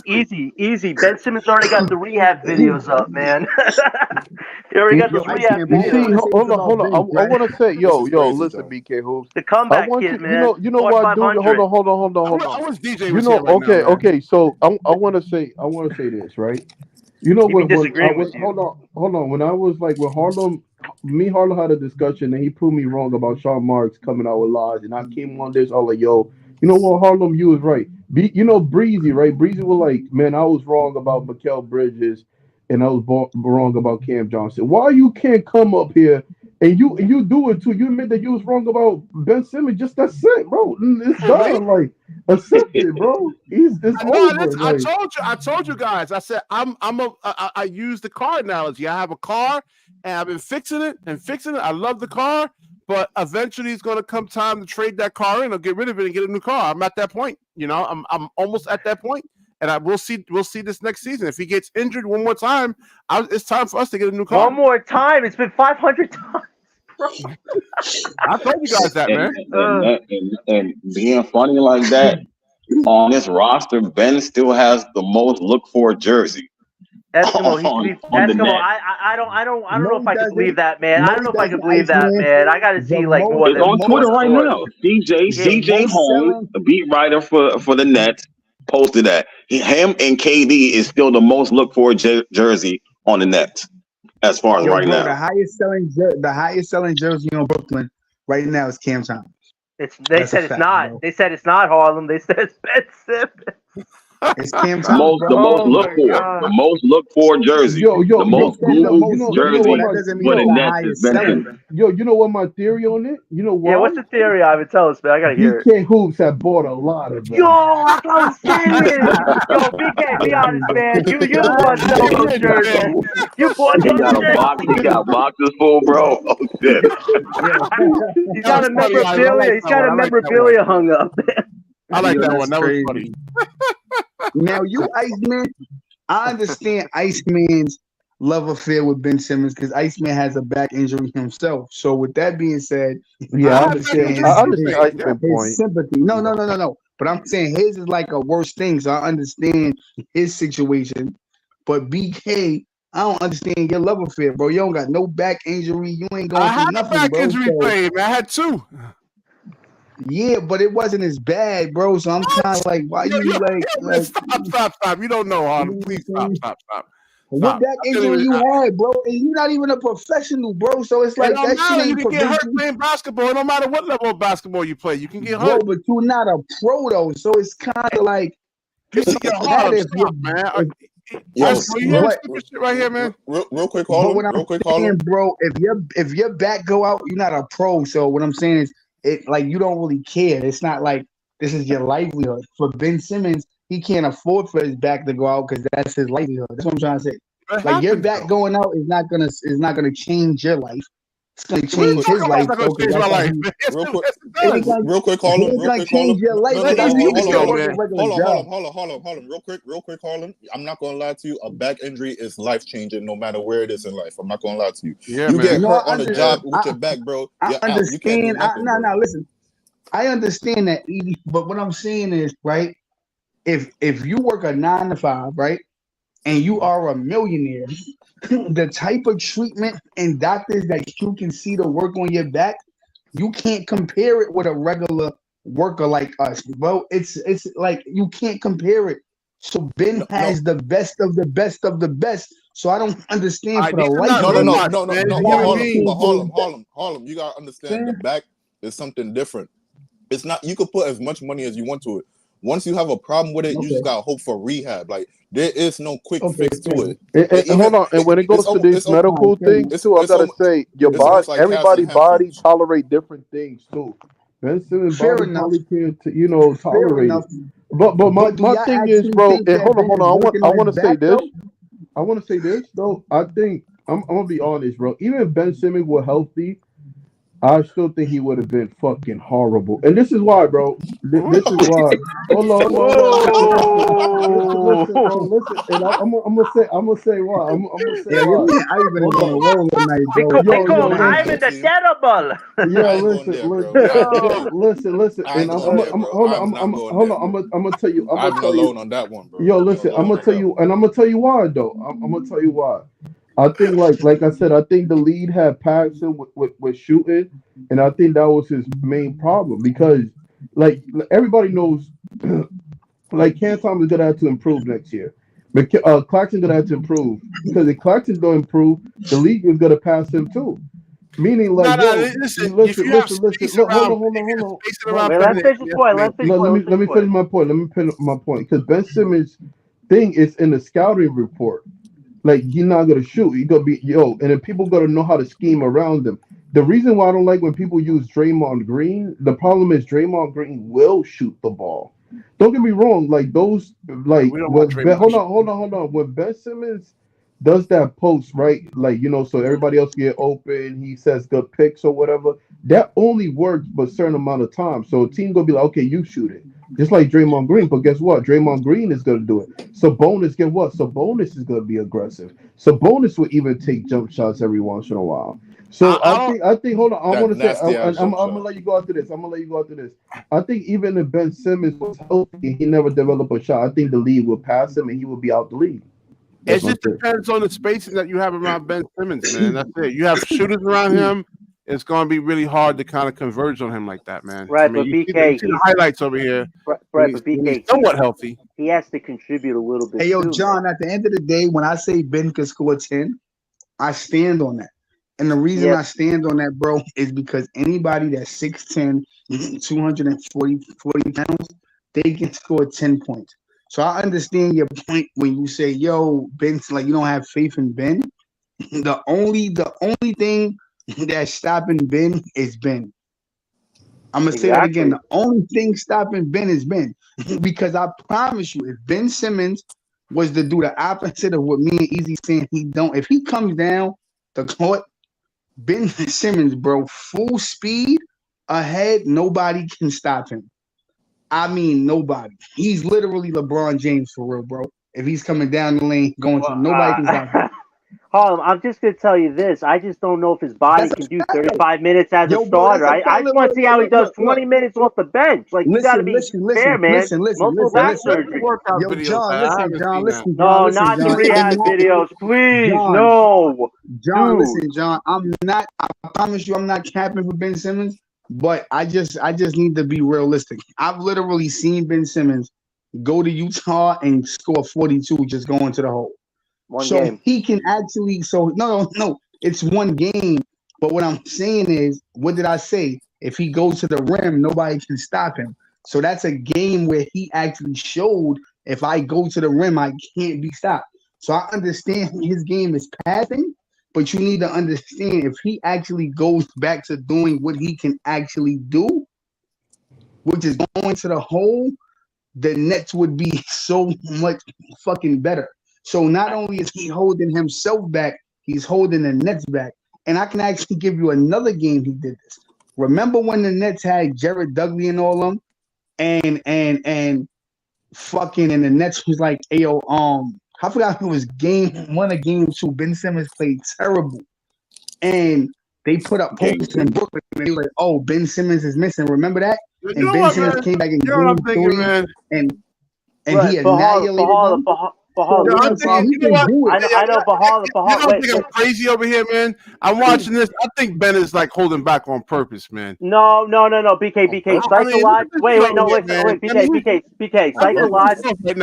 easy. Ben Simmons already got the rehab videos up, man. He already got the rehab videos. Hold on. I want to say, yo, listen, BK Hoops. The comeback kid, man. You know what, dude? Hold on. I was DJ. You know, okay. So I want to say this, right? You know what? Hold on. When I was like with Harlem, Harlem had a discussion and he proved me wrong about Sean Marks coming out with lies, and I came on this. I was like, yo, you know what, Harlem, you was right. Breezy, right? Breezy was like, man, I was wrong about Mikal Bridges, and I was wrong about Cam Johnson. Why you can't come up here And you do it too. You admit that you was wrong about Ben Simmons. Just that's it, bro. It's done. Like accept it, bro. It's over. I told you guys. I said I use the car analogy. I have a car and I've been fixing it. I love the car, but eventually it's gonna come time to trade that car in or get rid of it and get a new car. I'm at that point. You know, I'm almost at that point. And we'll see this next season. If he gets injured one more time, it's time for us to get a new car. One more time. It's been 500 times, bro. I told you guys that, man. And being funny like that, on this roster, Ben still has the most looked for jersey. Eskimo, I don't know if I can believe that, man. I don't know if I can believe that, man. I got to see like more. It's on Twitter right now. CJ Holmes, a beat writer for the Nets, posted that him and KD is still the most looked for jersey on the Nets as far as right now. The highest selling jersey on Brooklyn right now is Cam Thomas. They said it's not. Bro. They said it's not Harlem. They said it's Ben Simmons. It's Cam Thomas. The most looked for jersey. The most jersey for the Nets is Ben Simmons. Yo, you know what my theory on it? You know what? Yeah, what's the theory, Ivan? Tell us, man. I gotta hear it. BK Hoops have bought a lot of them. Yo, that's what I'm saying. Yo, BK, be honest, man. You the one selling those jerseys. You bought those jerseys. He got boxes full, bro. Oh shit. He's got a memorabilia. He's got a memorabilia hung up. I like that one. That was funny. Now, you Iceman, I understand Iceman's love affair with Ben Simmons because Iceman has a back injury himself. So, with that being said, yeah, I understand Iceman's point. Sympathy. No. But I'm saying his is like a worse thing. So, I understand his situation. But BK, I don't understand your love affair, bro. You don't got no back injury. You ain't going through nothing, I had a back bro. injury, babe. I had two. Yeah, but it wasn't as bad, bro. So I'm kind of like, why you like Stop. You don't know, Harlem. Please stop. What back injury you had, bro? And you're not even a professional, bro. So it's like that shit ain't. You can get hurt playing basketball. No matter what level of basketball you play, you can get hurt. Bro, but you're not a pro though. So it's kind of like. Man. Yo, shit right here, man. Real quick, Harlem. Bro, if your back go out, you're not a pro. So what I'm saying is. It like you don't really care. It's not like this is your livelihood. For Ben Simmons, he can't afford for his back to go out because that's his livelihood. That's what I'm trying to say. Like your back going out is not gonna change your life. It's gonna change his life. Real quick, Harlem. It's gonna change your life. Hold on. Real quick, Harlem. I'm not gonna lie to you. A back injury is life changing, no matter where it is in life. I'm not gonna lie to you. Yeah, you man. get hurt on the job with your back, bro. I understand. Listen. I understand that, Edie. But what I'm saying is, right? If you work a 9 to 5, right, and you are a millionaire. The type of treatment and doctors that you can see to work on your back, you can't compare it with a regular worker like us, bro. It's like you can't compare it. So Ben has the best of the best of the best. So I don't understand for the life. No. Harlem, you gotta understand the back is something different. It's not. You could put as much money as you want to it. Once you have a problem with it, you just gotta hope for rehab. Like there is no quick fix to it. Hold on, and when it goes to these medical things too, I gotta say your body, everybody's body tolerate different things too. Ben Simmons' body probably can't, tolerate it. But my thing is, bro. And hold on. I want to say this. I want to say this though. I think I'm gonna be honest, bro. Even if Ben Simmons were healthy, I still think he would have been fucking horrible. And this is why, bro. This is why. Hold on. Listen. And I'm gonna say why. I'm gonna say why. They call Ivan the terrible. Yeah, listen. And I'm gonna tell you. I'm alone on that one, bro. Yo, listen. I'm gonna tell you, and I'm gonna tell you why, though. I'm gonna tell you why. I think, like I said, I think the lead had Paxson with shooting, and I think that was his main problem because, like, everybody knows, like, Cam Thomas is gonna have to improve next year. But Claxton gonna have to improve because if Claxton don't improve, the league is gonna pass him too. Meaning, like, listen. Hold on. Let's finish this point. Let me finish my point because Ben Simmons' thing is in the scouting report. Like, he's not gonna shoot. He's gonna be and then people gonna know how to scheme around him. the reason why I don't like when people use Draymond Green, the problem is Draymond Green will shoot the ball. Don't get me wrong, like those, like We don't want hold on. When Ben Simmons does that post, right? Like so everybody else get open. He says good picks or whatever. That only works but a certain amount of time. So a team gonna be like, okay, you shoot it, just like Draymond Green. But guess what? Draymond Green is gonna do it. Sabonis, get what? Sabonis is gonna be aggressive. Sabonis will even take jump shots every once in a while. So I think. Hold on. I'm gonna let you go after this. I think even if Ben Simmons was healthy, he never developed a shot. I think the league will pass him and he will be out the league. It just depends on the spacing that you have around Ben Simmons, man. That's it. You have shooters around him. It's going to be really hard to kind of converge on him like that, man. Right, but BK, you see the highlights over here. Right, but BK, he's somewhat healthy. He has to contribute a little bit. Hey, yo, too, John. man. At the end of the day, when I say Ben could score 10, I stand on that. And the reason I stand on that, bro, is because anybody that's 6'10", 240 pounds, they can score 10 points. So I understand your point when you say, yo, Ben's like you don't have faith in Ben. The only thing that's stopping Ben is Ben. I'm gonna say that again. The only thing stopping Ben is Ben. Because I promise you, if Ben Simmons was to do the opposite of what me and Easy saying he don't, if he comes down the court, Ben Simmons, bro, full speed ahead, nobody can stop him. I mean, nobody. He's literally LeBron James for real, bro. If he's coming down the lane, going to nobody can stop him. Harlem, I'm just gonna tell you this. I just don't know if his body can do 35 minutes as a starter. I just want to see how he does 20 minutes off the bench. Like you gotta be fair, man. Multiple back surgery. Yo, John, listen. No, not the rehab videos, please. No, John, listen, John. I promise you, I'm not capping for Ben Simmons. But I just need to be realistic. I've literally seen Ben Simmons go to Utah and score 42 just going to the hole. One game. He can actually. So no, it's one game. But what I'm saying is, what did I say? If he goes to the rim, nobody can stop him. So that's a game where he actually showed if I go to the rim, I can't be stopped. So I understand his game is passing. But you need to understand if he actually goes back to doing what he can actually do, which is going to the hole, the Nets would be so much fucking better. So not only is he holding himself back, he's holding the Nets back. And I can actually give you another game he did this. Remember when the Nets had Jared Dudley and all them? And fucking and the Nets was like, ayo, I forgot who was game 1 or game 2. Ben Simmons played terrible. And they put up posters in Brooklyn and they were like, oh, Ben Simmons is missing. Remember that? And Ben Simmons came back in game 3 and he annihilated them. I know for Harlem. I think I'm crazy over here, man. I'm watching this. I think Ben is like holding back on purpose, man. No. BK. Psychologically, BK. Psychologically,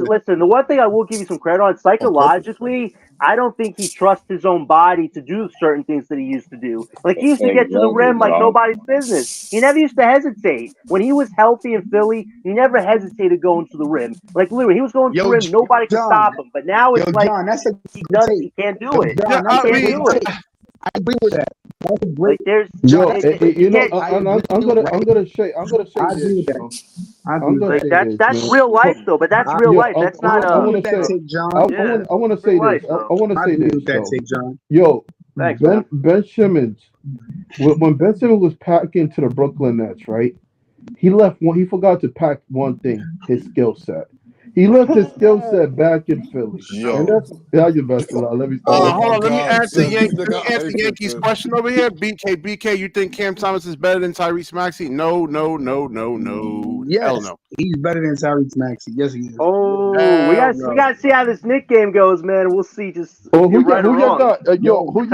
listen. The one thing I will give you some credit on, psychologically, I don't think he trusts his own body to do certain things that he used to do. Like he used to get to the rim like nobody's business. He never used to hesitate. When he was healthy in Philly, he never hesitated going to the rim. Like literally, he was going to the rim. Nobody could stop him. But now it's like he can't do it. I agree with that. Like there's, I'm gonna say this. That's real life though, but that's real life. That's not I want to say this. Yo, Ben Simmons. When Ben Simmons was packing to the Brooklyn Nets, right? He forgot to pack one thing: his skill set. He left his skill set back in Philly. And that's your best. Let me hold on. Let me answer Yankees question over here. BK, you think Cam Thomas is better than Tyrese Maxey? No. Yes, hell no. He's better than Tyrese Maxey. Yes, he is. Oh, we got to see how this Knicks game goes, man. We'll see. Just who you got? Who you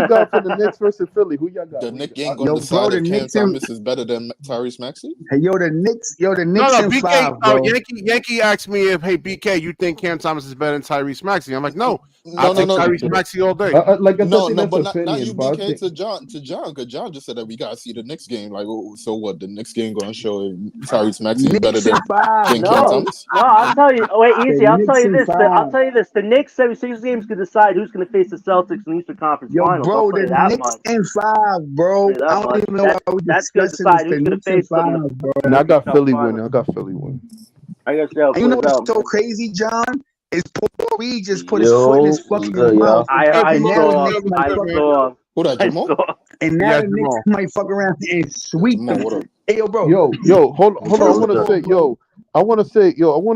got for the Knicks versus Philly? Who y'all got? The Knicks ain't gonna decide if Cam Thomas is better than Tyrese Maxey. Hey, the Knicks. No, in BK, 5, bro. Yankee asked me if, hey, BK, you think Cam Thomas is better than Tyrese Maxey? I'm like, no. I'll take Tyrese Maxey all day. But not you, BK, to John, because John just said that we gotta see the Knicks game. Like, so what? The Knicks game gonna show Tyrese Maxey is better than. Than Cam No, Thomas? I'll tell you. Wait, easy. I'll tell Knicks you in this. I'll 5. tell you this. The Knicks 76 games could decide who's going to face the Celtics in the Eastern Conference Yo, Finals. I'll bro, tell the you that Knicks much. in 5, bro. I'll tell you I that don't much. even know why we're That's going to discussing this. decide The who's going to Knicks in face them in 5, bro. And I got Philly Finals. winning. I got Philly winning. I guess they'll And you know play what's them. so crazy, John? Is Paul Reed just put his foot in his fucking mouth. I And now the saw. Knicks might I fuck saw. Who that, I Jamal? saw. And now Yeah, the Knicks Jamal. might fuck around and sweep Jamal, them. what up? Hey, yo, bro. Yo, hold on. I First want of to all, say, bro, I want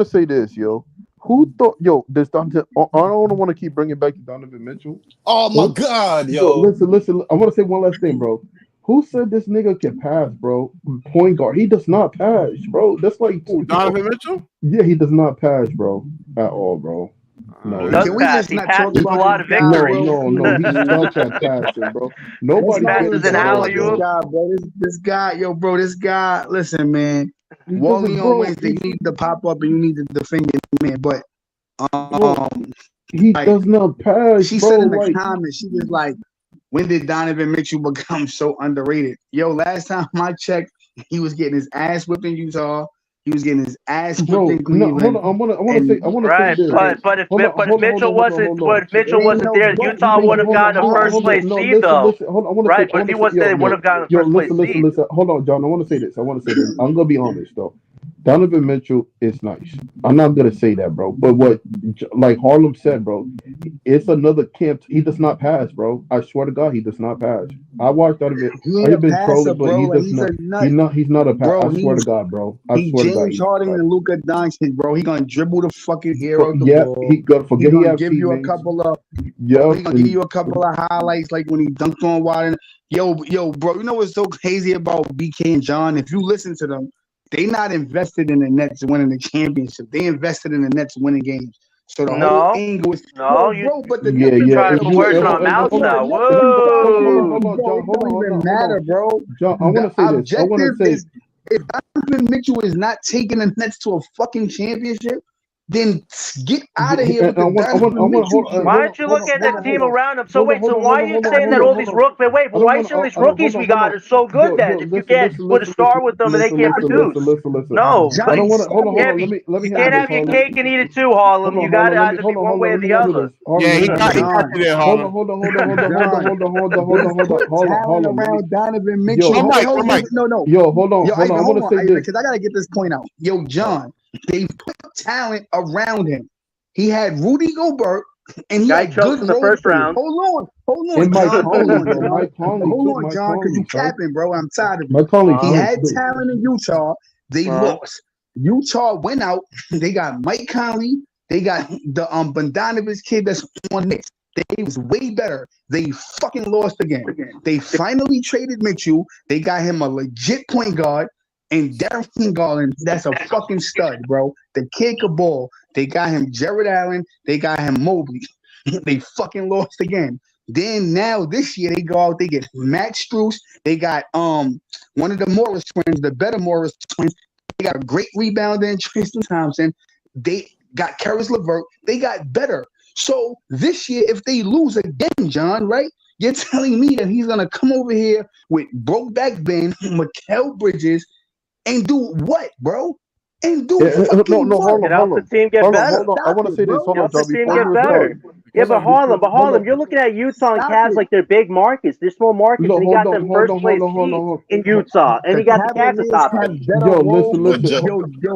to say this, yo. Who thought, this Donovan? I don't want to keep bringing back to Donovan Mitchell. Oh my God, Yo, yo. listen. I want to say one last thing, bro. Who said this nigga can pass, bro? Point guard. He does not pass, bro. That's like, Donovan Mitchell? yeah, he does not pass, bro, at all, bro. No, He does can we pass. just He not passes talk a about lot this of guy, victories. no. He sucks at passing, bro. Let's Nobody not passes even gives an a talk fuck, about this alley-oop. guy, bro. This guy, yo, bro, this guy, listen, man. He Wally doesn't, on bro. Wednesday, you need to pop up and you need to defend your man. But Bro, he like, does not pass, she bro. said in the Like, comments, she was like, when did Donovan Mitchell become so underrated? Yo, last time I checked, he was getting his ass whipped in Utah. He was getting his ass whipped bro, in no, hold Cleveland. on. I want to say Right, this. but if Hold on, Mitchell wasn't Ain't no there, but, Utah would have gotten a first place No, seed though. listen. Hold on. I want to Right, say. but if he wasn't there, they would have gotten a first place seed. Listen. Hold on, John. I want to say this. I'm gonna be honest though. Donovan Mitchell is nice. I'm not gonna say that, bro. But what, like Harlem said, bro, it's another camp. He does not pass, bro. I swear to God, he does not pass. I watched Donovan. he ain't I've a been passer, trolling, but bro. he Like, does he's not. a nut. He's not a pass. Bro, I swear to God, bro. I He swear to God, James he's Harden not. and Luka Doncic, bro. He gonna dribble the fucking air out the Yeah, ball. he got forget he gonna have give you a teammates. couple of Yeah, he gonna give you a couple of highlights like when he dunked on Wilder. Yo, bro, you know what's so crazy about BK and John? If you listen to them, they not invested in the Nets winning the championship. They invested in the Nets winning games. So the whole No, angle is no, bro, but the yeah. you trying If to put you words in hold our mouths on, now. if you hold Whoa. on, bro, John, it don't even hold matter, on, bro. John. I want to say this. I want to Objective say. is if Donovan Mitchell is not taking the Nets to a fucking championship, then get out of here with the Donovan Mitchell shit. Why don't you look at the team around him? So wait, so why are you saying that all these rookies? Wait, but why are you saying these rookies we got are so good then? If you can't put a star with them and they can't produce, no. I don't want to. Johnny, Hold on. Let me You handle can't this. have your Harlem. cake and eat it too, Harlem. You got to either be one way or Let me the handle other. this. Harlem, Yeah, let he me got handle this. you there, Hold Harlem. on. Hold Put talent on. around Donovan Mitchell. Yo, No. Yo, hold on. Yo, I want to say this. because I gotta get this point out. Yo, John, they put talent around him. He had Rudy Gobert, and he Guy had chokes good in the role first players. round. Hold on, And Mike John. Conley, bro. Mike Conley, Hold too. on, Mike John, because you Conley, son. capping, bro. I'm tired of it. Mike Conley, He had too. talent in Utah. They lost. Utah went out. They got Mike Conley. They got the Bogdanovich kid that's on Knicks. They was way better. They fucking lost again. They finally traded Mitchell. They got him a legit point guard. And Darius Garland, that's a fucking stud, bro. The kid could ball. They got him Jared Allen. They got him Mobley. They fucking lost again. Then now this year they go out, they get Max Strus. They got one of the Morris twins, the better Morris twins. They got a great rebounder in Tristan Thompson. They got Karis LeVert. They got better. So this year, if they lose again, John, right? You're telling me that he's gonna come over here with Brokeback Ben, Mikal Bridges, and do what, bro? And do fucking what? Get out the team, get better. I want to say this. Hold on, the John. team Before get you better. start. Yeah, but Harlem, you're looking at Utah and Cavs like they're big markets. They're small markets, and he got them first place seed in Utah, and he got the Cavs atop them. Yo, listen.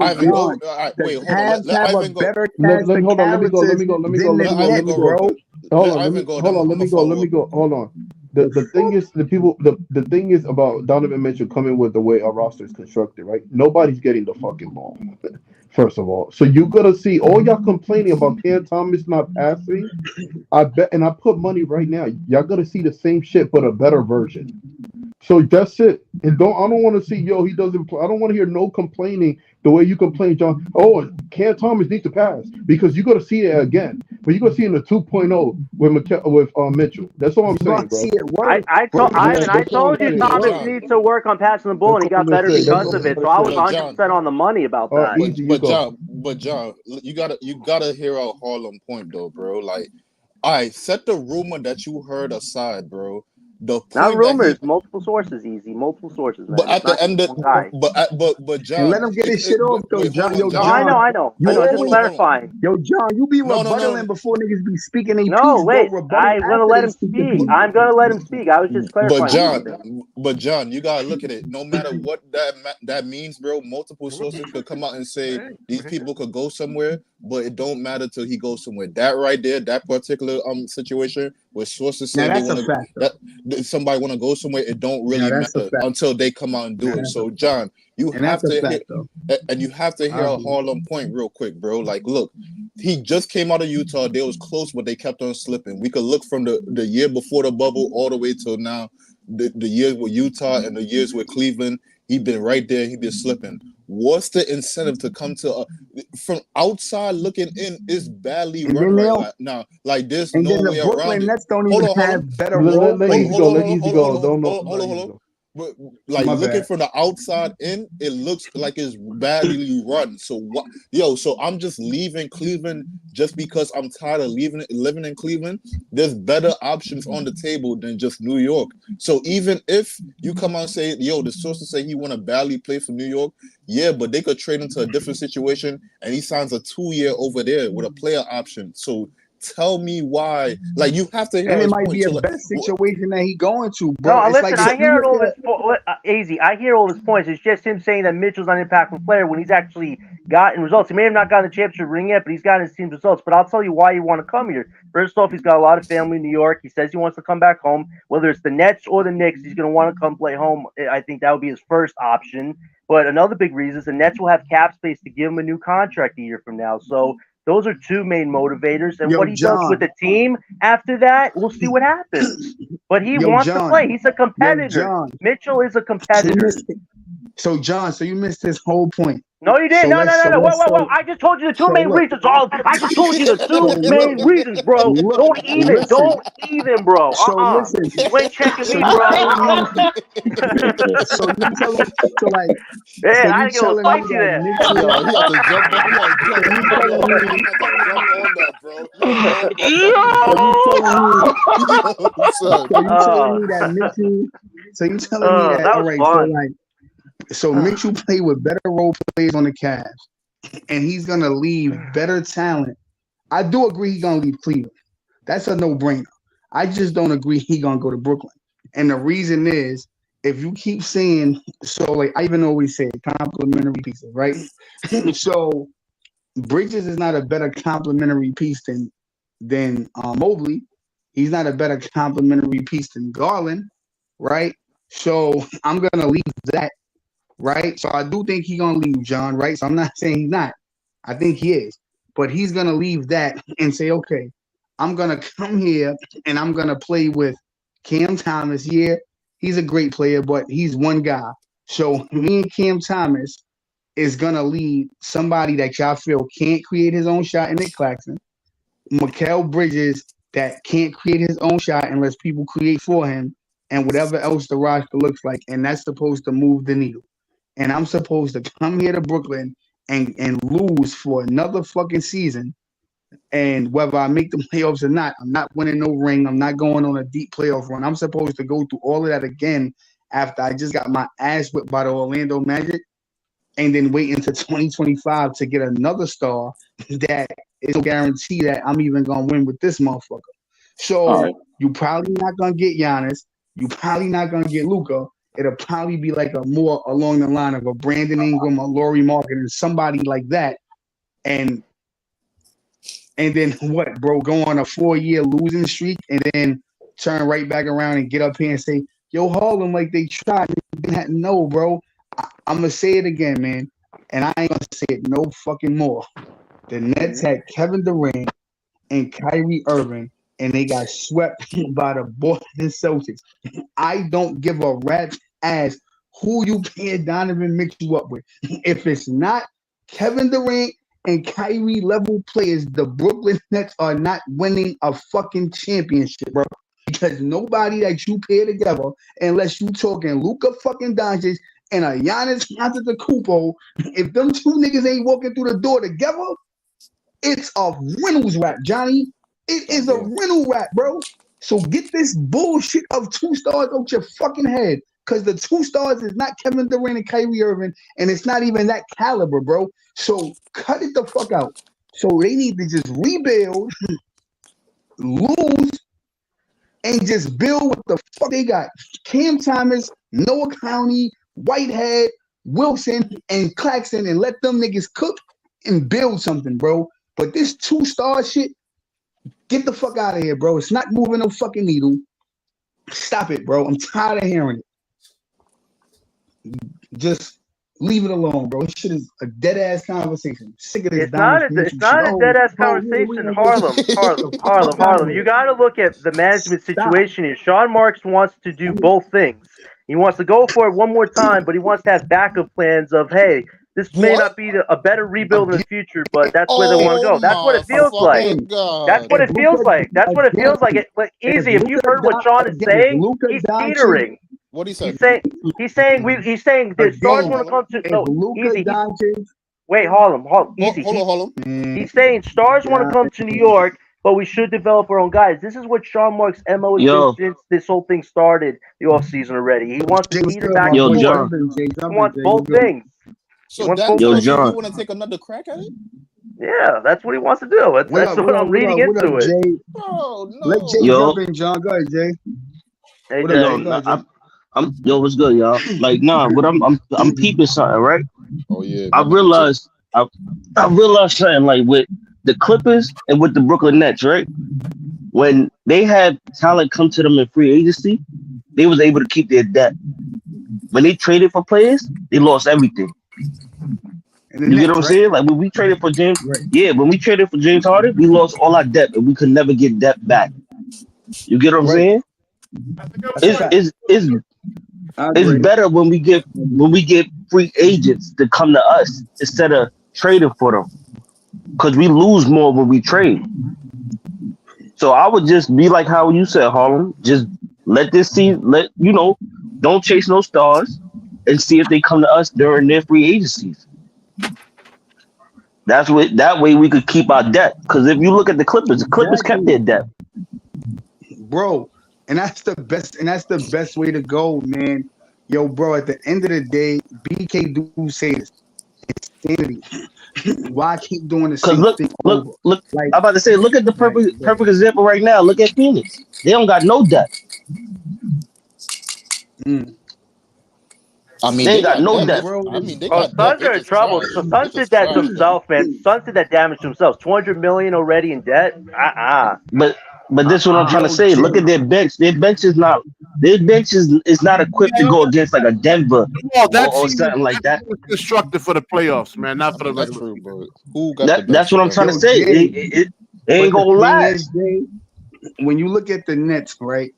Ivan, go. John, All right, the wait, hold on. Cavs Let have a Ivan go. better cast of Hold on. Let me go. characters than the Nets, bro. Hold on. Let me go. Hold on. The thing is, the thing is about Donovan Mitchell coming with the way our roster is constructed, right? Nobody's getting the fucking ball. First of all, so you gotta see all y'all complaining about Cam Thomas not passing. I bet, and I put money right now. Y'all gotta see the same shit, but a better version. So that's it. And I don't want to see, he doesn't play. I don't want to hear no complaining the way you complain, John. Oh, Cam Thomas needs to pass because you got to see it again. But you got to see it in the 2.0 with Mitchell. That's all I'm saying, bro. I told you Thomas needs to work on passing the ball, and he got better because of it. So I was 100% on the money about that. But John, you gotta hear out Harlem point though, bro. Like, all right, set the rumor that you heard aside, bro. The point Not that rumors, multiple sources, easy, multiple sources, man. but at the end of, one guy. but John, and let him get his shit off though, wait, John. hold Yo, on, No, John. I know. You Just always, clarifying. yo, John, you be No, rebuttaling before niggas be speaking a No, piece, wait. bro. Rebutting I'm gonna after let they him speak the speak. piece. I'm gonna let him speak. I was just clarifying something. But John, you gotta look at it. No matter what that means, bro. Multiple sources could come out and say these people could go somewhere, but it don't matter till he goes somewhere. That right there, that particular situation where sources say Now they that's a want fact, to that somebody want to go somewhere, it don't Now really that's a matter fact. until they come out and do it. So John, you And have that's a to fact, though. and you have to hear a Harlem point real quick, bro. Like, look, he just came out of Utah. They was close, but they kept on slipping. We could look from the year before the bubble all the way till now. The years with Utah and the years with Cleveland, he been right there. He been slipping. What's the incentive to come to from outside looking in? Is badly And run then right now. Like there's and no then the way around Brooklyn it. Nets don't Hold even on, hold have on. better role Let players. Easy go. Let Easy go. Don't know. Hold on. But like My looking bad. from the outside in, it looks like it's badly run. So what? Yo, so I'm just leaving Cleveland just because I'm tired of living in Cleveland. There's better options on the table than just New York. So even if you come out and say, yo, the sources say he want to badly play for New York, yeah, but they could trade him to a different situation and he signs a 2-year over there with a player option. So tell me why. Like you have to hear And it his might point. be a So, like, better situation that he going to, bro. No, It's listen. like I if you hear look all at this. Easy. I hear all his points. It's just him saying that Mitchell's not an impactful player when he's actually gotten results. He may have not gotten the championship ring yet, but he's gotten his team's results. But I'll tell you why you want to come here. First off, he's got a lot of family in New York. He says he wants to come back home. Whether it's the Nets or the Knicks, he's going to want to come play home. I think that would be his first option. But another big reason is the Nets will have cap space to give him a new contract a year from now. So those are two main motivators. And Yo, what he does with the team after that, we'll see what happens. But he wants to play. He's a competitor. John. Mitchell is a So competitor. you missed his whole point. No, you didn't. No. Whoa. I just told you the two main reasons. I just told you the two main reasons, bro. Look, Don't even, bro. So listen. You ain't checking So me, you bro. So you telling so like Yeah, I you think it was telling me spicy that there. Mitchell yo, he had to jump on. He had to jump on that, bro. So you telling me that all right, fun. so Mitchell play with better role players on the Cavs, and he's gonna leave better talent. I do agree he's gonna leave Cleveland. That's a no-brainer. I just don't agree he's gonna go to Brooklyn. And the reason is if you keep saying so, like I even always say complimentary pieces, right? So Bridges is not a better complimentary piece than Mobley. He's not a better complimentary piece than Garland, right? So I'm gonna leave that, right? So I do think he's gonna leave John, right? So I'm not saying he's not. I think he is, but he's gonna leave that and say, okay, I'm gonna come here and I'm gonna play with Cam Thomas. Yeah, he's a great player, but he's one guy. So me and Cam Thomas is gonna lead somebody that y'all feel can't create his own shot in Nick Claxton. Mikal Bridges that can't create his own shot unless people create for him, and whatever else the roster looks like, and that's supposed to move the needle. And I'm supposed to come here to Brooklyn and lose for another fucking season. And whether I make the playoffs or not, I'm not winning no ring. I'm not going on a deep playoff run. I'm supposed to go through all of that again after I just got my ass whipped by the Orlando Magic, and then wait until 2025 to get another star that is no guarantee that I'm even gonna win with this motherfucker. So you probably not gonna get Giannis. You probably not gonna get Luka. It'll probably be like a more along the line of a Brandon Ingram, a Laurie Marketing, somebody like that. And then what, bro? Go on a 4-year losing streak and then turn right back around and get up here and say, yo, Harlem, like they tried. No, bro. I'm going to say it again, man. And I ain't going to say it no fucking more. The Nets had Kevin Durant and Kyrie Irving, and they got swept by the Boston Celtics. I don't give a rat's ass who you pair Donovan Mitchell up with. If it's not Kevin Durant and Kyrie level players, the Brooklyn Nets are not winning a fucking championship, bro. Because nobody that you pair together, unless you talking Luka fucking Doncic and a Giannis Antetokounmpo, if them two niggas ain't walking through the door together, it's a Reynolds rap, Johnny. It is a rental rap, bro. So get this bullshit of 2 stars out your fucking head. Because the 2 stars is not Kevin Durant and Kyrie Irving, and it's not even that caliber, bro. So cut it the fuck out. So they need to just rebuild, lose, and just build what the fuck they got. Cam Thomas, Noah Clowney, Whitehead, Wilson, and Claxton, and let them niggas cook and build something, bro. But this 2-star shit, get the fuck out of here, bro. It's not moving no fucking needle. Stop it, bro. I'm tired of hearing it. Just leave it alone, bro. This shit is a dead ass conversation. I'm sick of this. It's not a dead ass conversation. Harlem. You got to look at the management situation here. Sean Marks wants to do both things. He wants to go for it one more time, but he wants to have backup plans of, hey, this may not be a better rebuild in the future, but that's where they want to go. That's what it feels like. That's what it feels like. That's what it feels like. Easy. If you heard what Sean is saying, he's teetering. What he saying? He's saying the stars want to come to easy. Wait, Harlem. Easy. Hold on. He's saying stars want to come to New York, but we should develop our own guys. This is what Sean Marks' MO has been since this whole thing started the offseason already. He wants to lead it back to New York. He wants both things. So that's what you want to take another crack at it? Yeah, that's what he wants to do. That's what I'm reading into it. Oh, no. Let Jay jump in, John. Go ahead, Jay. Hey, Jay. What's good, y'all? Like, but I'm peeping something, right? Oh yeah. I realized something, like with the Clippers and with the Brooklyn Nets, right? When they had talent come to them in free agency, they was able to keep their depth. When they traded for players, they lost everything. You get what I'm saying? Like when we traded for James, when we traded for James Harden, we lost all our depth and we could never get depth back. You get what I'm saying? It's better when we get free agents to come to us instead of trading for them, because we lose more when we trade. So I would just be like how you said, Harlem. Just let this season, don't chase no stars, and see if they come to us during their free agencies. That way we could keep our depth. Because if you look at the Clippers kept their depth, bro. And that's the best way to go, man. Yo, bro, at the end of the day, BK do say this. It's insanity. Why keep doing the same thing? Look. I'm about to say, look at the perfect example right now. Look at Phoenix. They don't got no depth. I mean, they ain't got no depth. I mean, they got Suns are in trouble. So Suns did that to themselves, man. Suns did that damage to themselves. $200 million already in debt. But this is what I'm trying to say. Look at their bench. Their bench is not equipped to go against like a Denver or something like that. Constructed for the playoffs, man, not for the regular. That's what I'm trying to say. It ain't gonna last. When you look at the Nets, right?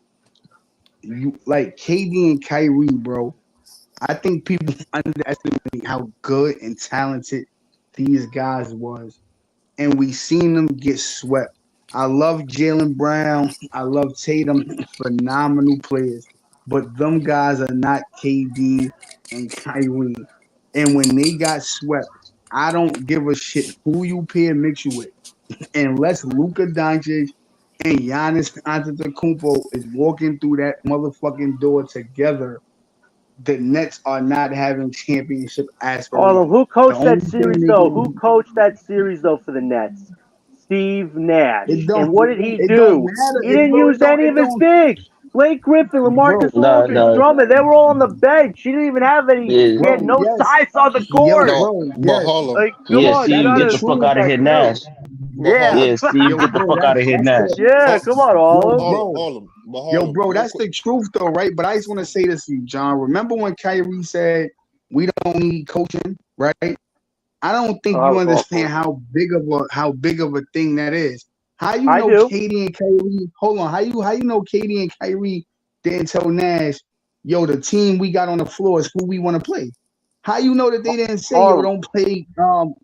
You like KD and Kyrie, bro. I think people underestimate how good and talented these guys was, and we seen them get swept. I love Jaylen Brown. I love Tatum. Phenomenal players. But them guys are not KD and Kyrie. And when they got swept, I don't give a shit who you pair mix you with. Unless Luka Doncic and Giannis Antetokounmpo is walking through that motherfucking door together, the Nets are not having championship aspirations. Who coached that series, though? Who coached that series, though, for the Nets? Steve Nash. And what did he do? He didn't use any of his bigs. Blake Griffin, LaMarcus Aldridge, Drummond, they were all on the bench. He didn't even have any. He had no size on the court. Steve, get the fuck out of here, Nash. Steve, get the fuck out of here, Nash. Yeah, come on, Yo, bro, that's the truth, though, right? But I just want to say this to you, John. Remember when Kyrie said we don't need coaching, right? I don't think you understand how big of a thing that is. How you know KD and Kyrie? Hold on. How you know KD and Kyrie didn't tell Nash, yo, the team we got on the floor is who we want to play? How you know that they didn't say, yo, don't play? No.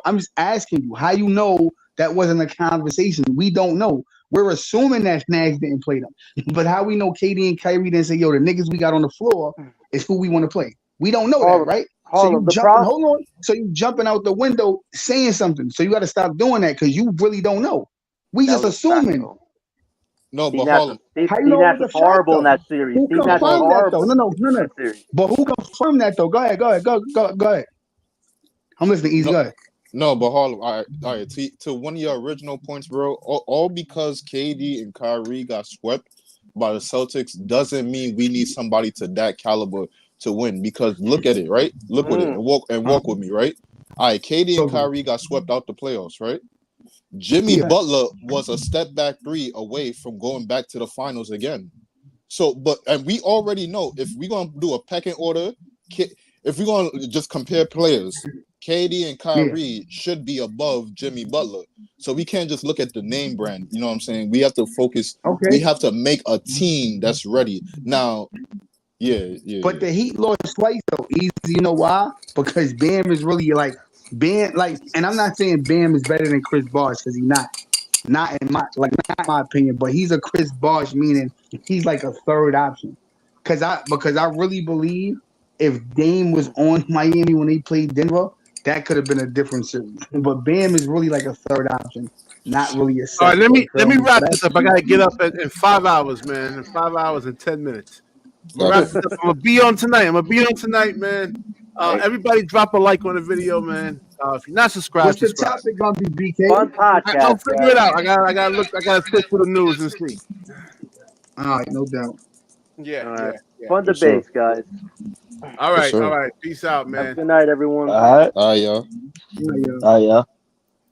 I'm just asking you. How you know that wasn't a conversation? We don't know. We're assuming that Nash didn't play them. But how we know KD and Kyrie didn't say, yo, the niggas we got on the floor is who we want to play? We don't know that, right? So you jumping out the window saying something. So you got to stop doing that because you really don't know. We just assuming. No, Steve but Nash, Harlem. How you Steve know Nash it was was a fact horrible in though? that series. Who Steve Nash was confirmed that though? horrible No. in that series. But who confirmed that though? Go ahead. Go ahead. I'm listening. Easy. No, Go ahead. no, but Harlem. All right. To one of your original points, bro. All because KD and Kyrie got swept by the Celtics doesn't mean we need somebody to that caliber to win. Because look at it, right? Look with it and walk with me, right? All right, KD and Kyrie got swept out the playoffs, right? Jimmy Butler was a step back 3 away from going back to the finals again. So, and we already know if we're gonna do a pecking order, if we're gonna just compare players, KD and Kyrie should be above Jimmy Butler. So we can't just look at the name brand. You know what I'm saying? We have to focus. Okay. We have to make a team that's ready. Now, But the Heat lost twice though. Easy. You know why? Because Bam is really like Bam. Like, and I'm not saying Bam is better than Chris Bosh because he's not. Not in my opinion, but he's a Chris Bosh, meaning he's like a third option. Because I really believe if Dame was on Miami when they played Denver, that could have been a different series. But Bam is really like a third option, not really a second. All right, let me wrap this up. I gotta get up in 5 hours, man. In 5 hours and 10 minutes. I'm gonna be on tonight, man. Everybody drop a like on the video, man. If you're not subscribed, what's the topic gonna be, BK? Fun podcast. I'll figure it out. I gotta sift through the news and see. All right, no doubt. Yeah. Fun debates, guys. All right. Peace out, man. Have a good night, everyone. All right. y'all. All right, y'all.